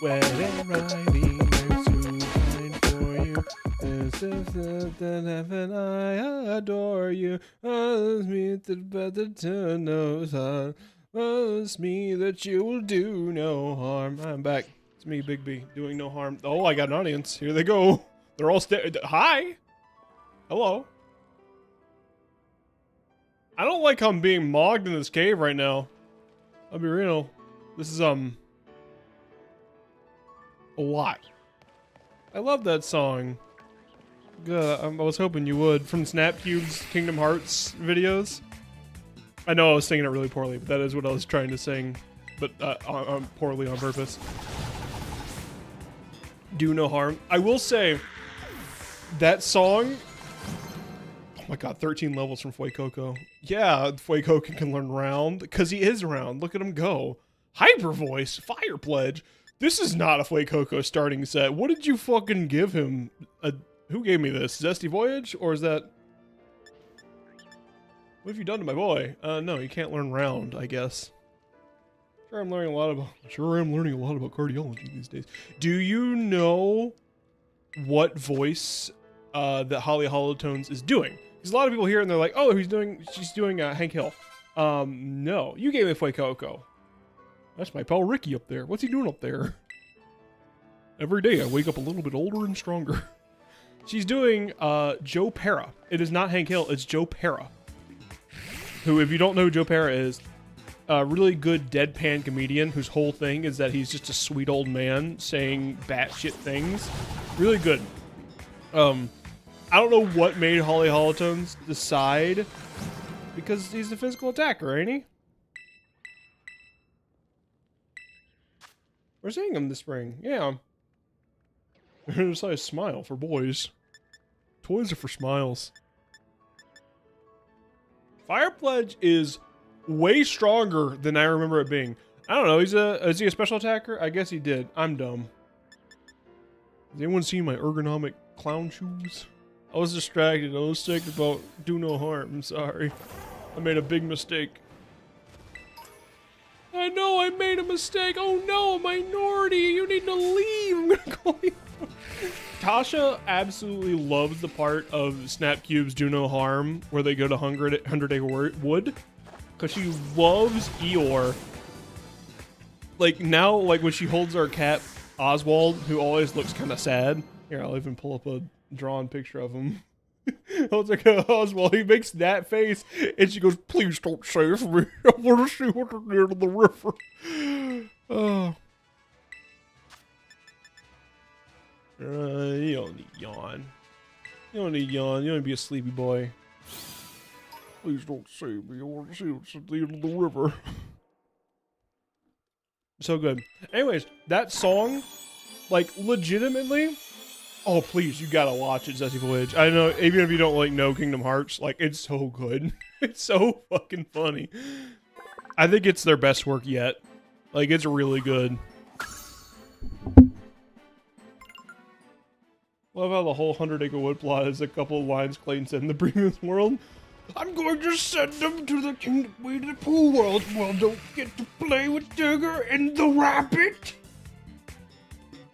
When arriving, I'm so kind for you. This is the heaven I adore you. Promise me to know harm. Promise me that you will do no harm. I'm back. It's me, Bigby, doing no harm. Oh, I got an audience. Here they go. They're all hi. Hello. I don't like how I'm being mogged in this cave right now. I'll be real. This is a lot. I love that song. I was hoping you would. From Snapcube's Kingdom Hearts videos. I know I was singing it really poorly, but that is what I was trying to sing. But poorly on purpose. Do no harm. I will say, that song... Oh my god, 13 levels from Fuecoco. Yeah, Fuecoco can learn round, because he is round. Look at him go. Hyper Voice, Fire Pledge. This is not a Fuecoco starting set. What did you fucking give him? Who gave me this? Zesty Voyage? Or is that... What have you done to my boy? No, you can't learn round, I guess. Sure I'm learning a lot about cardiology these days. Do you know what voice that Holly Holotones is doing? Because a lot of people hear and they're like, oh, she's doing Hank Hill. No, you gave me Fuecoco. That's my pal Ricky up there. What's he doing up there? Every day I wake up a little bit older and stronger. She's doing Joe Pera. It is not Hank Hill, it's Joe Pera. Who, if you don't know who Joe Pera is, a really good deadpan comedian whose whole thing is that he's just a sweet old man saying batshit things. Really good. I don't know what made Holly Holotones decide, because he's a physical attacker, ain't he? We're seeing him this spring, yeah. It's like a smile for boys. Toys are for smiles. Fire Pledge is way stronger than I remember it being. I don't know, is he a special attacker? I guess he did. I'm dumb. Has anyone seen my ergonomic clown shoes? I was distracted. I was thinking about do no harm. I'm sorry. I made a big mistake. I know I made a mistake. Oh no, minority. You need to leave. I'm gonna call you. Tasha absolutely loves the part of Snapcube's Do No Harm where they go to 100 Acre Wood. Because she loves Eeyore. Like now, like when she holds our cat Oswald, who always looks kind of sad. Here, I'll even pull up a drawn picture of him. Holds our cat Oswald, he makes that face, and she goes, "Please don't save me. I want to see what's at the end of the river." Oh. You don't need yawn. You don't need yawn. You don't need to be a sleepy boy. Please don't save me. I want to see what's at the end of the river. So good. Anyways, that song, like, legitimately, oh, please, you gotta watch it, Zesty Voyage. I know, even if you don't, like, know Kingdom Hearts, like, it's so good. It's so fucking funny. I think it's their best work yet. Like, it's really good. Love how the whole 100 Acre Wood plot is a couple of lines Clayton said in the previous world. I'm going to send them to the Kingdom Winnie the Pooh world. Well, don't get to play with Digger and the rabbit.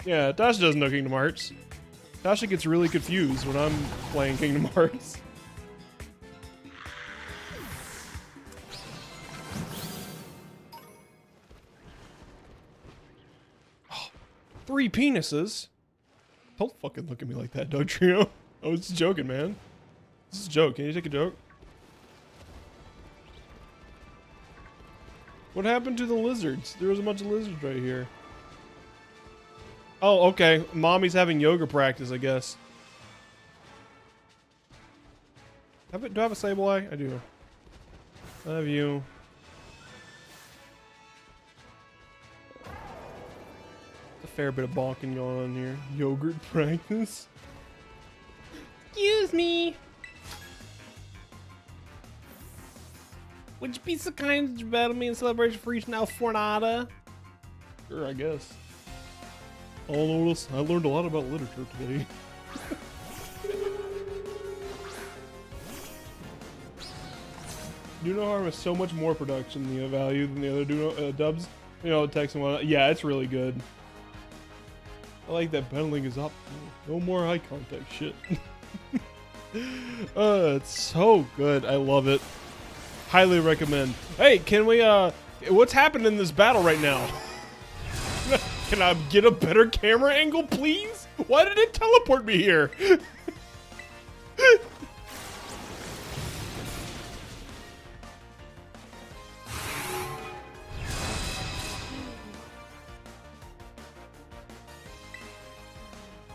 Yeah, Tasha doesn't know Kingdom Hearts. Tasha gets really confused when I'm playing Kingdom Hearts. Oh, 3 penises? Don't fucking look at me like that, Doug Trio. I was just joking, man. This is a joke. Can you take a joke? What happened to the lizards? There was a bunch of lizards right here. Oh, okay. Mommy's having yoga practice, I guess. Do I have a Sableye? I do. I have you. A fair bit of bonking going on here. Yogurt practice. Excuse me. Would you be so kind to battle me in celebration for reaching out Fornada? Sure, I guess. I'll notice. I learned a lot about literature today. Do No Harm has so much more production value than the other dubs. You know, text and whatnot. Yeah, it's really good. I like that battling is up. No more eye contact shit. It's so good. I love it. Highly recommend. Hey, can we, what's happening in this battle right now? Can I get a better camera angle, please? Why did it teleport me here?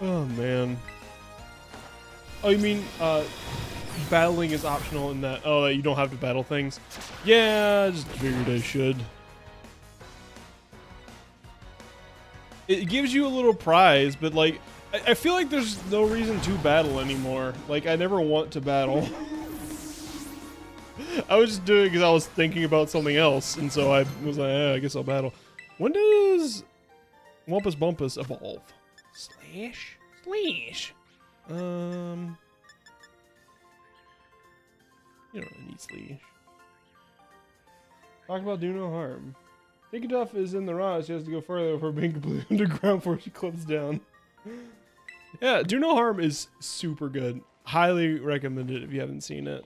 Oh, man. Oh, you mean, battling is optional in that, oh, you don't have to battle things? Yeah, I just figured I should. It gives you a little prize, but, like, I feel like there's no reason to battle anymore. Like, I never want to battle. I was just doing it because I was thinking about something else, and so I was like, I guess I'll battle. When does Wumpus Bumpus evolve? Slash? Slash. You don't really need Slash. Talk about Do No Harm. Stinky Duff is in the rod. She has to go further before being completely underground before she clips down. Yeah, Do No Harm is super good. Highly recommend it if you haven't seen it.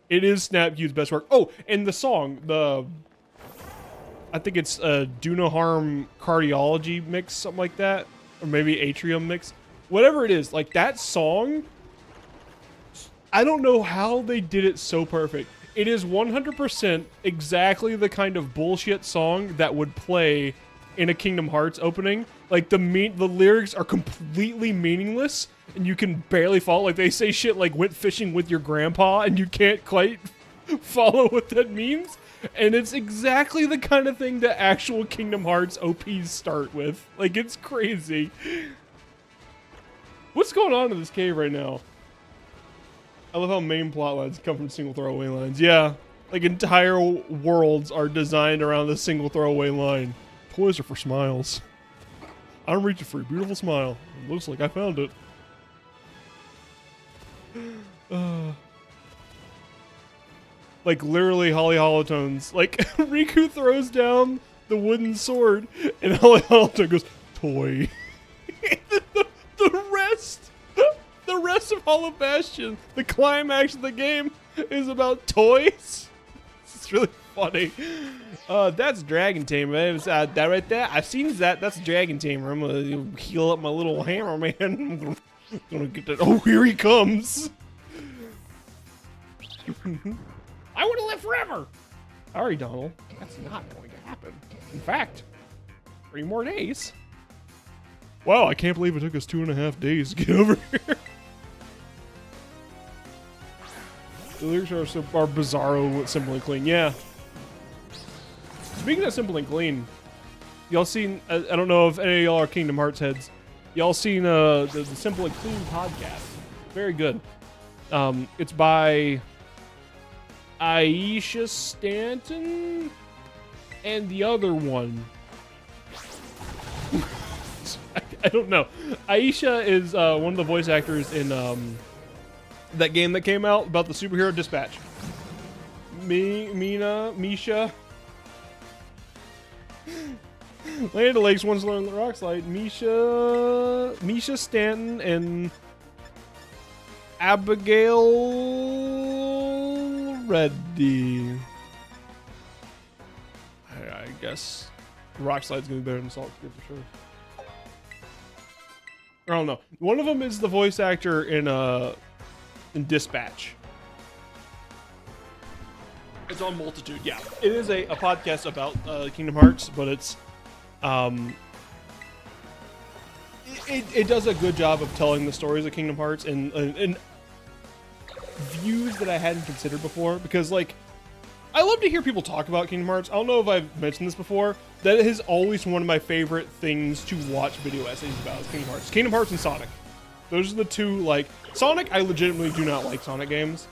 It is SnapQ's best work. Oh, and the song, I think it's Do No Harm Cardiology mix, something like that. Or maybe Atrium mix. Whatever it is, like that song, I don't know how they did it so perfect. It is 100% exactly the kind of bullshit song that would play in a Kingdom Hearts opening. Like the lyrics are completely meaningless and you can barely follow. Like they say shit like went fishing with your grandpa and you can't quite follow what that means. And it's exactly the kind of thing that actual Kingdom Hearts OPs start with. Like it's crazy. What's going on in this cave right now? I love how main plot lines come from single throwaway lines. Yeah, like entire worlds are designed around a single throwaway line. Toys are for smiles. I'm reaching for a beautiful smile. It looks like I found it. Like literally Holly Holotones. Like Riku throws down the wooden sword and Holly Holotone goes, toy. The rest of Hollow Bastion, the climax of the game is about toys. It's really funny. That's Dragon Tamer. That right there. I've seen that. That's Dragon Tamer. I'm gonna heal up my little hammer, man. I'm gonna get that. Oh, here he comes. I would have lived forever. Sorry, Donald. That's not going to happen. In fact, 3 more days. Wow, I can't believe it took us 2.5 days to get over here. The lyrics are bizarro, simple and clean. Yeah. Speaking of simple and clean, y'all seen? I don't know if any of y'all are Kingdom Hearts heads. Y'all seen the Simple and Clean podcast? Very good. It's by Aisha Stanton and the other one. I don't know. Aisha is one of the voice actors in that game that came out about the superhero Dispatch. Misha. Land Lakes once learned the rock slide. Misha Stanton and Abigail Reddy. I guess rock slide's gonna be better than Salt Skip for sure. I don't know. One of them is the voice actor in Dispatch. It's on Multitude. Yeah, it is a podcast about Kingdom Hearts, but it's it does a good job of telling the stories of Kingdom Hearts and views that I hadn't considered before. Because like, I love to hear people talk about Kingdom Hearts. I don't know if I've mentioned this before. That is always one of my favorite things to watch video essays about is Kingdom Hearts. Kingdom Hearts and Sonic. Those are the two, like, Sonic, I legitimately do not like Sonic games.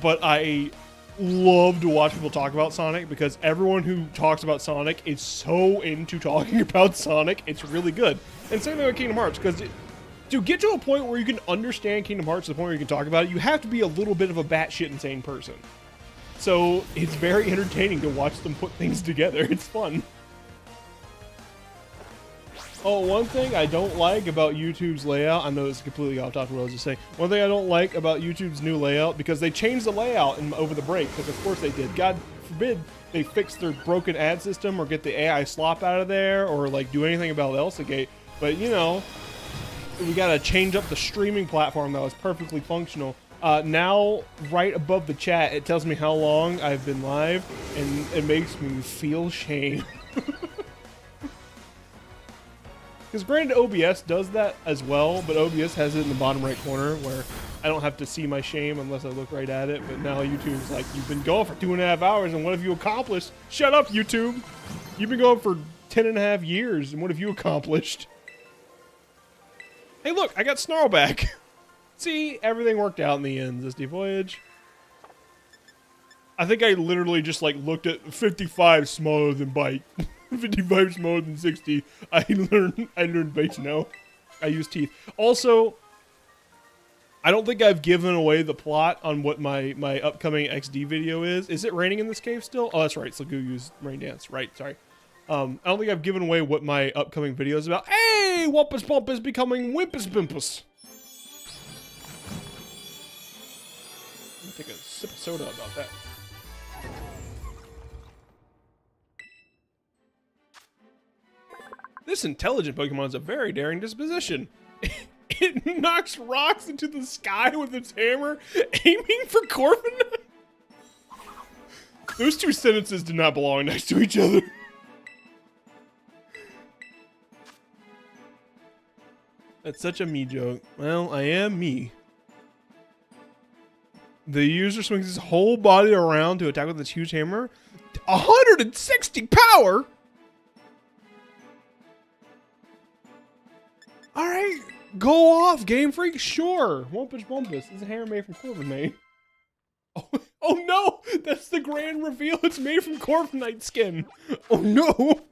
But I love to watch people talk about Sonic because everyone who talks about Sonic is so into talking about Sonic. It's really good. And same thing with Kingdom Hearts, because to get to a point where you can understand Kingdom Hearts to the point where you can talk about it, you have to be a little bit of a batshit insane person. So it's very entertaining to watch them put things together. It's fun. Oh, one thing I don't like about YouTube's layout, I know it's completely off topic what I was just saying. One thing I don't like about YouTube's new layout, because they changed the layout over the break, because of course they did. God forbid they fix their broken ad system or get the AI slop out of there or like do anything about Elsagate. But you know, we gotta change up the streaming platform that was perfectly functional. Now, right above the chat, it tells me how long I've been live, and it makes me feel shame. Because granted, OBS does that as well, but OBS has it in the bottom right corner where I don't have to see my shame unless I look right at it. But now YouTube's like, you've been going for 2.5 hours, and what have you accomplished? Shut up, YouTube! You've been going for 10.5 years, and what have you accomplished? Hey look, I got Snarl back! See, everything worked out in the end, Zesty Voyage. I think I literally just like looked at 55 smaller than bite. 55 smaller than 60. I learned bait now. I use teeth. Also, I don't think I've given away the plot on what my upcoming XD video is. Is it raining in this cave still? Oh, that's right. Slagoo Rain Dance. Right, sorry. I don't think I've given away what my upcoming video is about. Hey, Wumpus Bumpus becoming Wimpus Bimpus. Let me take a sip of soda about that. This intelligent Pokemon has a very daring disposition. It knocks rocks into the sky with its hammer, aiming for Corbin. Those two sentences do not belong next to each other. That's such a me joke. Well, I am me. The user swings his whole body around to attack with its huge hammer. 160 power? Alright, go off, Game Freak. Sure. Wumpus Bumpus. It's a hammer made from Corviknight. Oh no! That's the grand reveal. It's made from Corviknight skin. Oh no!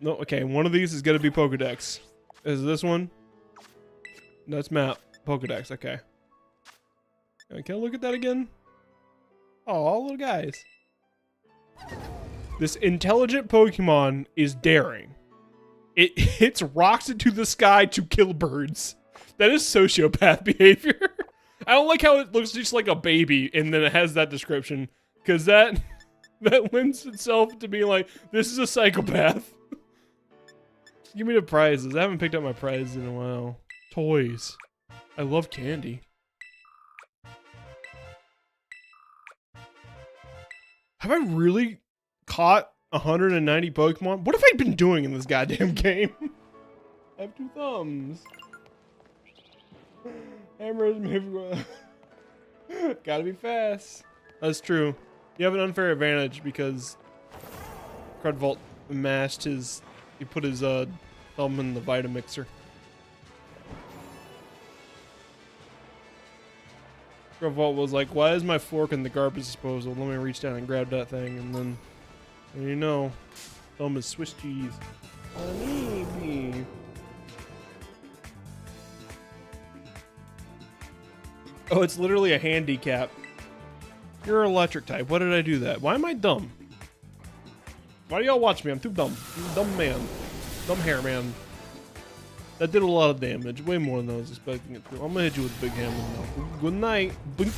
No, okay, one of these is gonna be Pokedex. Is this one? That's map. Pokedex, okay. Can I look at that again? Oh, little guys. This intelligent Pokemon is daring. It hits rocks into the sky to kill birds. That is sociopath behavior. I don't like how it looks just like a baby and then it has that description. Because that lends itself to being like, this is a psychopath. Give me the prizes. I haven't picked up my prizes in a while. Toys. I love candy. Have I really caught 190 Pokemon? What have I been doing in this goddamn game? I have 2 thumbs. Hammers, maybe. Gotta be fast. That's true. You have an unfair advantage because Crudvault mashed his. He put his thumb in the Vitamixer. Crudvault was like, "Why is my fork in the garbage disposal? Let me reach down and grab that thing," and then. You know, thumb is Swiss cheese. Maybe. Oh, it's literally a handicap. You're an electric type. Why did I do that? Why am I dumb? Why do y'all watch me? I'm too dumb. I'm a dumb man. Dumb hair man. That did a lot of damage. Way more than I was expecting it to. I'm gonna hit you with a big hammer now. Good night. Blink.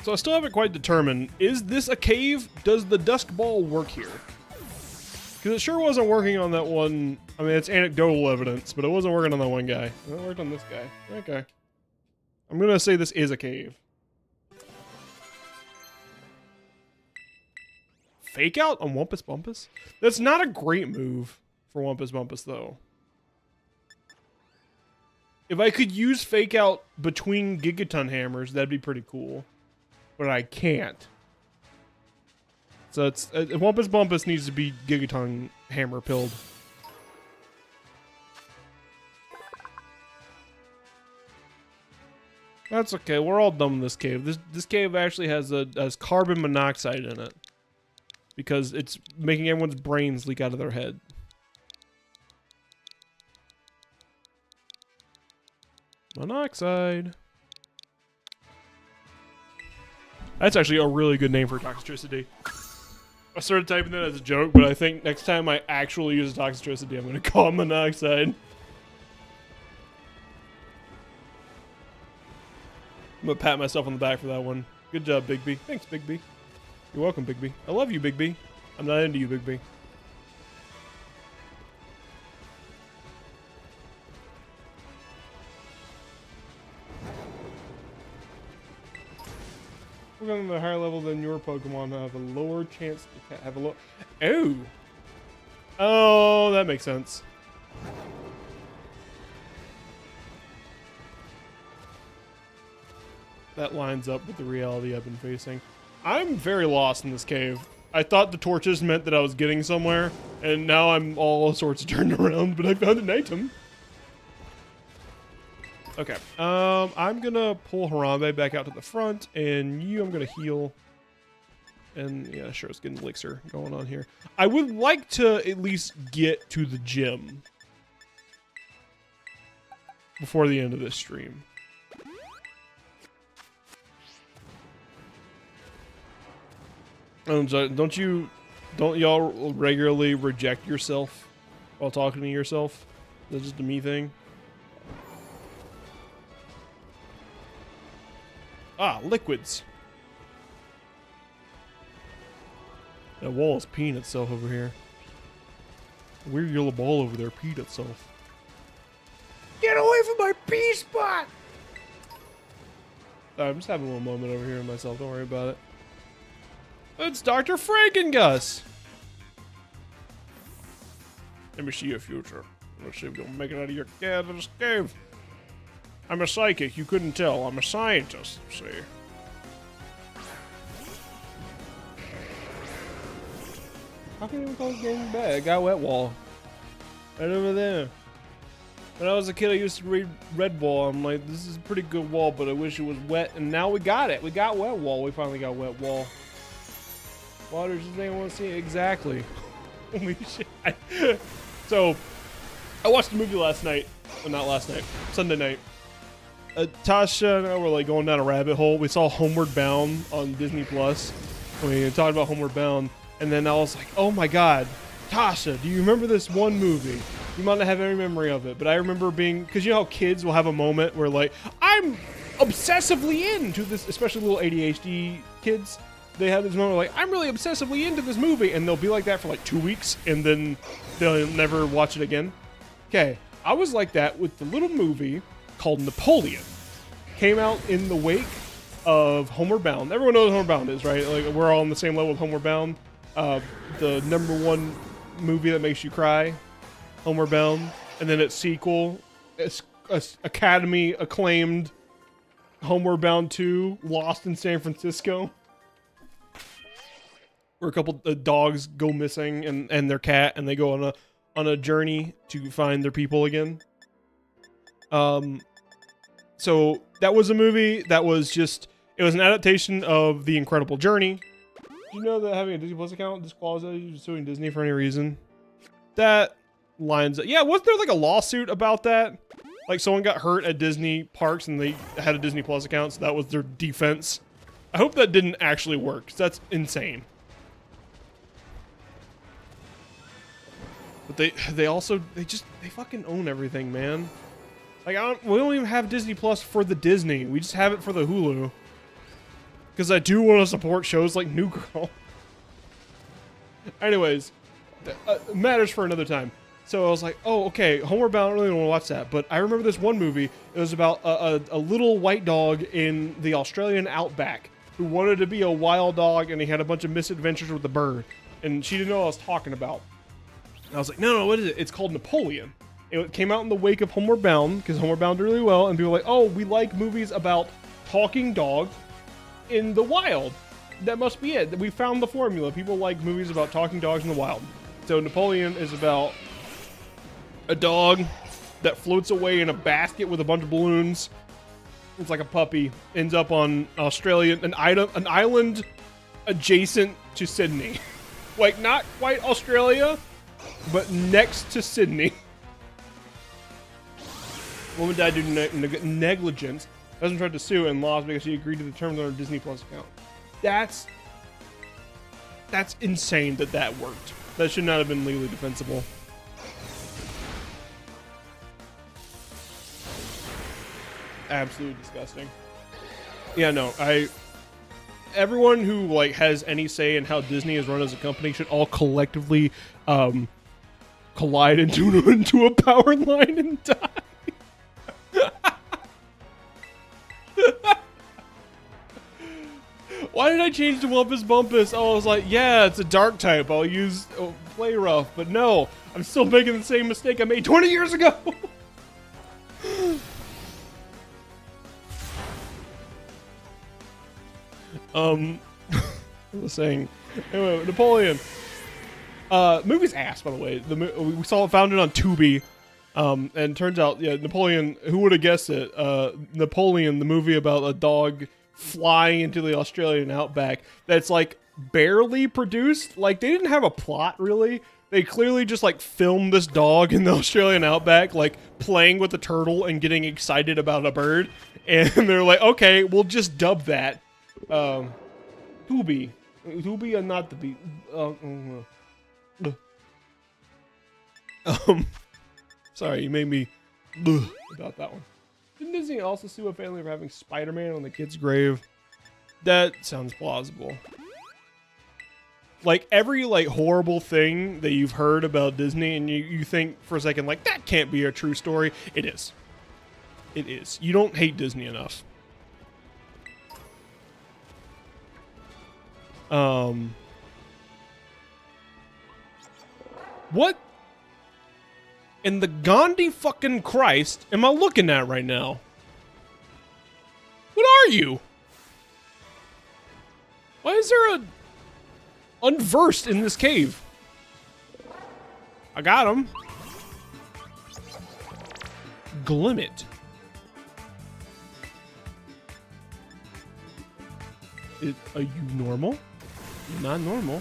So I still haven't quite determined, is this a cave? Does the Dusk Ball work here? Because it sure wasn't working on that one. I mean, it's anecdotal evidence, but it wasn't working on that one guy. It worked on this guy. Okay. I'm going to say this is a cave. Fake out on Wumpus Bumpus? That's not a great move for Wumpus Bumpus, though. If I could use fake out between Gigaton hammers, that'd be pretty cool. But I can't. So it's Wumpus Bumpus needs to be Gigaton hammer pilled. That's okay. We're all done with this cave. This cave actually has carbon monoxide in it because it's making everyone's brains leak out of their head. Monoxide. That's actually a really good name for toxicity. I started typing that as a joke, but I think next time I actually use toxicity, I'm going to call it monoxide. I'm going to pat myself on the back for that one. Good job, Bigby. Thanks, Bigby. You're welcome, Bigby. I love you, Bigby. I'm not into you, Bigby. We're going to a higher level than your Pokemon have a lower chance to have a low. Oh! Oh, that makes sense. That lines up with the reality I've been facing. I'm very lost in this cave. I thought the torches meant that I was getting somewhere, and now I'm all sorts of turned around, but I found an item. Okay, I'm gonna pull Harambe back out to the front, and I'm gonna heal. And yeah, sure, let's get an elixir going on here. I would like to at least get to the gym before the end of this stream. Don't y'all regularly reject yourself while talking to yourself? That's just a me thing. Ah, liquids. That wall is peeing itself over here. Weird yellow ball over there peed itself. Get away from my pee spot! I'm just having a little moment over here in myself. Don't worry about it. It's Dr. Frankengus! Let me see your future. Let's see if you'll make it out of your this cave. I'm a psychic, you couldn't tell. I'm a scientist, see. How can you even call this game bad? I got Wet Wall. Right over there. When I was a kid, I used to read Red Wall. I'm like, this is a pretty good wall, but I wish it was wet. And now we got it. We got Wet Wall. We finally got Wet Wall. Water, does anyone want to see it? Exactly. Holy shit. So, I watched a movie last night. Well, not last night. Sunday night. Tasha and I were like going down a rabbit hole. We saw Homeward Bound on Disney Plus. We talked about Homeward Bound. And then I was like, oh my god, Tasha, do you remember this one movie? You might not have any memory of it, but I remember being, because you know how kids will have a moment where like, I'm obsessively into this, especially little ADHD kids. They have this moment like, I'm really obsessively into this movie, and they'll be like that for like 2 weeks, and then they'll never watch it again. Okay, I was like that with the little movie called Napoleon. Came out in the wake of Homeward Bound. Everyone knows what Homeward Bound is, right? Like, we're all on the same level with Homeward Bound. The #1 movie that makes you cry, Homeward Bound, and then its sequel, Academy acclaimed Homeward Bound 2, Lost in San Francisco, where a couple dogs go missing and their cat, and they go on a journey to find their people again. So that was a movie that was just, it was an adaptation of The Incredible Journey. Did you know that having a Disney Plus account disqualifies you from suing Disney for any reason? That lines up. Yeah, wasn't there like a lawsuit about that? Like someone got hurt at Disney parks and they had a Disney Plus account, so that was their defense. I hope that didn't actually work, 'cause that's insane. But they fucking own everything, man. Like we don't even have Disney Plus for the Disney. We just have it for the Hulu. Because I do want to support shows like New Girl. Anyways, matters for another time. So I was like, oh, okay, Homeward Bound, I really don't want to watch that. But I remember this one movie. It was about a little white dog in the Australian outback who wanted to be a wild dog, and he had a bunch of misadventures with the bird. And she didn't know what I was talking about. And I was like, no, what is it? It's called Napoleon. It came out in the wake of Homeward Bound, because Homeward Bound did really well, and people were like, oh, we like movies about talking dogs in the wild. That must be it. We found the formula. People like movies about talking dogs in the wild. So Napoleon is about a dog that floats away in a basket with a bunch of balloons. It's like a puppy. Ends up on Australia, an island adjacent to Sydney. Like, not quite Australia, but next to Sydney. Woman died due to negligence. Husband tried to sue and lost because she agreed to the terms on her Disney Plus account. That's insane that worked. That should not have been legally defensible. Absolutely disgusting. Yeah, no, everyone who like has any say in how Disney is run as a company should all collectively collide into a power line and die. Why did I change to Wumpus Bumpus? Oh, I was like, yeah, it's a dark type. I'll use Play Rough. But no, I'm still making the same mistake I made 20 years ago. I was saying, anyway, Napoleon. Movie's ass, by the way. We saw it found it on Tubi. And turns out, yeah, Napoleon, who would have guessed it? Napoleon, the movie about a dog flying into the Australian outback that's like barely produced. Like, they didn't have a plot really. They clearly just like filmed this dog in the Australian outback, like playing with a turtle and getting excited about a bird. And they're like, okay, we'll just dub that. Tubi and not the beat. Sorry, you made me about that one. Didn't Disney also sue a family for having Spider-Man on the kid's grave? That sounds plausible. Like, every, like, horrible thing that you've heard about Disney and you think for a second, like, that can't be a true story. It is. It is. You don't hate Disney enough. What in the Gandhi fucking Christ am I looking at right now? What are you? Why is there a unversed in this cave? I got him. Glimmet. Are you normal? You're not normal.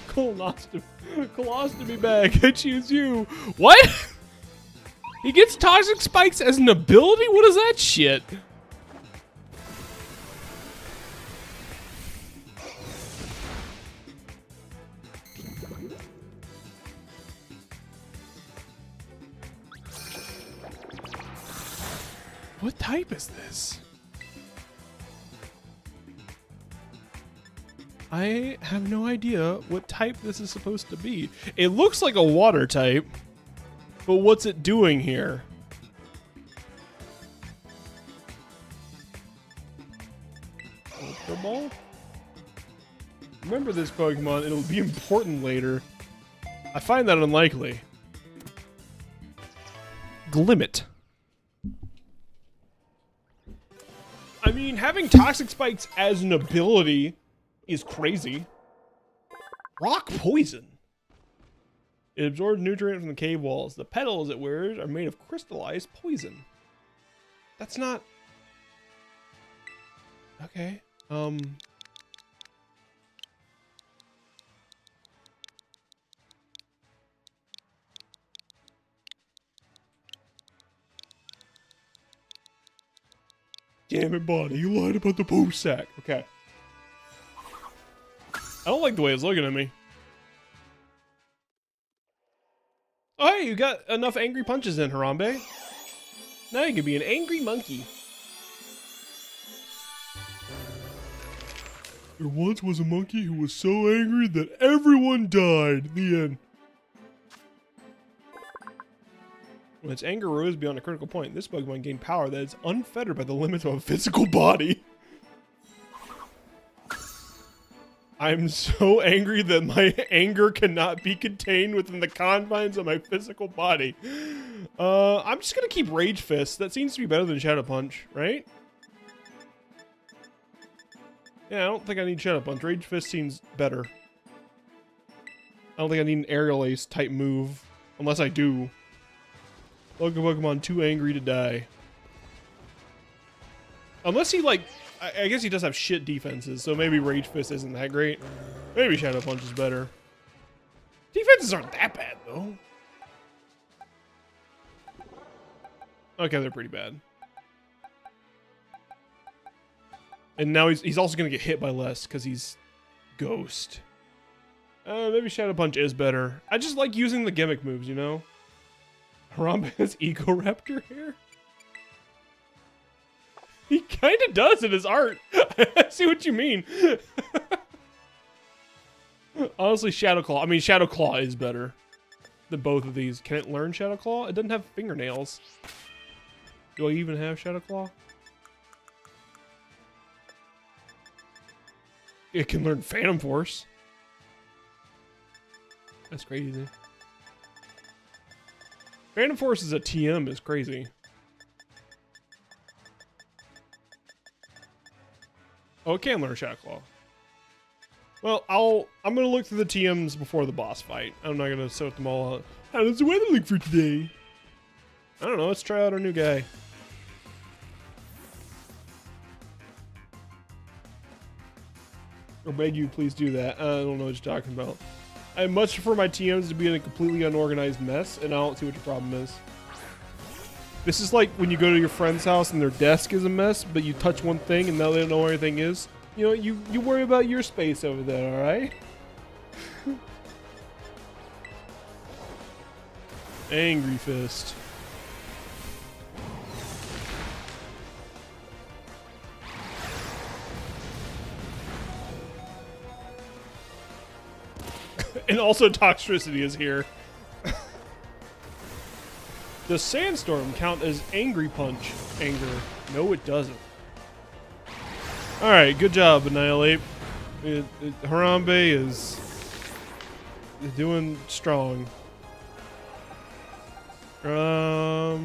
Colostomy bag. I choose you. What? He gets toxic spikes as an ability? What is that shit? What type is this? I have no idea what type this is supposed to be. It looks like a water type, but what's it doing here? Ultra Ball? Remember this Pokemon, it'll be important later. I find that unlikely. Glimmet. I mean, having toxic spikes as an ability is crazy. Rock poison. It absorbs nutrients from the cave walls. The petals it wears are made of crystallized poison. That's not... Okay. Damn it, Bonnie, you lied about the post sack. Okay. I don't like the way it's looking at me. Oh, hey, you got enough angry punches in, Harambe. Now you can be an angry monkey. There once was a monkey who was so angry that everyone died. The end. When its anger rose beyond a critical point, this Pokemon gained power that is unfettered by the limits of a physical body. I'm so angry that my anger cannot be contained within the confines of my physical body. I'm just gonna keep Rage Fist. That seems to be better than Shadow Punch, right? Yeah, I don't think I need Shadow Punch. Rage Fist seems better. I don't think I need an Aerial Ace type move. Unless I do. Local Pokemon too angry to die. Unless he, like... I guess he does have shit defenses, so maybe Rage Fist isn't that great. Maybe Shadow Punch is better. Defenses aren't that bad, though. Okay, they're pretty bad. And now he's also going to get hit by less, because he's Ghost. Maybe Shadow Punch is better. I just like using the gimmick moves, you know? Harambe has Egoraptor hair? He kind of does in his art. I see what you mean. Honestly, Shadow Claw. I mean, Shadow Claw is better than both of these. Can it learn Shadow Claw? It doesn't have fingernails. Do I even have Shadow Claw? It can learn Phantom Force. That's crazy. Phantom Force is a TM is crazy. Oh, it can learn Shadow Claw. Well, I'm gonna look through the TMs before the boss fight. I'm not gonna sort them all out. How does the weather look for today? I don't know. Let's try out our new guy. Or beg you, please do that. I don't know what you're talking about. I much prefer my TMs to be in a completely unorganized mess, and I don't see what your problem is. This is like when you go to your friend's house and their desk is a mess, but you touch one thing and now they don't know where everything is. You know, you worry about your space over there, alright? Angry Fist. And also Toxtricity is here. Does Sandstorm count as Angry Punch anger? No, it doesn't. Alright, good job, Annihilate. Harambe is doing strong. I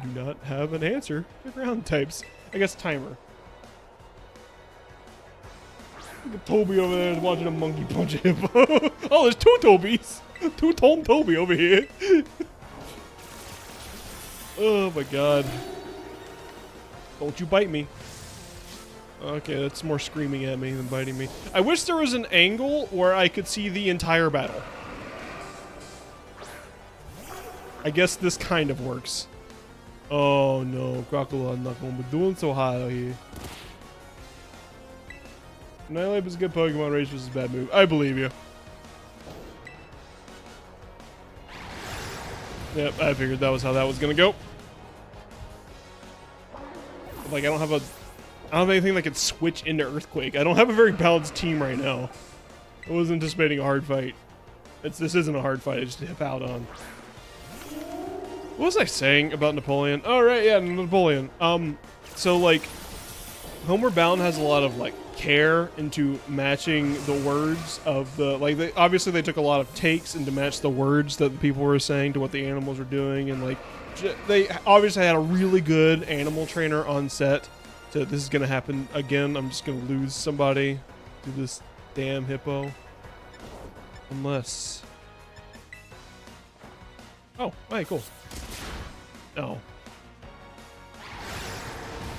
do not have an answer for ground types. I guess Timer. Look at Toby over there watching a monkey punch a hippo. Oh, there's two Tobys. Two-tone Toby over here. Oh my god. Don't you bite me. Okay, that's more screaming at me than biting me. I wish there was an angle where I could see the entire battle. I guess this kind of works. Oh no, Crocodile not gonna be doing so hot out here. Annihilate is a good Pokemon, Rage was a bad move. I believe you. Yep, I figured that was how that was gonna go. Like, I don't have anything that could switch into Earthquake. I don't have a very balanced team right now. I wasn't anticipating a hard fight. This isn't a hard fight, I just hip out on. What was I saying about Napoleon? Oh, right, yeah, Napoleon. So, like, Homeward Bound has a lot of, like, care into matching the words of the, like, obviously they took a lot of takes and to match the words that the people were saying to what the animals were doing, and, like, they obviously had a really good animal trainer on set. So this is gonna happen again. I'm just gonna lose somebody to this damn hippo. Unless... Oh, hey, cool. No.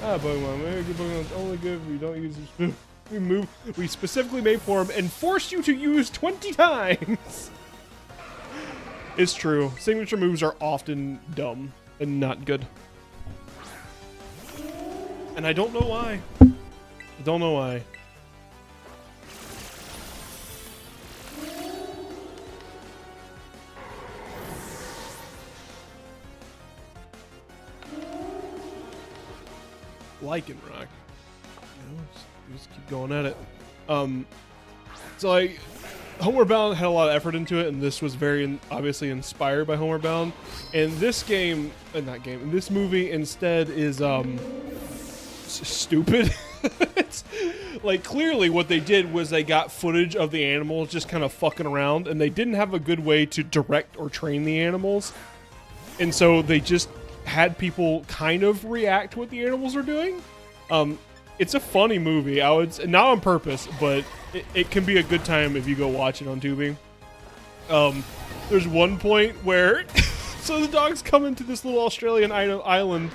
Ah, Pokemon, very good Pokemon. Only good if we don't use this move we specifically made for him and force you to use 20 times. It's true. Signature moves are often dumb and not good. And I don't know why. I don't know why. Lycanroc. You know, just keep going at it. So like, Homeward Bound had a lot of effort into it, and this was very obviously inspired by Homeward Bound. And this game, this movie instead is stupid. It's like clearly what they did was they got footage of the animals just kind of fucking around, and they didn't have a good way to direct or train the animals, and so they just had people kind of react to what the animals are doing. It's a funny movie. I would not on purpose, but it can be a good time if you go watch it on Tubi. There's one point where so the dogs come into this little Australian island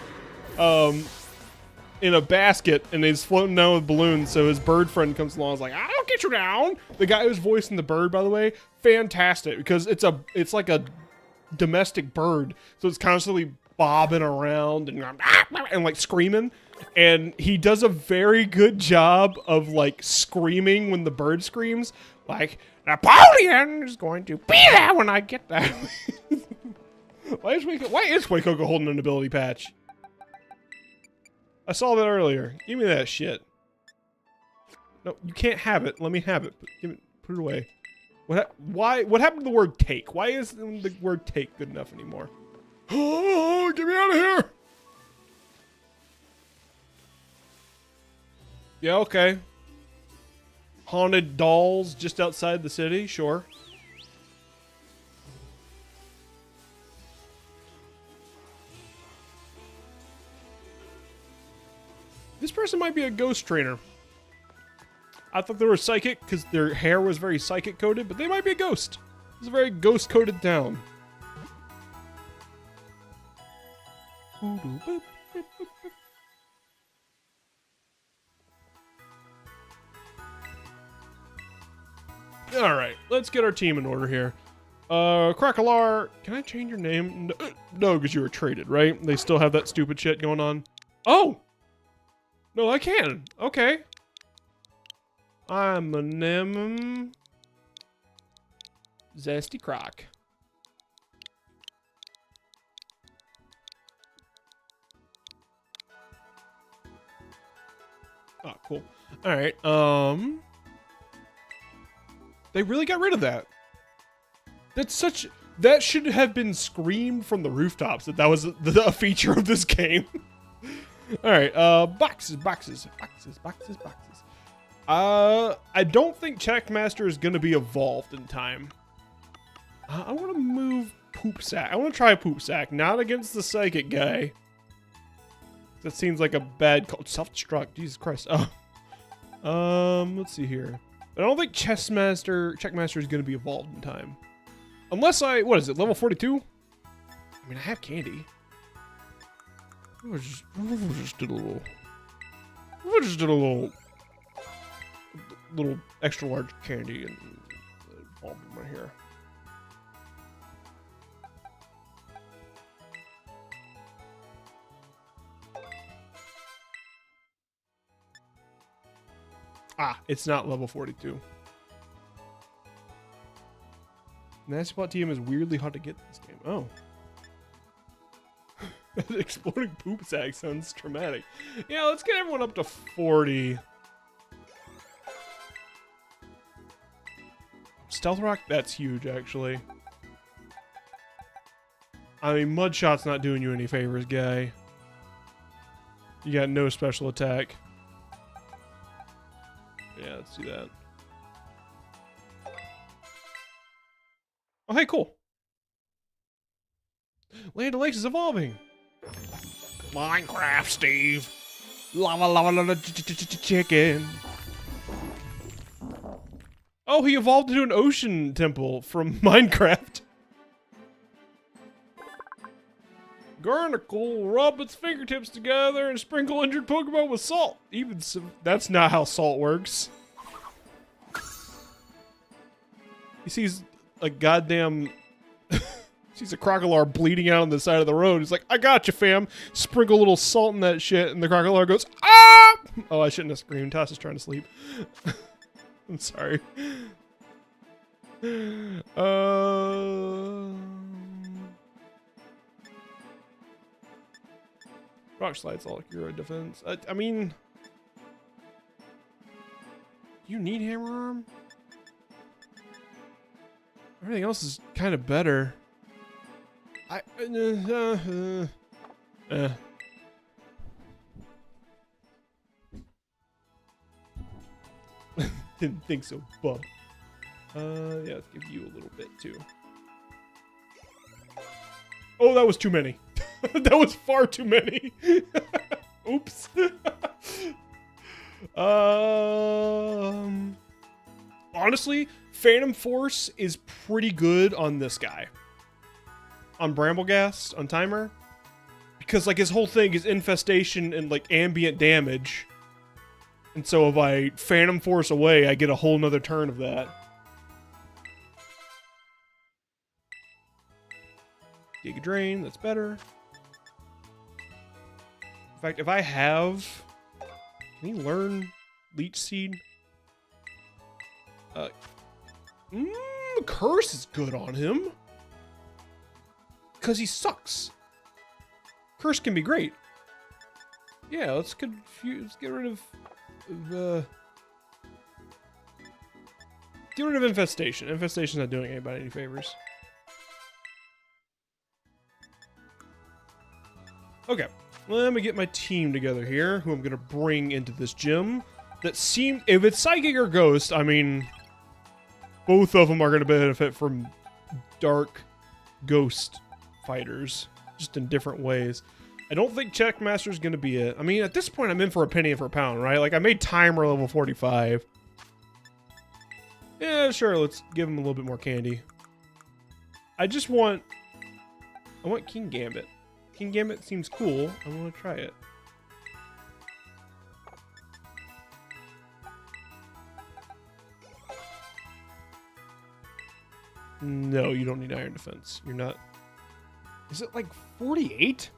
in a basket, and he's floating down with balloons, so his bird friend comes along and is like, I'll get you down. The guy who's voicing the bird, by the way, fantastic, because it's like a domestic bird, so it's constantly bobbing around and like screaming, and he does a very good job of like screaming when the bird screams, like, Napoleon is going to be there when I get there. Why is Wacoco holding an ability patch? I saw that earlier. Give me that shit. No, you can't have it. Let me have it. Put it away. What happened to the word take? Why isn't the word take good enough anymore? Oh, get me out of here! Yeah, okay. Haunted dolls just outside the city, sure. This person might be a ghost trainer. I thought they were psychic because their hair was very psychic coded, but they might be a ghost. It's a very ghost coded town. Alright, let's get our team in order here. Crackalar, can I change your name? No, because you were traded, right? They still have that stupid shit going on. Oh! No, I can. Okay. I'm a name. Zesty Croc. Oh, cool. All right. They really got rid of that. That should have been screamed from the rooftops that was a feature of this game. All right, boxes. I don't think Checkmaster is going to be evolved in time. I want to move Poop Sack. I want to try Poop Sack, not against the Psychic guy. That seems like a bad call. Self-destruct, Jesus Christ. Oh. Let's see here. I don't think Checkmaster is going to be evolved in time. Unless what is it, level 42? I mean, I have candy. We'll just did a little extra large candy and bomb right here. Ah, it's not level 42. Nasty Plot TM is weirdly hard to get in this game. Oh. Exploding poop sack sounds traumatic. Yeah, let's get everyone up to 40. Stealth Rock, that's huge, actually. I mean, Mudshot's not doing you any favors, guy. You got no special attack. Yeah, let's do that. Oh, hey, cool. Land O'Lakes is evolving. Minecraft, Steve. Lava chicken. Oh, he evolved into an ocean temple from Minecraft. Garnacle rub its fingertips together and sprinkle injured Pokemon with salt. Even so, that's not how salt works. He sees a goddamn... sees a crocodile bleeding out on the side of the road. He's like, I got you, fam. Sprinkle a little salt in that shit, and the crocodile goes, ah! Oh, I shouldn't have screamed. Toss is trying to sleep. I'm sorry. Rock slide's all hero defense. I mean, you need hammer arm. Everything else is kind of better. Didn't think so, bub. Yeah, let's give you a little bit too. Oh, that was too many. That was far too many. Oops. Honestly, Phantom Force is pretty good on this guy. On Bramblegast, on Timer. Because, like, his whole thing is infestation and, like, ambient damage. And so if I Phantom Force away, I get a whole nother turn of that. Giga Drain, that's better. In fact, if I have... Can he learn Leech Seed? Curse is good on him. Because he sucks. Curse can be great. Yeah, let's get rid of... get rid of Infestation. Infestation's not doing anybody any favors. Okay, let me get my team together here, who I'm gonna bring into this gym. That seem, if it's Psychic or Ghost, I mean, both of them are gonna benefit from Dark Ghost fighters, just in different ways. I don't think Checkmaster's gonna be it. I mean, at this point, I'm in for a penny for a pound, right? Like, I made Timer level 45. Yeah, sure, let's give him a little bit more candy. I want King Gambit. King Gambit seems cool. I want to try it. No, you don't need Iron Defense. You're not... Is it like 48?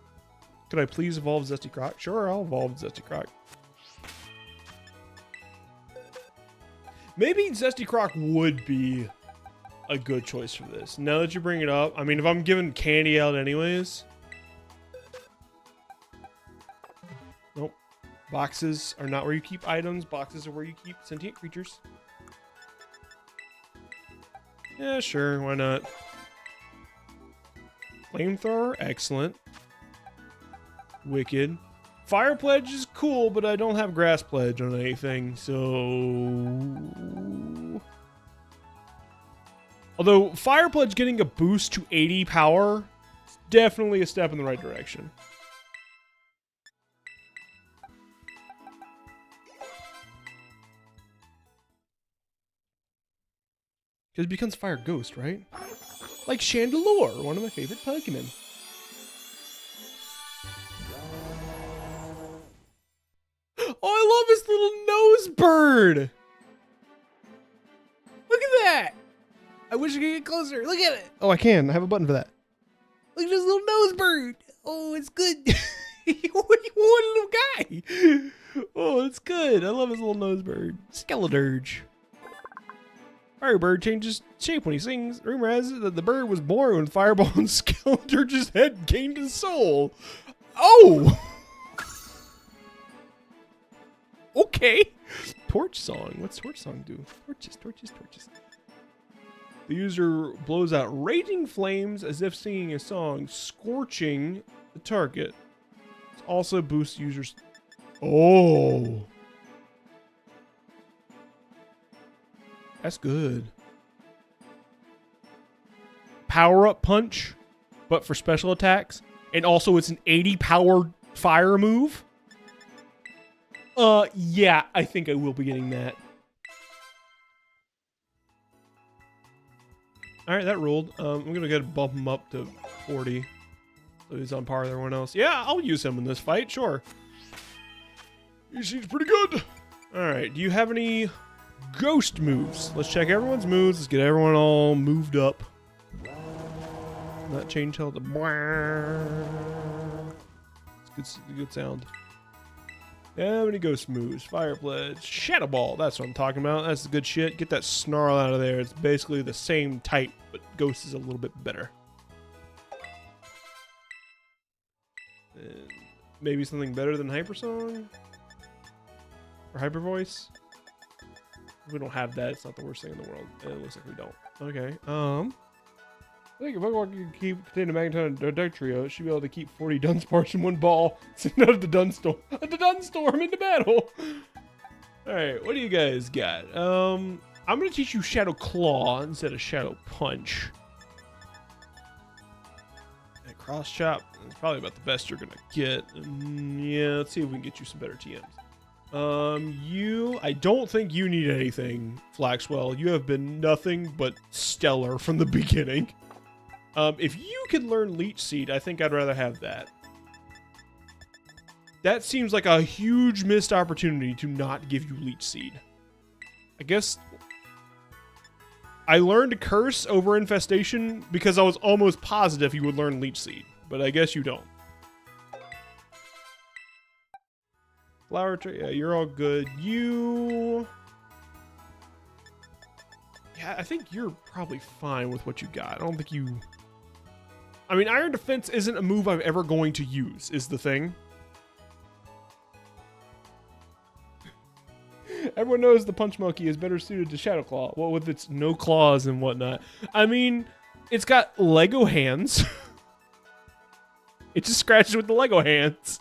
Could I please evolve Zesty Croc? Sure, I'll evolve Zesty Croc. Maybe Zesty Croc would be a good choice for this. Now that you bring it up, I mean, if I'm giving candy out anyways... Nope. Boxes are not where you keep items. Boxes are where you keep sentient creatures. Yeah, sure. Why not? Flamethrower? Excellent. Wicked. Fire Pledge is cool, but I don't have Grass Pledge on anything, so... Although, Fire Pledge getting a boost to 80 power is definitely a step in the right direction. Because it becomes Fire Ghost, right? Like Chandelure, one of my favorite Pokemon. Oh, I love his little nose bird! Look at that! I wish I could get closer. Look at it! Oh, I can. I have a button for that. Look at this little nose bird! Oh, it's good. What do you want, little guy? Oh, it's good. I love his little nose bird. Skeledirge. Firebird changes shape when he sings. Rumor has it that the bird was born when Fireball and Skeledirge's head gained his soul. Oh! Okay. Torch Song. What's Torch Song do? Torches, torches, torches. The user blows out raging flames as if singing a song, scorching the target. It also boosts users... Oh! That's good. Power-up punch, but for special attacks. And also it's an 80 power fire move. Yeah, I think I will be getting that. Alright, that ruled. I'm gonna go bump him up to 40. So he's on par with everyone else. Yeah, I'll use him in this fight, sure. He seems pretty good. Alright, do you have any ghost moves? Let's check everyone's moves. Let's get everyone all moved up. Not change hell to... It's good sound. How many ghost moves? Fire Pledge. Shadow Ball. That's what I'm talking about. That's the good shit. Get that snarl out of there. It's basically the same type, but ghost is a little bit better. And maybe something better than Hypersong? Or Hyper Voice? If we don't have that, it's not the worst thing in the world. It looks like we don't. Okay. I think if Pokemon can contain a Magneton and a Dark Trio, it should be able to keep 40 Dunsparce in one ball. Send out the Dunstorm into battle. All right, what do you guys got? I'm gonna teach you Shadow Claw instead of Shadow Punch. And Cross Chop is probably about the best you're gonna get. Yeah, let's see if we can get you some better TMs. I don't think you need anything, Flaxwell. You have been nothing but stellar from the beginning. If you could learn Leech Seed, I think I'd rather have that. That seems like a huge missed opportunity to not give you Leech Seed. I guess I learned Curse over Infestation because I was almost positive you would learn Leech Seed, but I guess you don't. Flower tree, yeah, you're all good. Yeah, I think you're probably fine with what you got. I don't think you... I mean, Iron Defense isn't a move I'm ever going to use, is the thing. Everyone knows the Punch Monkey is better suited to Shadow Claw. Well, with its no claws and whatnot. I mean, it's got Lego hands. It just scratches with the Lego hands.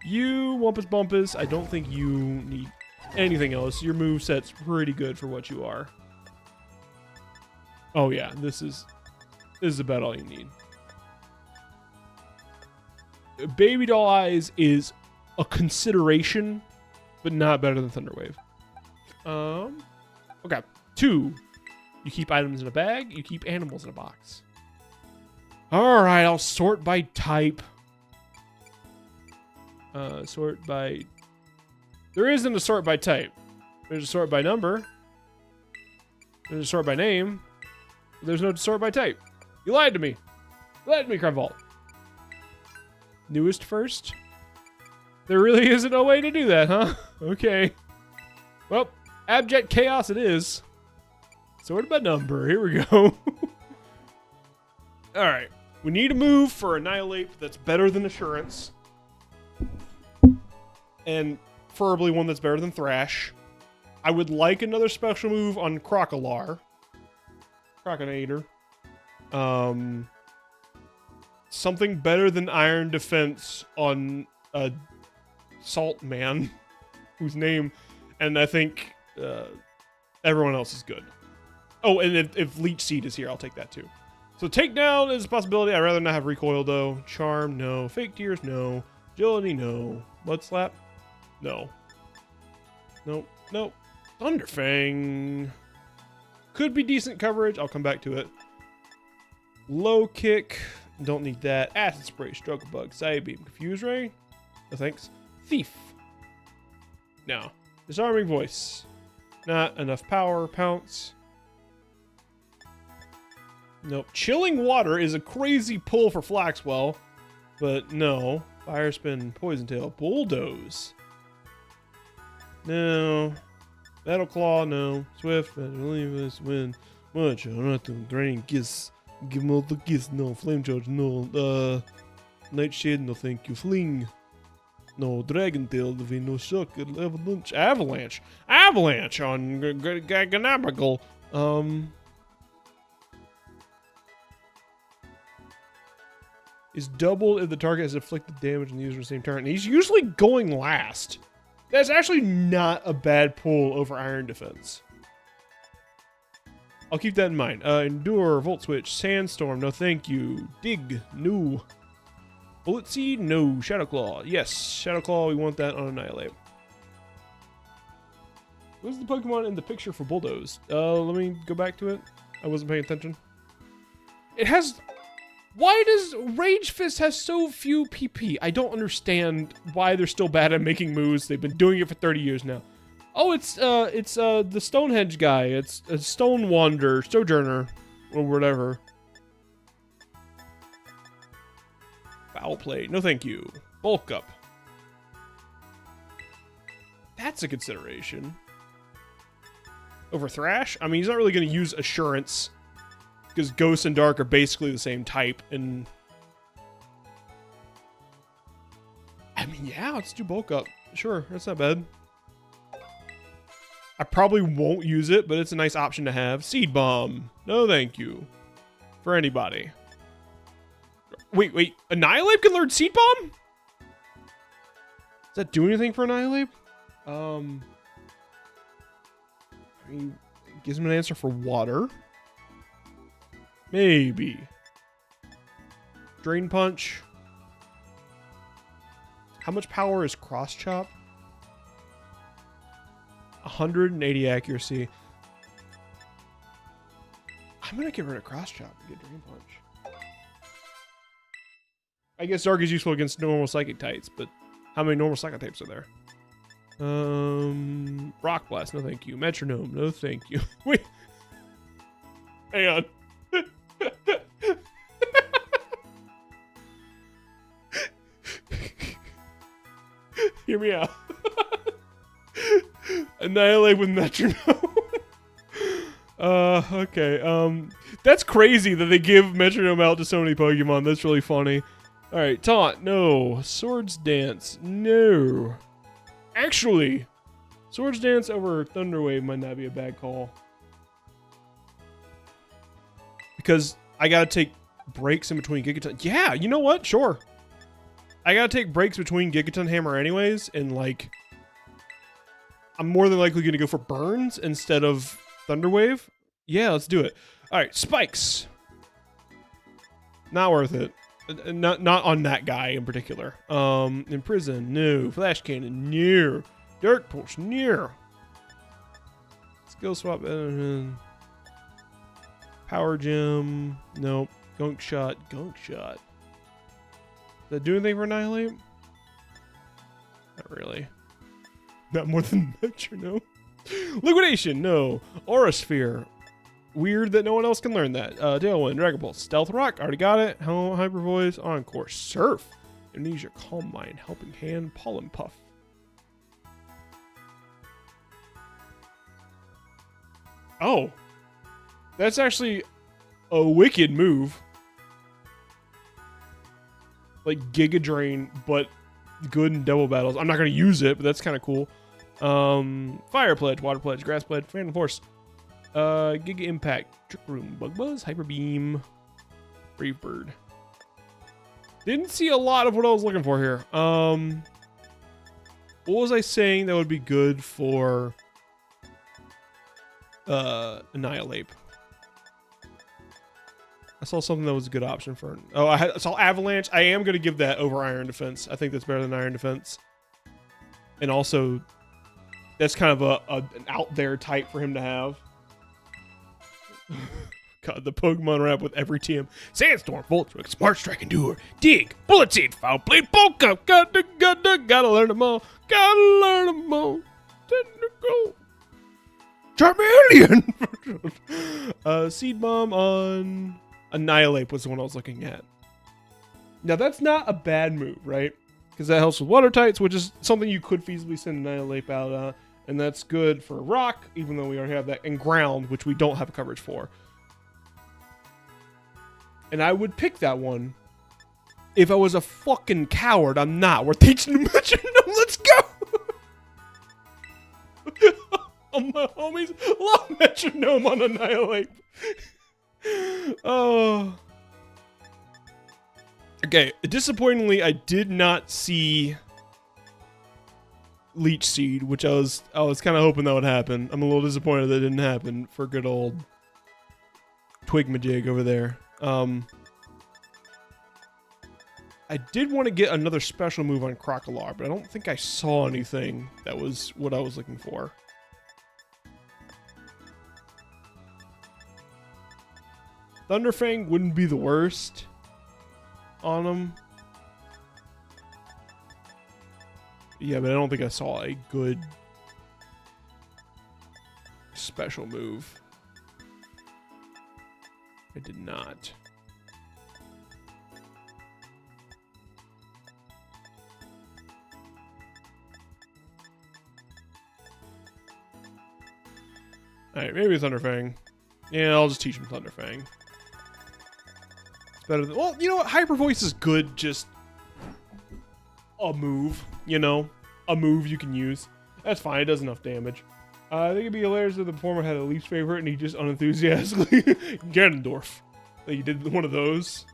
You, Wumpus Bumpus, I don't think you need anything else. Your moveset's pretty good for what you are. Oh yeah, this is about all you need. Baby Doll Eyes is a consideration, but not better than Thunderwave. Okay. 2. You keep items in a bag, you keep animals in a box. Alright, I'll sort by type. Sort by... There isn't a sort by type. There's a sort by number. There's a sort by name. There's no sort by type. You lied to me. You lied to me, Crumvault. Newest first? There really isn't a way to do that, huh? Okay. Well, abject chaos it is. Sorted by number. Here we go. Alright. We need a move for Annihilate that's better than Assurance. And preferably one that's better than Thrash. I would like another special move on Crocolar. Croconator. Something better than Iron Defense on a Salt Man, whose name, and I think everyone else is good. Oh, and if Leech Seed is here, I'll take that too. So Takedown is a possibility. I'd rather not have Recoil though. Charm, no. Fake Tears, no. Agility, no. Mud Slap, no. Nope, nope. Thunderfang could be decent coverage. I'll come back to it. Low Kick, don't need that. Acid Spray, Stroke Bug, Side Beam, Confuse Ray, no thanks. Thief, no. Disarming Voice, not enough power. Pounce, nope. Chilling Water is a crazy pull for Flaxwell, but no. Fire Spin, Poison Tail, Bulldoze, no. Metal Claw, no. Swift, leave us win. Much, not the Drain Kiss. Give him all the kiss, no. Flame Charge, no. Nightshade, no thank you. Fling, no. Dragon Tail, no. Shock, Avalanche. Avalanche on Ganabagal. Is doubled if the target has inflicted damage on the user in the same turn. And he's usually going last. That's actually not a bad pull over Iron Defense. I'll keep that in mind. Endure, Volt Switch, Sandstorm, no thank you. Dig, no. Bullet Seed, no. Shadow Claw, yes. Shadow Claw, we want that on Annihilate. Who's the Pokemon in the picture for Bulldoze? Let me go back to it. I wasn't paying attention. It has... Why does Rage Fist have so few PP? I don't understand why they're still bad at making moves. They've been doing it for 30 years now. Oh, it's the Stonehenge guy. It's a Stone Wanderer, Sojourner, or whatever. Foul Play, no thank you. Bulk Up. That's a consideration. Over Thrash? I mean, he's not really going to use Assurance. Because Ghost and Dark are basically the same type, and... I mean, yeah, let's do Bulk Up. Sure, that's not bad. I probably won't use it, but it's a nice option to have. Seed Bomb. No thank you. For anybody. Wait. Annihilate can learn Seed Bomb? Does that do anything for Annihilate? I mean, it gives him an answer for water. Maybe. Drain Punch. How much power is Cross Chop? 180 accuracy. I'm gonna get rid of Cross Chop and get Drain Punch. I guess Dark is useful against normal Psychic types, but how many normal Psychic types are there? Rock Blast, no thank you. Metronome, no thank you. Wait. Hang on. Hear me out. Annihilate with Metronome. Okay. That's crazy that they give Metronome out to so many Pokemon. That's really funny. Alright, Taunt, no. Swords Dance, no. Actually, Swords Dance over Thunder Wave might not be a bad call. Because I gotta take breaks in between Gigaton. Yeah, you know what? Sure. I gotta take breaks between Gigaton Hammer anyways, and like, I'm more than likely gonna go for Burns instead of Thunder Wave. Yeah, let's do it. Alright, Spikes. Not worth it. Not on that guy in particular. Imprison, no. Flash Cannon, no. Dark Pulse, no. Skill Swap, Power Gem, nope. Gunk Shot. Does that do anything for Annihilate? Not really. Not more than Metronome. Liquidation, no. Aura Sphere. Weird that no one else can learn that. Tailwind, Dragon Pulse, Stealth Rock, already got it. Hyper Voice, Encore, Surf, Amnesia, Calm Mind, Helping Hand, Pollen Puff. Oh, that's actually a wicked move. Like Giga Drain, but good in double battles. I'm not gonna use it, but that's kind of cool. Fire Pledge, Water Pledge, Grass Pledge, Phantom Force. Giga Impact, Trick Room, Bug Buzz, Hyper Beam, Brave Bird. Didn't see a lot of what I was looking for here. What was I saying that would be good for Annihilate? I saw something that was a good option for. Oh, I saw Avalanche. I am gonna give that over Iron Defense. I think that's better than Iron Defense, and also that's kind of an out there type for him to have. God, the Pokemon rap with every TM. Sandstorm, Voltron, Smart Strike, Endure, Dig, Bullet Seed, Foul Blade, Bulk Up, gotta learn them all. Gotta learn them all. Technical. Charmeleon! Seed Bomb on Annihilate was the one I was looking at. Now, that's not a bad move, right? Because that helps with Water types, which is something you could feasibly send Annihilate out on. And that's good for Rock, even though we already have that, and Ground, which we don't have a coverage for. And I would pick that one if I was a fucking coward. I'm not. We're teaching the Metronome. Let's go! Oh, my homies love Metronome on Annihilate. Oh. Okay, disappointingly, I did not see Leech Seed, which I was kind of hoping that would happen. I'm a little disappointed that it didn't happen for good old Twigmajig over there. I did want to get another special move on Crocodile, but I don't think I saw anything that was what I was looking for. Thunderfang wouldn't be the worst on him. Yeah, but I don't think I saw a good special move. I did not. Alright, maybe Thunderfang. Yeah, I'll just teach him Thunderfang. It's better than... Well, you know what? Hyper Voice is good, just... a move, you know? A move you can use. That's fine, it does enough damage. I think it'd be hilarious if the performer had a least favorite and he just unenthusiastically... Ganondorf. Like, you did one of those.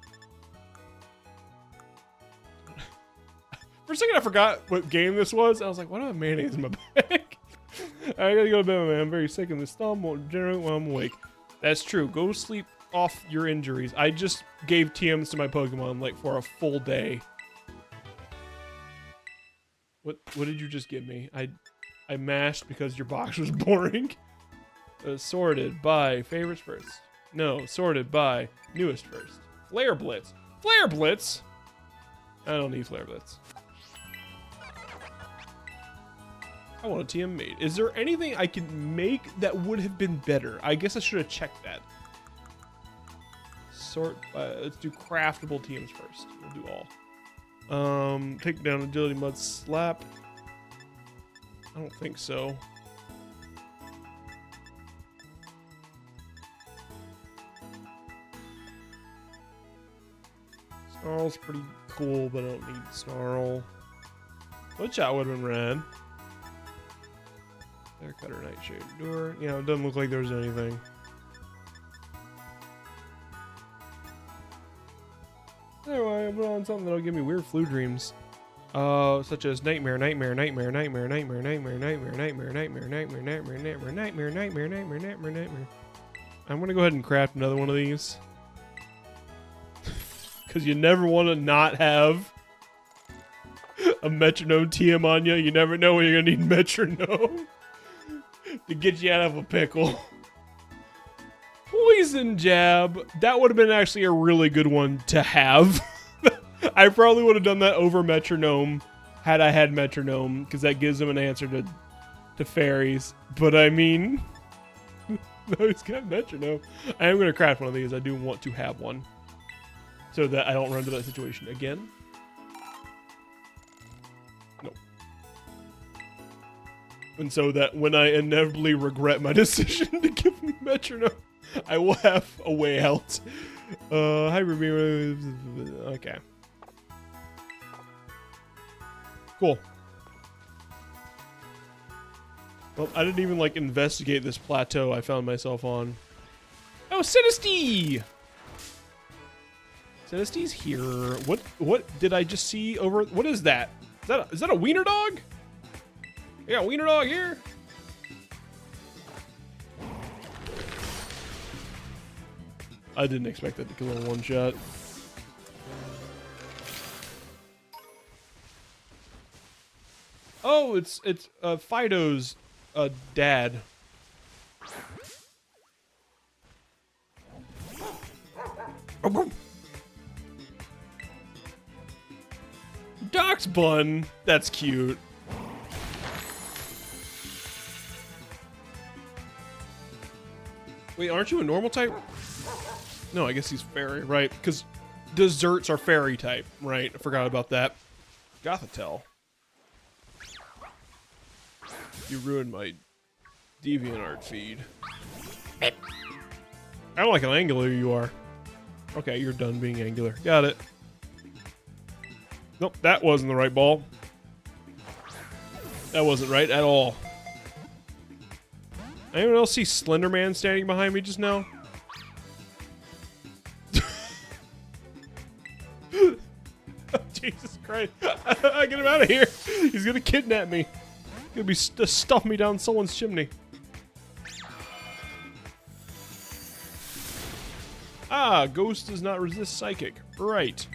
For a second, I forgot what game this was. I was like, "What do I have mayonnaise in my bag?" I gotta go to bed, man. I'm very sick, and this thumb won't generate while I'm awake. That's true. Go sleep off your injuries. I just gave TMs to my Pokemon like for a full day. What did you just give me? I mashed because your box was boring. Sorted by favorites first. No, sorted by newest first. Flare Blitz. Flare Blitz? I don't need Flare Blitz. I want a TM made. Is there anything I can make that would have been better? I guess I should have checked that. Sort by, let's do craftable TMs first. We'll do all. Take down agility mud slap. I don't think so. Snarl's pretty cool, but I don't need Snarl. Glitch out would have been rad. Air Cutter, Nightshade, Endure. Yeah, it doesn't look like there's anything. Anyway, I put on something that'll give me weird flu dreams. Such as nightmare, nightmare, nightmare, nightmare, nightmare, nightmare, nightmare, nightmare, nightmare, nightmare, nightmare, nightmare, nightmare, nightmare, nightmare, nightmare, nightmare. I'm gonna go ahead and craft another one of these. Because you never want to not have a metronome TM on you. You never know when you're gonna need metronome to get you out of a pickle. Poison Jab. That would have been actually a really good one to have. I probably would have done that over metronome had I had metronome, because that gives them an answer to fairies. But I mean, no, he's got metronome. I am going to craft one of these. I do want to have one so that I don't run into that situation again. No. And so that when I inevitably regret my decision to give him metronome, I will have a way out. Hyper Beam. Okay. Cool. Well, I didn't even like investigate this plateau I found myself on. Oh, Sinistea! Sinistea's here. What did I just see over? What is that? Is that a wiener dog? I got a wiener dog here. I didn't expect that to kill in one shot. Oh, it's Fido's dad. Doc's bun. That's cute. Wait, aren't you a normal type? No, I guess he's fairy, right? Because desserts are fairy type, right? I forgot about that. Gothitelle. You ruined my DeviantArt feed. I don't like how angular you are. Okay, you're done being angular. Got it. Nope, that wasn't the right ball. That wasn't right at all. Anyone else see Slender Man standing behind me just now? Jesus Christ. Get him out of here. He's gonna kidnap me. He's gonna be stuff me down someone's chimney. Ah, Ghost does not resist Psychic. Right.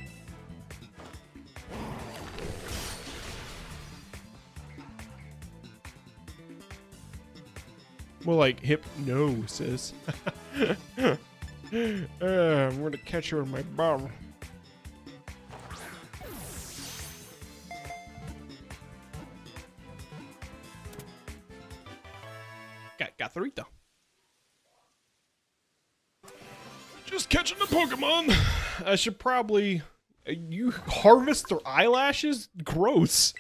More like hypnosis. I'm gonna catch you in my bum. Got Tharita. Just catching the Pokemon. I should probably... You harvest their eyelashes? Gross.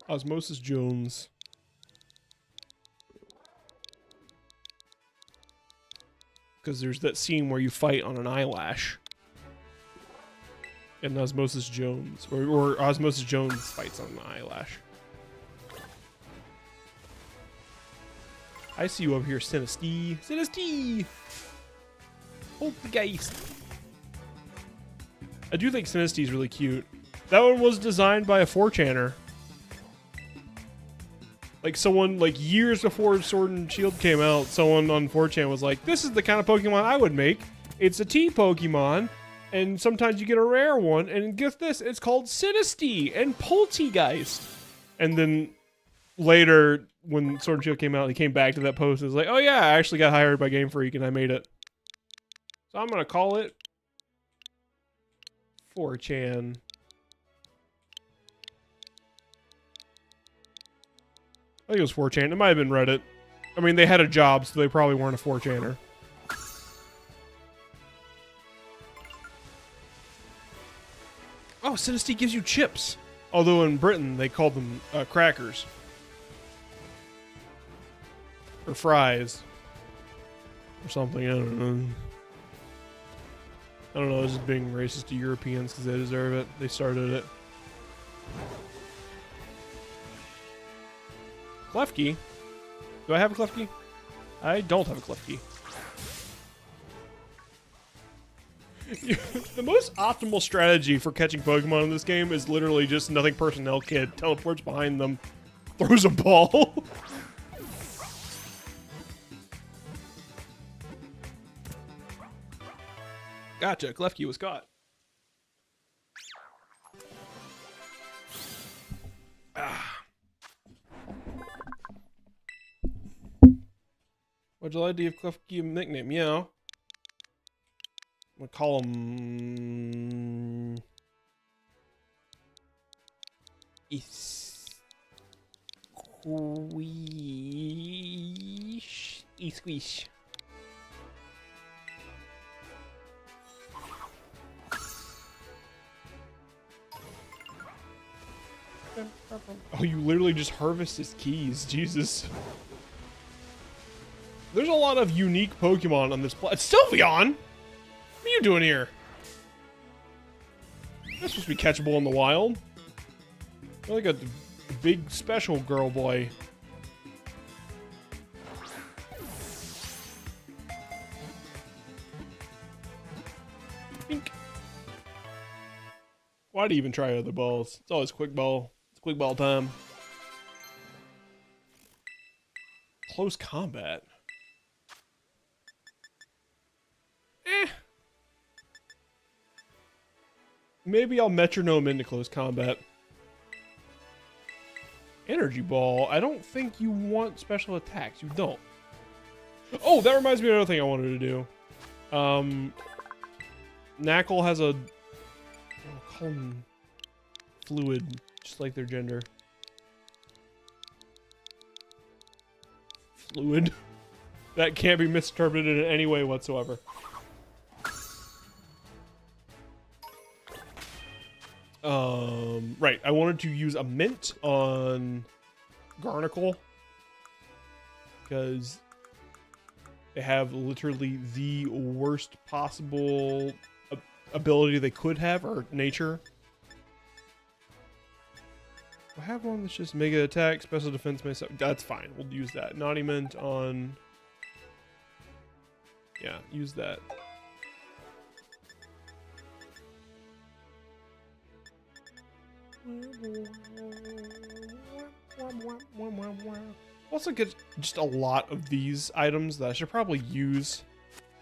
Osmosis Jones. Because there's that scene where you fight on an eyelash. And Osmosis Jones. Or Osmosis Jones fights on the eyelash. I see you over here, Sinistea. Sinistea! Poltergeist. I do think Sinisty's really cute. That one was designed by a 4chaner. Like someone, like years before Sword and Shield came out, someone on 4chan was like, this is the kind of Pokemon I would make. It's a T Pokemon, and sometimes you get a rare one, and guess this, it's called Sinisty and Poltegeist. And then later, when Sword and Shield came out, he came back to that post and was like, oh yeah, I actually got hired by Game Freak and I made it. So I'm gonna call it 4chan. I think it was 4chan. It might have been Reddit. I mean, they had a job, so they probably weren't a 4chaner. Oh, Sinisty gives you chips. Although in Britain, they called them crackers. Or fries. Or something, I don't know. I don't know, it's just being racist to Europeans because they deserve it. They started it. Klefki? Do I have a Klefki? I don't have a Klefki. The most optimal strategy for catching Pokemon in this game is literally just nothing personnel kid teleports behind them, throws a ball. Gotcha, Klefki was caught. What'd you like to give Klefki a nickname? Yeah. I'm gonna call him... Squish. Squish. Oh, you literally just harvest his keys. Jesus. There's a lot of unique Pokemon on this planet. Sylveon! What are you doing here? That's supposed to be catchable in the wild. You're like a big special girl boy. Pink. Why'd he even try other balls? It's always quick ball. It's quick ball time. Close combat. Maybe I'll metronome into close combat. Energy ball. I don't think you want special attacks. You don't. Oh, that reminds me of another thing I wanted to do. Knackle has a... I'll call them fluid, just like their gender. Fluid. That can't be misinterpreted in any way whatsoever. Right, I wanted to use a mint on Garnacle because they have literally the worst possible ability they could have, or nature. I have one that's just mega attack, special defense, that's fine, we'll use that. Naughty Mint on... Yeah, use that. Also get just a lot of these items that I should probably use.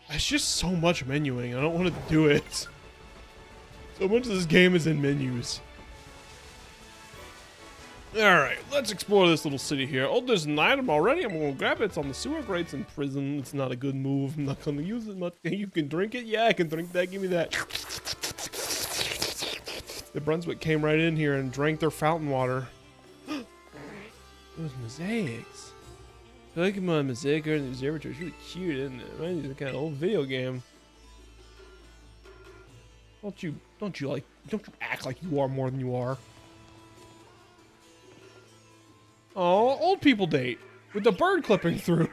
It's just so much menuing. I don't want to do it. So much of this game is in menus. Alright, let's explore this little city here. Oh, there's an item already. I'm gonna grab it. It's on the sewer grates in prison. It's not a good move. I'm not gonna use it much. You can drink it? Yeah, I can drink that. Give me that. The Brunswick came right in here and drank their fountain water. Those mosaics. Pokemon Mosaic Garden Observatory is really cute, isn't it? Reminds me of a kind of old video game. Don't you act like you are more than you are. Oh, old people date with the bird clipping through.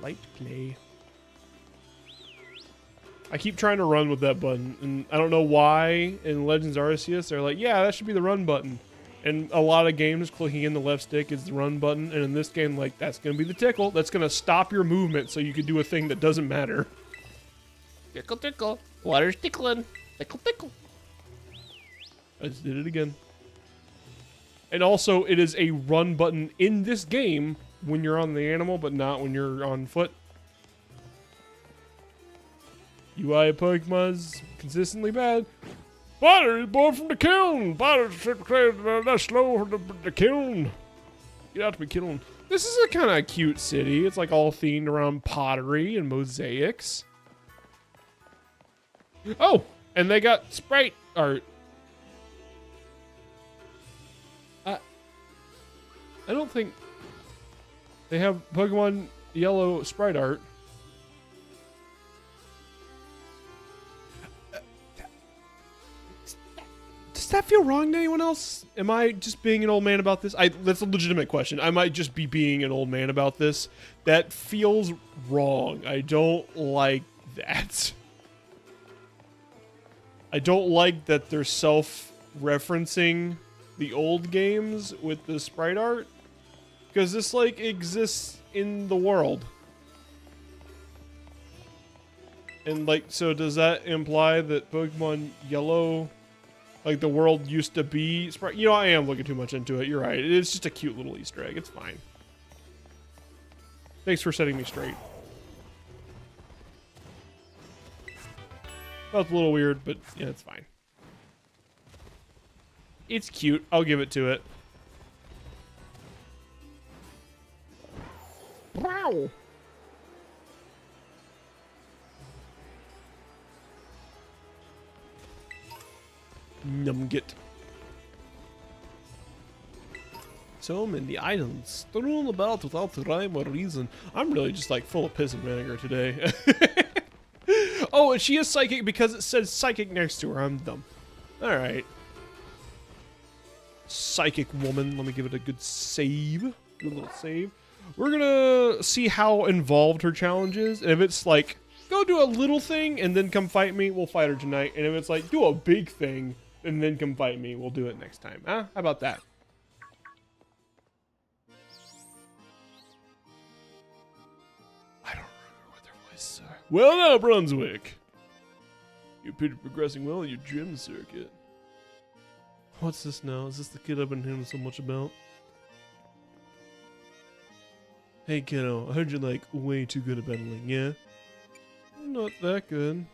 Light play. I keep trying to run with that button, and I don't know why in Legends Arceus they're like, yeah, that should be the run button. And a lot of games, clicking in the left stick is the run button, and in this game, like, that's going to be the tickle. That's going to stop your movement so you can do a thing that doesn't matter. Tickle, tickle. Water's tickling. Tickle, tickle. I just did it again. And also, it is a run button in this game when you're on the animal, but not when you're on foot. UI of Pokemon's consistently bad. Water is born from the kiln. Water is that's slow from the kiln. Get out to be kiln. This is a kind of cute city. It's like all themed around pottery and mosaics. Oh, and they got sprite art. I don't think they have Pokemon Yellow sprite art. Does that feel wrong to anyone else? Am I just being an old man about this? That's a legitimate question. I might just be being an old man about this. That feels wrong. I don't like that. I don't like that they're self-referencing the old games with the sprite art. Because this, like, exists in the world. And, like, so does that imply that Pokemon Yellow, like, the world used to be sprite? You know, I am looking too much into it. You're right. It's just a cute little Easter egg. It's fine. Thanks for setting me straight. Felt a little weird, but yeah, it's fine. It's cute. I'll give it to it. Wow. Numget. So many items thrown about without rhyme or reason. I'm really just like full of piss and vinegar today. Oh, and she is psychic because it says psychic next to her. I'm dumb. Alright. Psychic woman. Let me give it a good save. A little save. We're gonna see how involved her challenge is. And if it's like, go do a little thing and then come fight me, we'll fight her tonight. And if it's like, do a big thing and then come fight me, we'll do it next time. Huh? How about that? I don't remember what their voices are. Well now, Brunswick. You appear to be progressing well in your gym circuit. What's this now? Is this the kid I've been hearing so much about? Hey kiddo, I heard you're like way too good at battling, yeah? Not that good.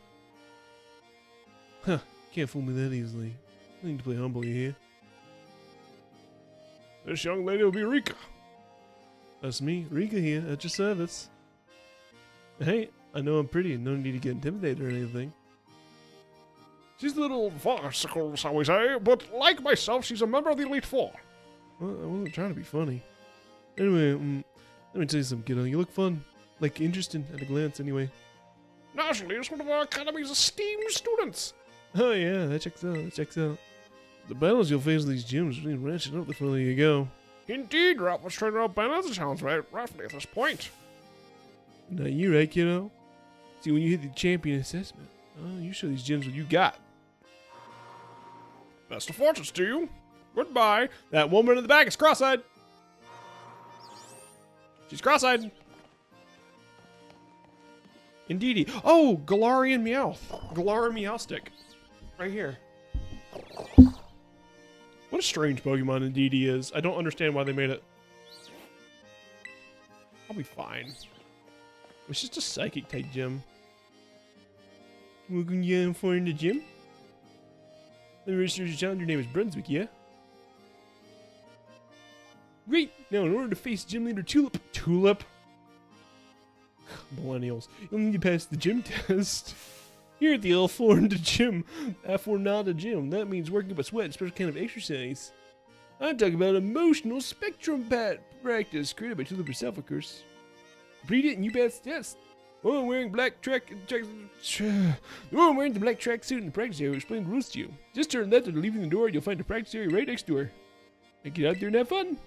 Huh, can't fool me that easily. I need to play humbly here. This young lady will be Rika. That's me, Rika here, at your service. Hey, I know I'm pretty and no need to get intimidated or anything. She's a little farcical, shall we say, but like myself, she's a member of the Elite Four. Well, I wasn't trying to be funny. Anyway, let me tell you something, kiddo. You look fun. Like, interesting at a glance, anyway. Naturally, it's one of our Academy's esteemed students. Oh, yeah, that checks out. That checks out. The battles you'll face in these gyms really ratchet up the further you go. Indeed, Ralph was trying to outbalance the challenge roughly at this point. Now, you right, kiddo? See, when you hit the champion assessment, you show these gyms what you got. Best of fortunes to you. Goodbye. That woman in the back is cross-eyed. She's cross-eyed. Indeedy. Oh, Galarian Meowth. Galarian Meowstic. Right here. What a strange Pokemon Indeedy is. I don't understand why they made it. I'll be fine. It's just a psychic type gym. Welcome you for in the gym? Let me register your challenge. Your name is Brunswick, yeah? Great! Now, in order to face gym leader Tulip, millennials, you'll need to pass the gym test. Here at the L4 in the gym, F4 not a gym. That means working up a sweat, a special kind of exercise. I'm talking about emotional spectrum practice created by Tulip herself, of course. Complete it and you pass the test. Oh, I'm wearing black the woman wearing the black tracksuit in the practice area will explain the rules to you. Just turn left after leaving the door, you'll find the practice area right next to her. And get out there and have fun.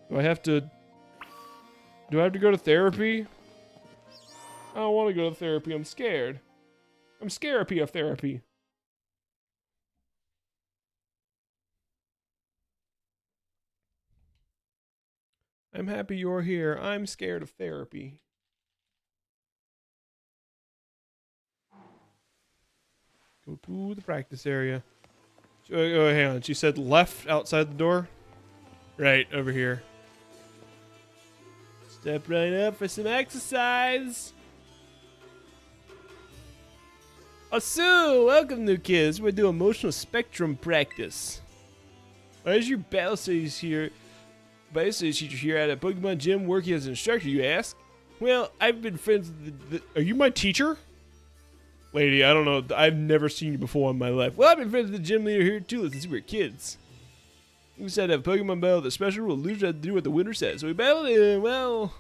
Do I have to go to therapy? I don't want to go to therapy. I'm scared. I'm scared of therapy. I'm happy you're here. I'm scared of therapy. Go to the practice area. Oh, hang on. She said left outside the door. Right over here. Step right up for some exercise. Oh, so welcome, new kids. We're doing emotional spectrum practice. Why is your battle studies here? Battle studies teacher here at a Pokemon gym working as an instructor, you ask? Well, I've been friends with the are you my teacher? Lady, I don't know. I've never seen you before in my life. Well, I've been friends with the gym leader here too since we were kids. We decided to have a Pokemon battle with a special rule. Losers had to do what the winner says. So we battled and, well...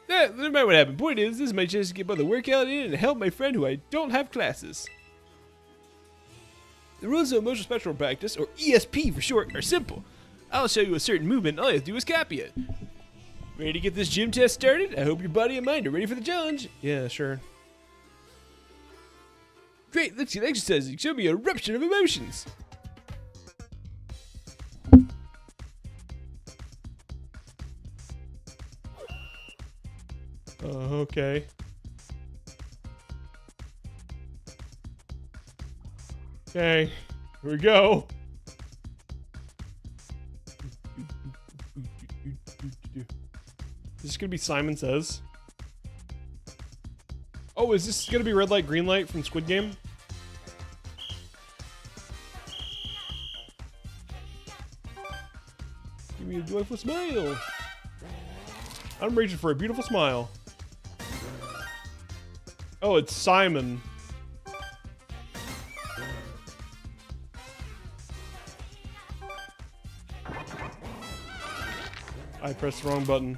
Yeah, no matter what happened. Point is, this is my chance to get both a workout in and help my friend who I don't have classes. The rules of emotional spectrum practice, or ESP for short, are simple. I'll show you a certain movement, and all you have to do is copy it. Ready to get this gym test started? I hope your body and mind are ready for the challenge. Yeah, sure. Great, let's get exercising. Show me a eruption of emotions. Okay. Okay, here we go. Is this gonna be Simon Says? Oh, is this gonna be red light, green light from Squid Game? Give me a joyful smile. I'm reaching for a beautiful smile. Oh, it's Simon. I pressed the wrong button.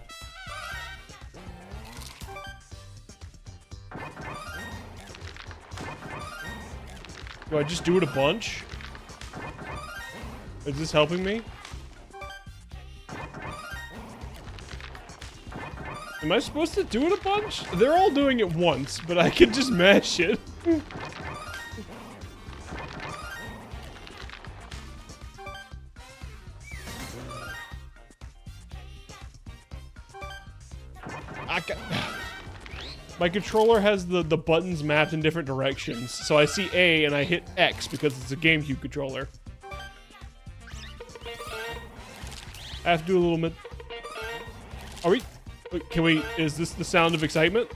Do I just do it a bunch? Is this helping me? Am I supposed to do it a bunch? They're all doing it once, but I can just mash it. My controller has the buttons mapped in different directions, so I see A and I hit X because it's a GameCube controller. I have to do a little bit. Are we? Can we? Is this the sound of excitement?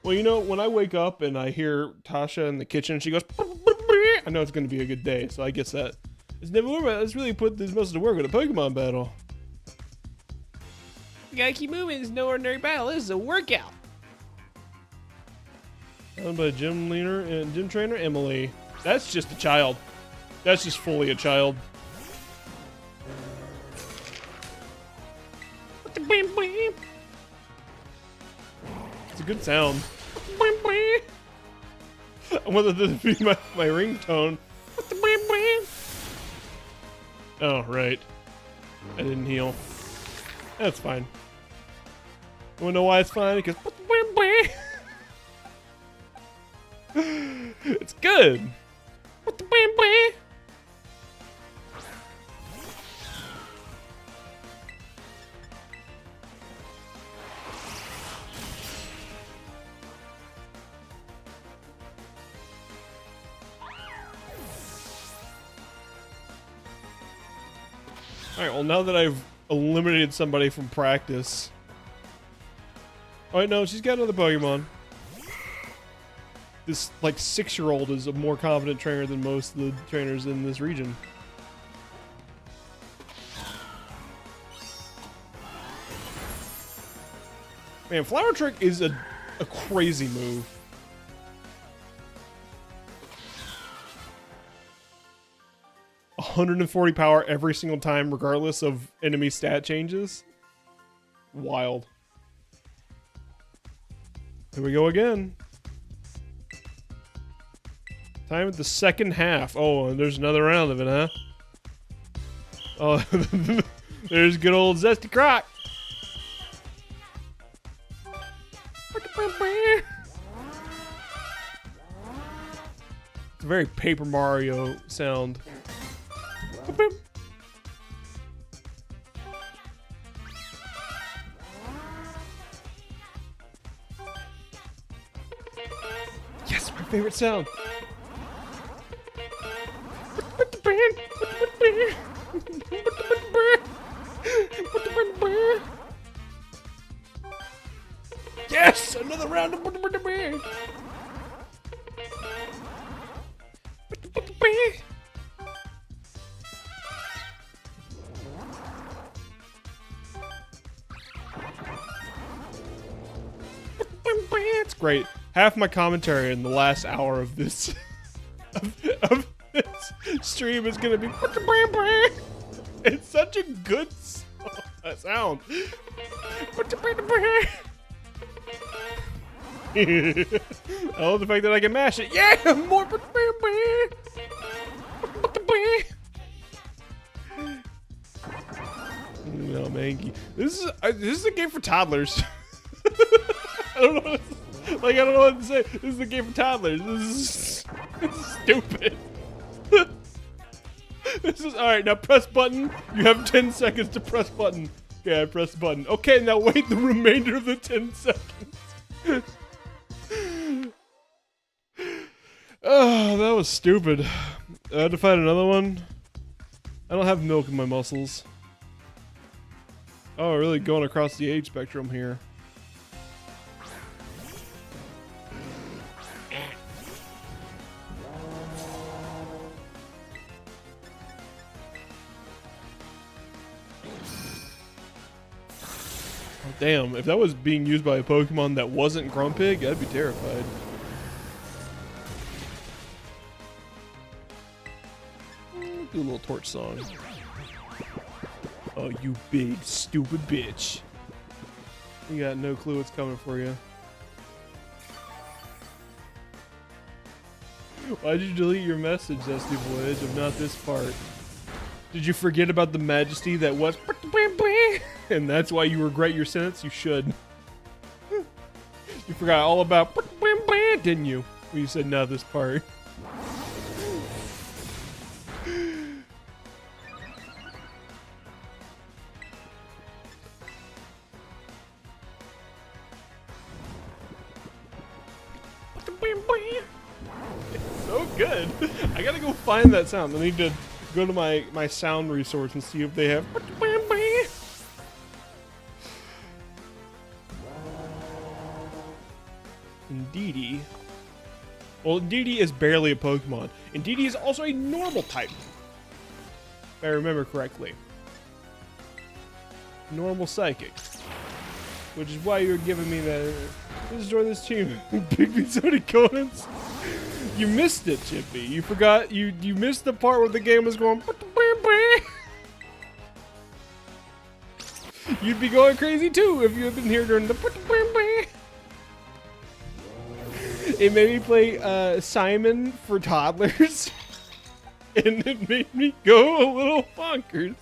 Well, you know, when I wake up and I hear Tasha in the kitchen, she goes, I know it's going to be a good day, so I guess that. It's never over. Let's really put this muscle to work with a Pokemon battle. You gotta keep moving. It's no ordinary battle. This is a workout. Done by gym leader and gym trainer Emily. That's just a child. That's just fully a child. It's a good sound. I wanted this to be my ringtone. Oh, right. I didn't heal. That's fine. You wanna know why it's fine? Because it's good. Alright, well now that I've eliminated somebody from practice. Alright, no, she's got another Pokemon. This, like, 6-year-old is a more confident trainer than most of the trainers in this region. Man, Flower Trick is a crazy move. $140 power every single time, regardless of enemy stat changes. Wild. Here we go again. Time at the second half. Oh, and there's another round of it, huh? Oh, there's good old Zesty Croc. It's a very Paper Mario sound. favorite sound. Yes! Another round of it's great. Half my commentary in the last hour of this of this stream is gonna be it's such a good sound. I love the fact that I can mash it. Yeah, more. No, man, this is a game for toddlers. I don't know. I don't know what to say. This is a game for toddlers. This is stupid. This is all right. Now press button. You have 10 seconds to press button. Okay, I press button. Okay, now wait the remainder of the 10 seconds. Oh, that was stupid. I had to find another one. I don't have milk in my muscles. Oh, really going across the age spectrum here. Oh, damn, if that was being used by a Pokemon that wasn't Grumpig, I'd be terrified. Do a little torch song. Oh, you big stupid bitch. You got no clue what's coming for you. Why'd you delete your message, Zesty Voyage, of not this part? Did you forget about the majesty that was and that's why you regret your sentence? You should. You forgot all about didn't you? When you said not this part. It's so good. I gotta go find that sound. I need to go to my sound resource and see if they have. Indeedee. Well, Indeedee is barely a Pokemon. Indeedee is also a normal type. If I remember correctly. Normal Psychic. Which is why you're giving me that. Let's join this team. Bigby Sony Conants. You missed it, Chippy. You forgot. You missed the part where the game was going. You'd be going crazy too if you had been here during the. It made me play Simon for toddlers, and it made me go a little bonkers.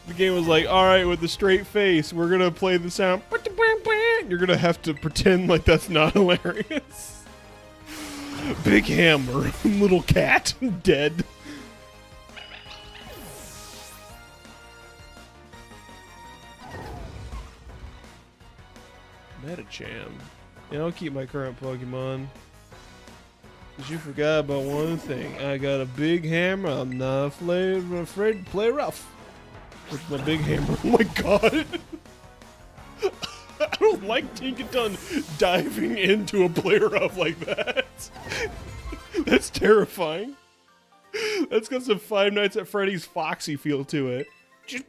The game was like, all right, with a straight face, we're gonna play the sound. You're gonna have to pretend like that's not hilarious. Big hammer, little cat, dead. Metacham. Yeah, I'll keep my current Pokemon. Cause you forgot about one thing. I got a big hammer. I'm not afraid to play rough. With my big hammer. Oh my god. I don't like Tinkaton diving into a play rough like that. That's terrifying. That's got some Five Nights at Freddy's Foxy feel to it. Just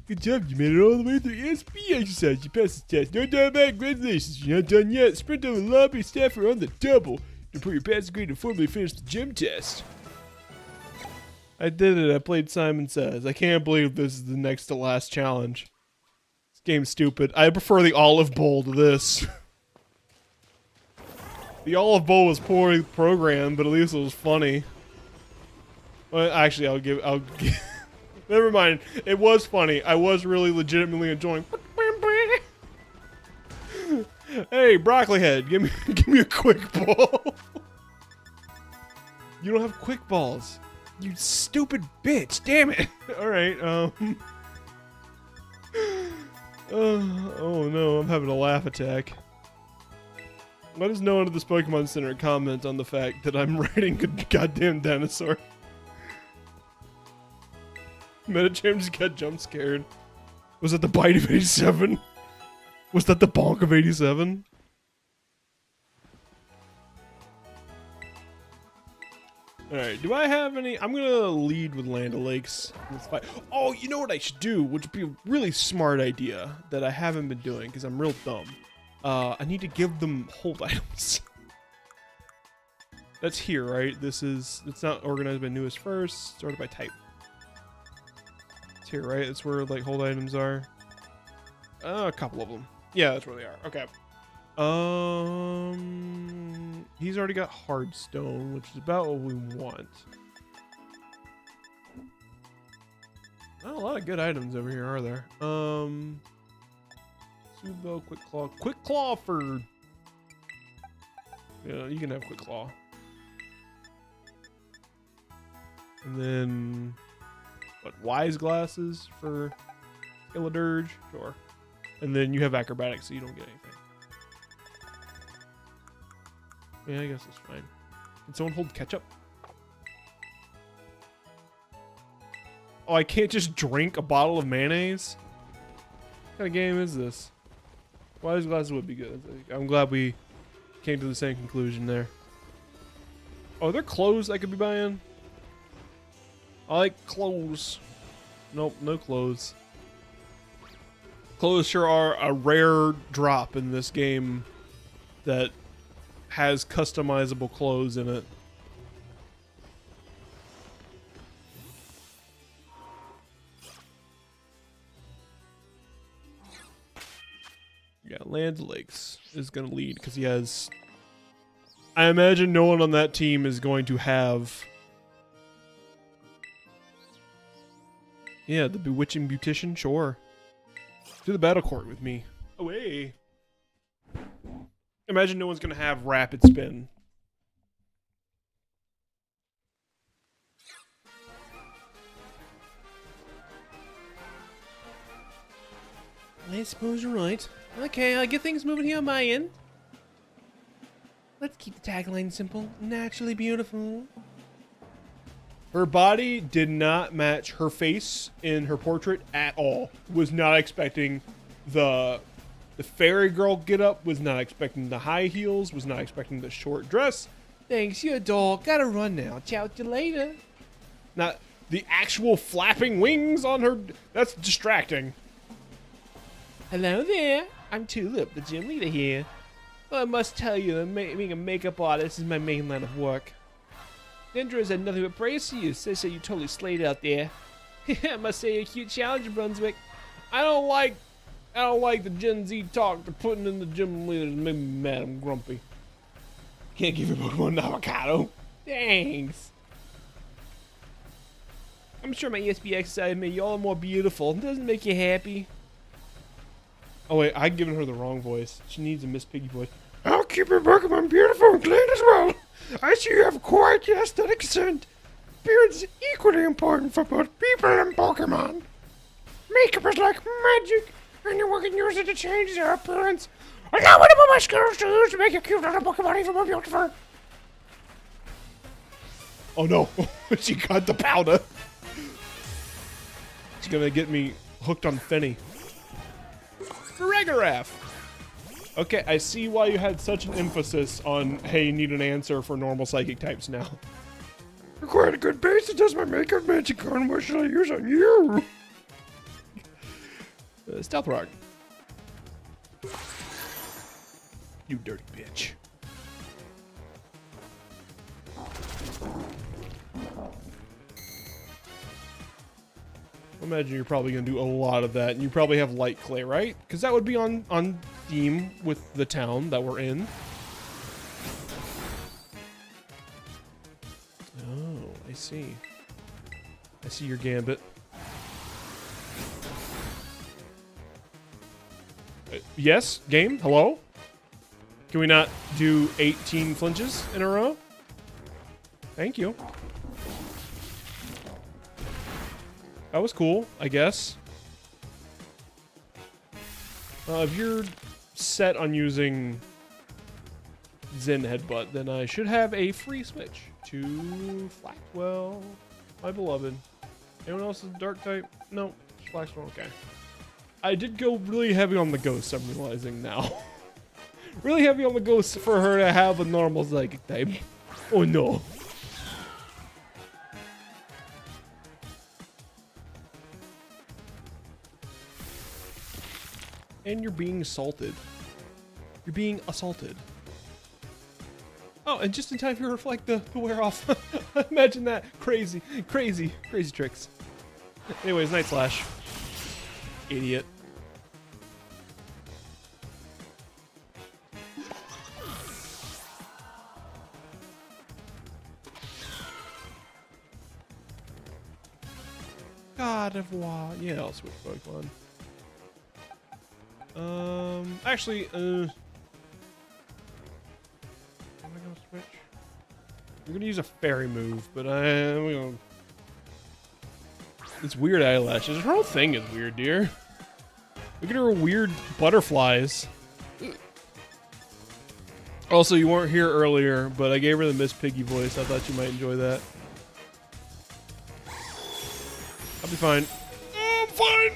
good job, you made it all the way through ESP exercise. You passed the test. No doubt about it. Congratulations. You're not done yet. Sprint on the lobby. Staff are on the double. You put your passing grade to formally finish the gym test. I did it. I played Simon Says. I can't believe this is the next to last challenge. This game's stupid. I prefer the Olive Bowl to this. The Olive Bowl was poorly programmed, but at least it was funny. Well, actually, I'll give never mind. It was funny. I was really legitimately enjoying. Hey, Broccoli Head, give me a quick ball. You don't have quick balls. You stupid bitch! Damn it! All right. Oh no, I'm having a laugh attack. Let us know into this Pokemon Center comment on the fact that I'm riding a goddamn dinosaur. Medicham just got jump scared. Was that the bite of 87? Was that the bonk of 87? Alright, do I have any? I'm gonna lead with Land O'Lakes. Oh, you know what I should do, which would be a really smart idea that I haven't been doing because I'm real dumb. I need to give them hold items. That's here, right? It's not organized by newest first, sorted by type. It's here, right? That's where like hold items are. A couple of them. Yeah, that's where they are. Okay. He's already got Hardstone, which is about what we want. Not a lot of good items over here, are there? Subo, Quick Claw for... Yeah, you can have Quick Claw. And then... What, Wise Glasses for Illidirge? Sure. And then you have Acrobatics, so you don't get anything. Yeah, I guess that's fine. Can someone hold ketchup? Oh, I can't just drink a bottle of mayonnaise? What kind of game is this? Wise Glasses would be good. I'm glad we came to the same conclusion there. Oh, are there clothes I could be buying? I like clothes. Nope, no clothes. Clothes sure are a rare drop in this game that has customizable clothes in it. Yeah, Land Lakes is going to lead because he has... I imagine no one on that team is going to have... Yeah, the Bewitching Beautician, sure. Do the battle court with me. Away. Imagine no one's going to have Rapid Spin. I suppose you're right. Okay, I'll get things moving here on my end. Let's keep the tagline simple. Naturally beautiful. Her body did not match her face in her portrait at all. Was not expecting the fairy girl get up. Was not expecting the high heels. Was not expecting the short dress. Thanks, you doll. Gotta run now. Ciao to you later. Not the actual flapping wings on her. That's distracting. Hello there. I'm Tulip, the gym leader here. Well, I must tell you that being a makeup artist is my main line of work. Dendra has had nothing but praise to you. Says that you totally slayed out there. I must say, you're a cute challenger, Brunswick. I don't like the Gen Z talk they're putting in the gym leaders. Make me mad. I'm grumpy. Can't give your Pokemon an avocado. Thanks. I'm sure my ESP exercise made you all more beautiful. Doesn't it make you happy? Oh wait, I've given her the wrong voice. She needs a Miss Piggy voice. I'll keep your Pokemon beautiful and clean as well. I see you have quite the aesthetic scent. Appearance is equally important for both people and Pokemon. Makeup is like magic. Anyone can use it to change their appearance. Allow me to put my skills to use to make a cute little Pokemon even more beautiful. Oh no, she got the powder. She's gonna get me hooked on Fenny. Regarath. Okay, I see why you had such an emphasis on, hey, you need an answer for normal psychic types now. You're quite a good base that does my makeup magic on. What should I use on you? Stealth Rock. You dirty bitch. I imagine you're probably going to do a lot of that, and you probably have Light Clay, right? Because that would be on theme with the town that we're in. Oh, I see. I see your Gambit. Yes, game? Hello? Can we not do 18 flinches in a row? Thank you. That was cool, I guess. If you're set on using Zen Headbutt, then I should have a free switch to Flaxwell, my beloved. Anyone else is dark type? No, Flaxwell, okay. I did go really heavy on the ghosts, I'm realizing now. Really heavy on the ghosts for her to have a normal psychic type. Oh no. And you're being assaulted. You're being assaulted. Oh, and just in time for your reflect to wear off. Imagine that. Crazy, crazy, crazy tricks. Anyways, Night Slash. Idiot. God of War. Yeah, I'll switch Pokemon. Actually, am I gonna switch? I'm gonna use a fairy move, but I'm gonna. It's weird eyelashes. Her whole thing is weird, dear. Look at her weird butterflies. Also, you weren't here earlier, but I gave her the Miss Piggy voice. I thought you might enjoy that. I'll be fine. I'm fine.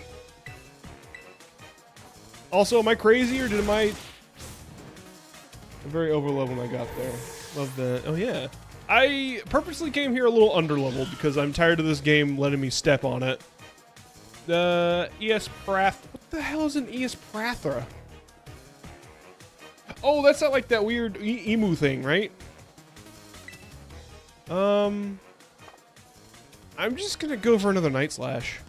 Also, am I crazy or did I'm very overleveled when I got there. Love that. Oh yeah. I purposely came here a little underleveled because I'm tired of this game letting me step on it. The What the hell is an Eosprathra? Oh, that's not like that weird emu thing, right? I'm just gonna go for another Night Slash.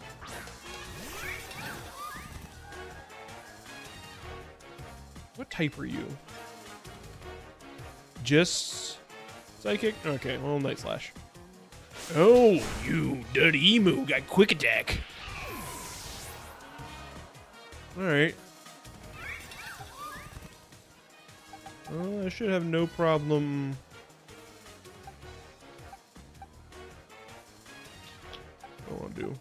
What type are you? Just psychic? Okay, well, Night Slash. Oh, you dirty emu got quick attack. Alright. Well, I should have no problem. What do I want to do?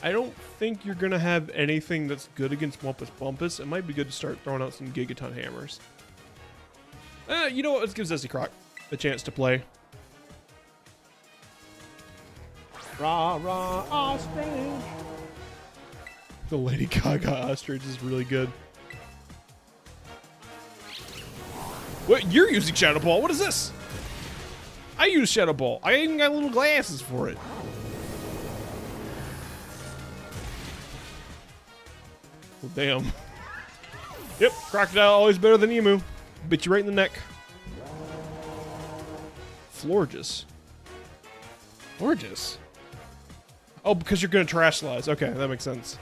I don't think you're going to have anything that's good against Wumpus Bumpus. It might be good to start throwing out some Gigaton hammers. You know what? Let's give Zesty Croc a chance to play. Rah, rah, ostrich. The Lady Gaga ostrich is really good. What? You're using Shadow Ball? What is this? I use Shadow Ball. I even got little glasses for it. Well, damn. Yep, Crocodile always better than Emu. Bit you right in the neck. Florges. Florges? Oh, because you're going to Terastallize. Okay, that makes sense.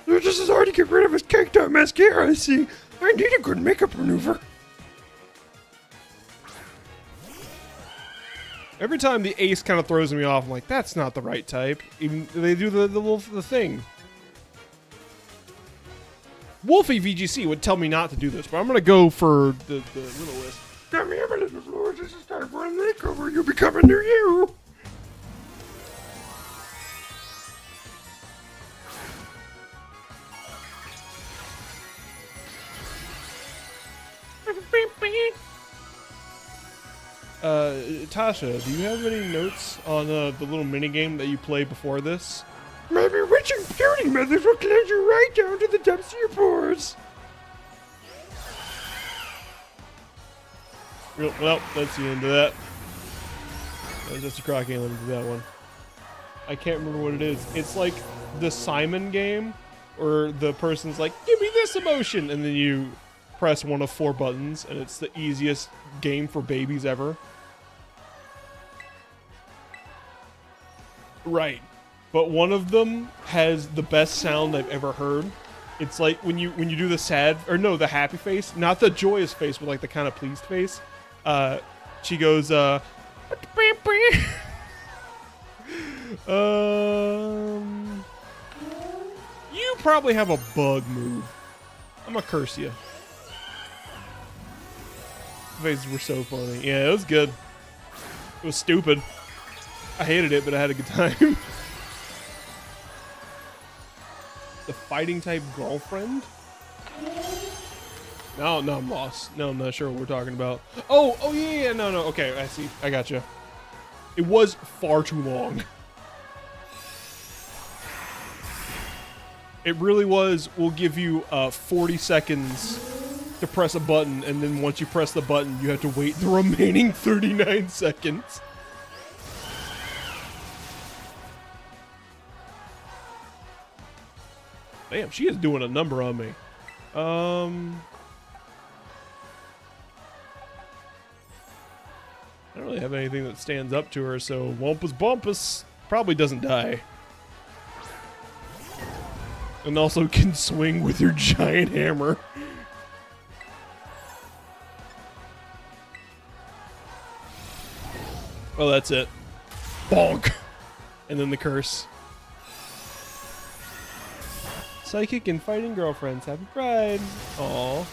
It's just as hard to get rid of his caked out mascara, I see. I need a good makeup maneuver. Every time the ace kind of throws me off, I'm like, that's not the right type. Even they do the thing. Wolfie VGC would tell me not to do this, but I'm gonna go for the littlest. Got me over the floor. This is time for a makeover. You'll become a new you. Tasha, do you have any notes on the little mini game that you played before this? My bewitching beauty methods will cleanse you right down to the depths of your pores. Well, that's the end of that. Just a Croc ain't let me do that one. I can't remember what it is. It's like the Simon game, or the person's like, give me this emotion, and then you press one of 4 buttons, and it's the easiest game for babies ever. Right. But one of them has the best sound I've ever heard. It's like when you do the sad, or no, the happy face, not the joyous face, but like the kind of pleased face. She goes, you probably have a bug move. I'm gonna curse you. The faces were so funny. Yeah, it was good. It was stupid. I hated it, but I had a good time. The fighting type girlfriend? No, I'm lost. No, I'm not sure what we're talking about. Oh, yeah, no, okay, I see. I gotcha. It was far too long. It really was. We'll give you 40 seconds to press a button, and then once you press the button, you have to wait the remaining 39 seconds. Damn, she is doing a number on me. I don't really have anything that stands up to her, so Wumpus Bumpus probably doesn't die. And also can swing with your giant hammer. Oh, that's it. Bonk! And then the curse. Psychic and fighting girlfriends. Happy Pride. Aww.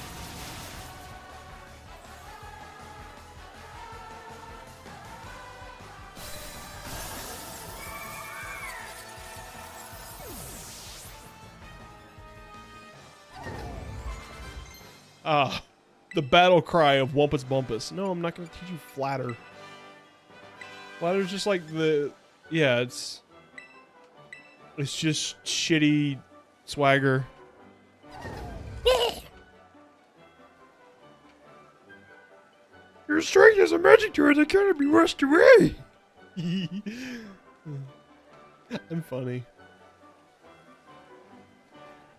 The battle cry of Wumpus Bumpus. No, I'm not going to teach you Flatter. Flatter's just like the... Yeah, it's just shitty swagger. Your strength is a magic tool that cannot be washed away. I'm funny.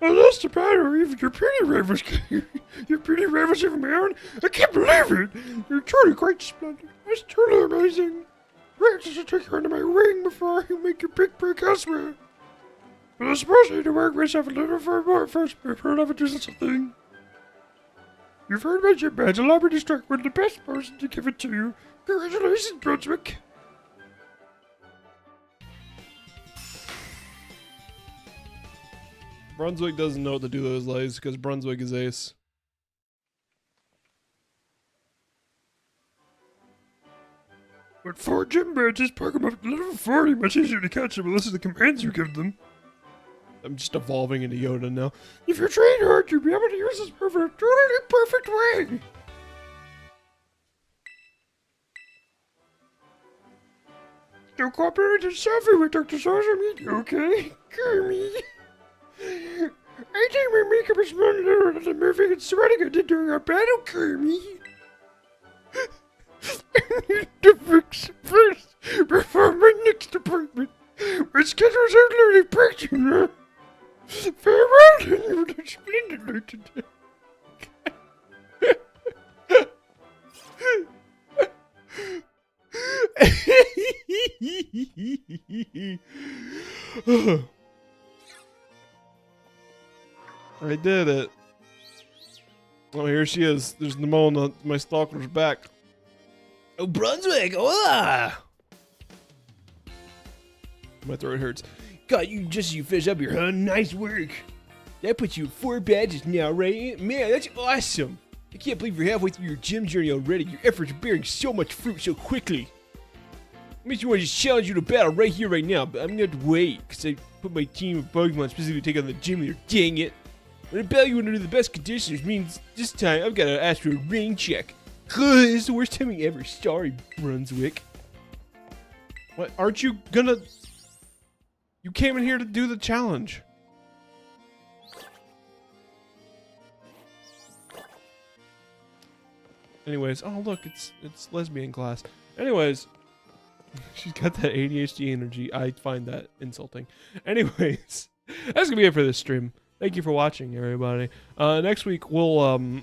Oh, that's the battle. Even your pretty ravens, your pretty ravens of my own. I can't believe it. You're truly quite splendid. That's truly amazing. Practice to take you under my wing before I make your big break elsewhere. But I suppose I need to work myself a little more first before I do such a thing. You've heard my gym badge. Allow me to strike one of the best person to give it to you. Congratulations, Brunswick. Brunswick doesn't know what to do with those lives because Brunswick is ace. With 4 gym badges, Pokemon up to level 40, much easier to catch them unless it's the commands you give them. I'm just evolving into Yoda now. If you train hard, you'll be able to use this move in a totally perfect way. Still cooperating to selfie with Dr. Social Media, okay? Kirby. I think my makeup is more little than the moving and sweating I did during our battle, Kirby. I need to fix it first before my next appointment. My schedule's absolutely packed, you know. Farewell, and you were splendidly today. I did it. Oh, here she is. There's Nimona on my stalker's back. Oh, Brunswick! Hola! My throat hurts. God, you finished up your hunt. Nice work. That puts you at 4 badges now, right? Man, that's awesome. I can't believe you're halfway through your gym journey already. Your efforts are bearing so much fruit so quickly. Makes me want to just challenge you to battle right here, right now, but I'm gonna have to wait, because I put my team of Pokemon specifically to take on the gym leader. Dang it. When I battle you under the best conditions means this time I've got to ask for a ring check. It's the worst timing ever. Sorry, Brunswick. What? Aren't you gonna... You came in here to do the challenge. Anyways, oh look, it's lesbian class. Anyways, she's got that ADHD energy. I find that insulting. Anyways, that's gonna be it for this stream. Thank you for watching, everybody. Next week we'll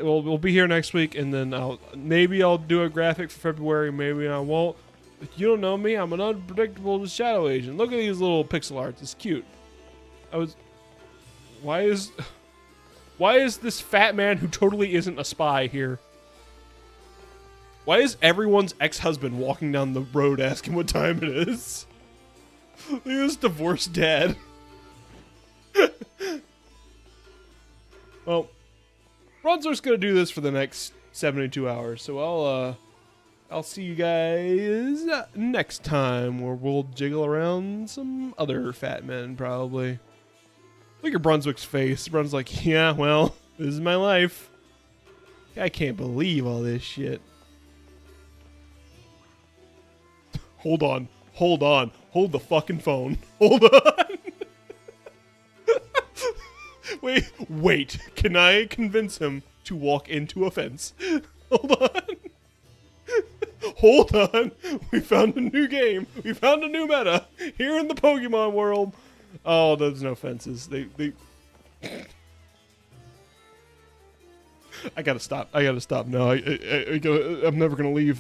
we'll be here next week, and then maybe I'll do a graphic for February, maybe I won't. If you don't know me, I'm an unpredictable shadow agent. Look at these little pixel arts. It's cute. Why is this fat man who totally isn't a spy here? Why is everyone's ex-husband walking down the road asking what time it is? Look at this divorced dad. Well, Brunswick's gonna do this for the next 72 hours, so I'll see you guys next time where we'll jiggle around some other fat men, probably. Look at Brunswick's face. Brun's like, yeah, well, this is my life. I can't believe all this shit. Hold on. Hold on. Hold the fucking phone. Hold on. Wait. Can I convince him to walk into a fence? Hold on. Hold on. We found a new game. We found a new meta here in the Pokemon world. Oh, there's no fences. They I gotta stop. No, I'm never gonna leave.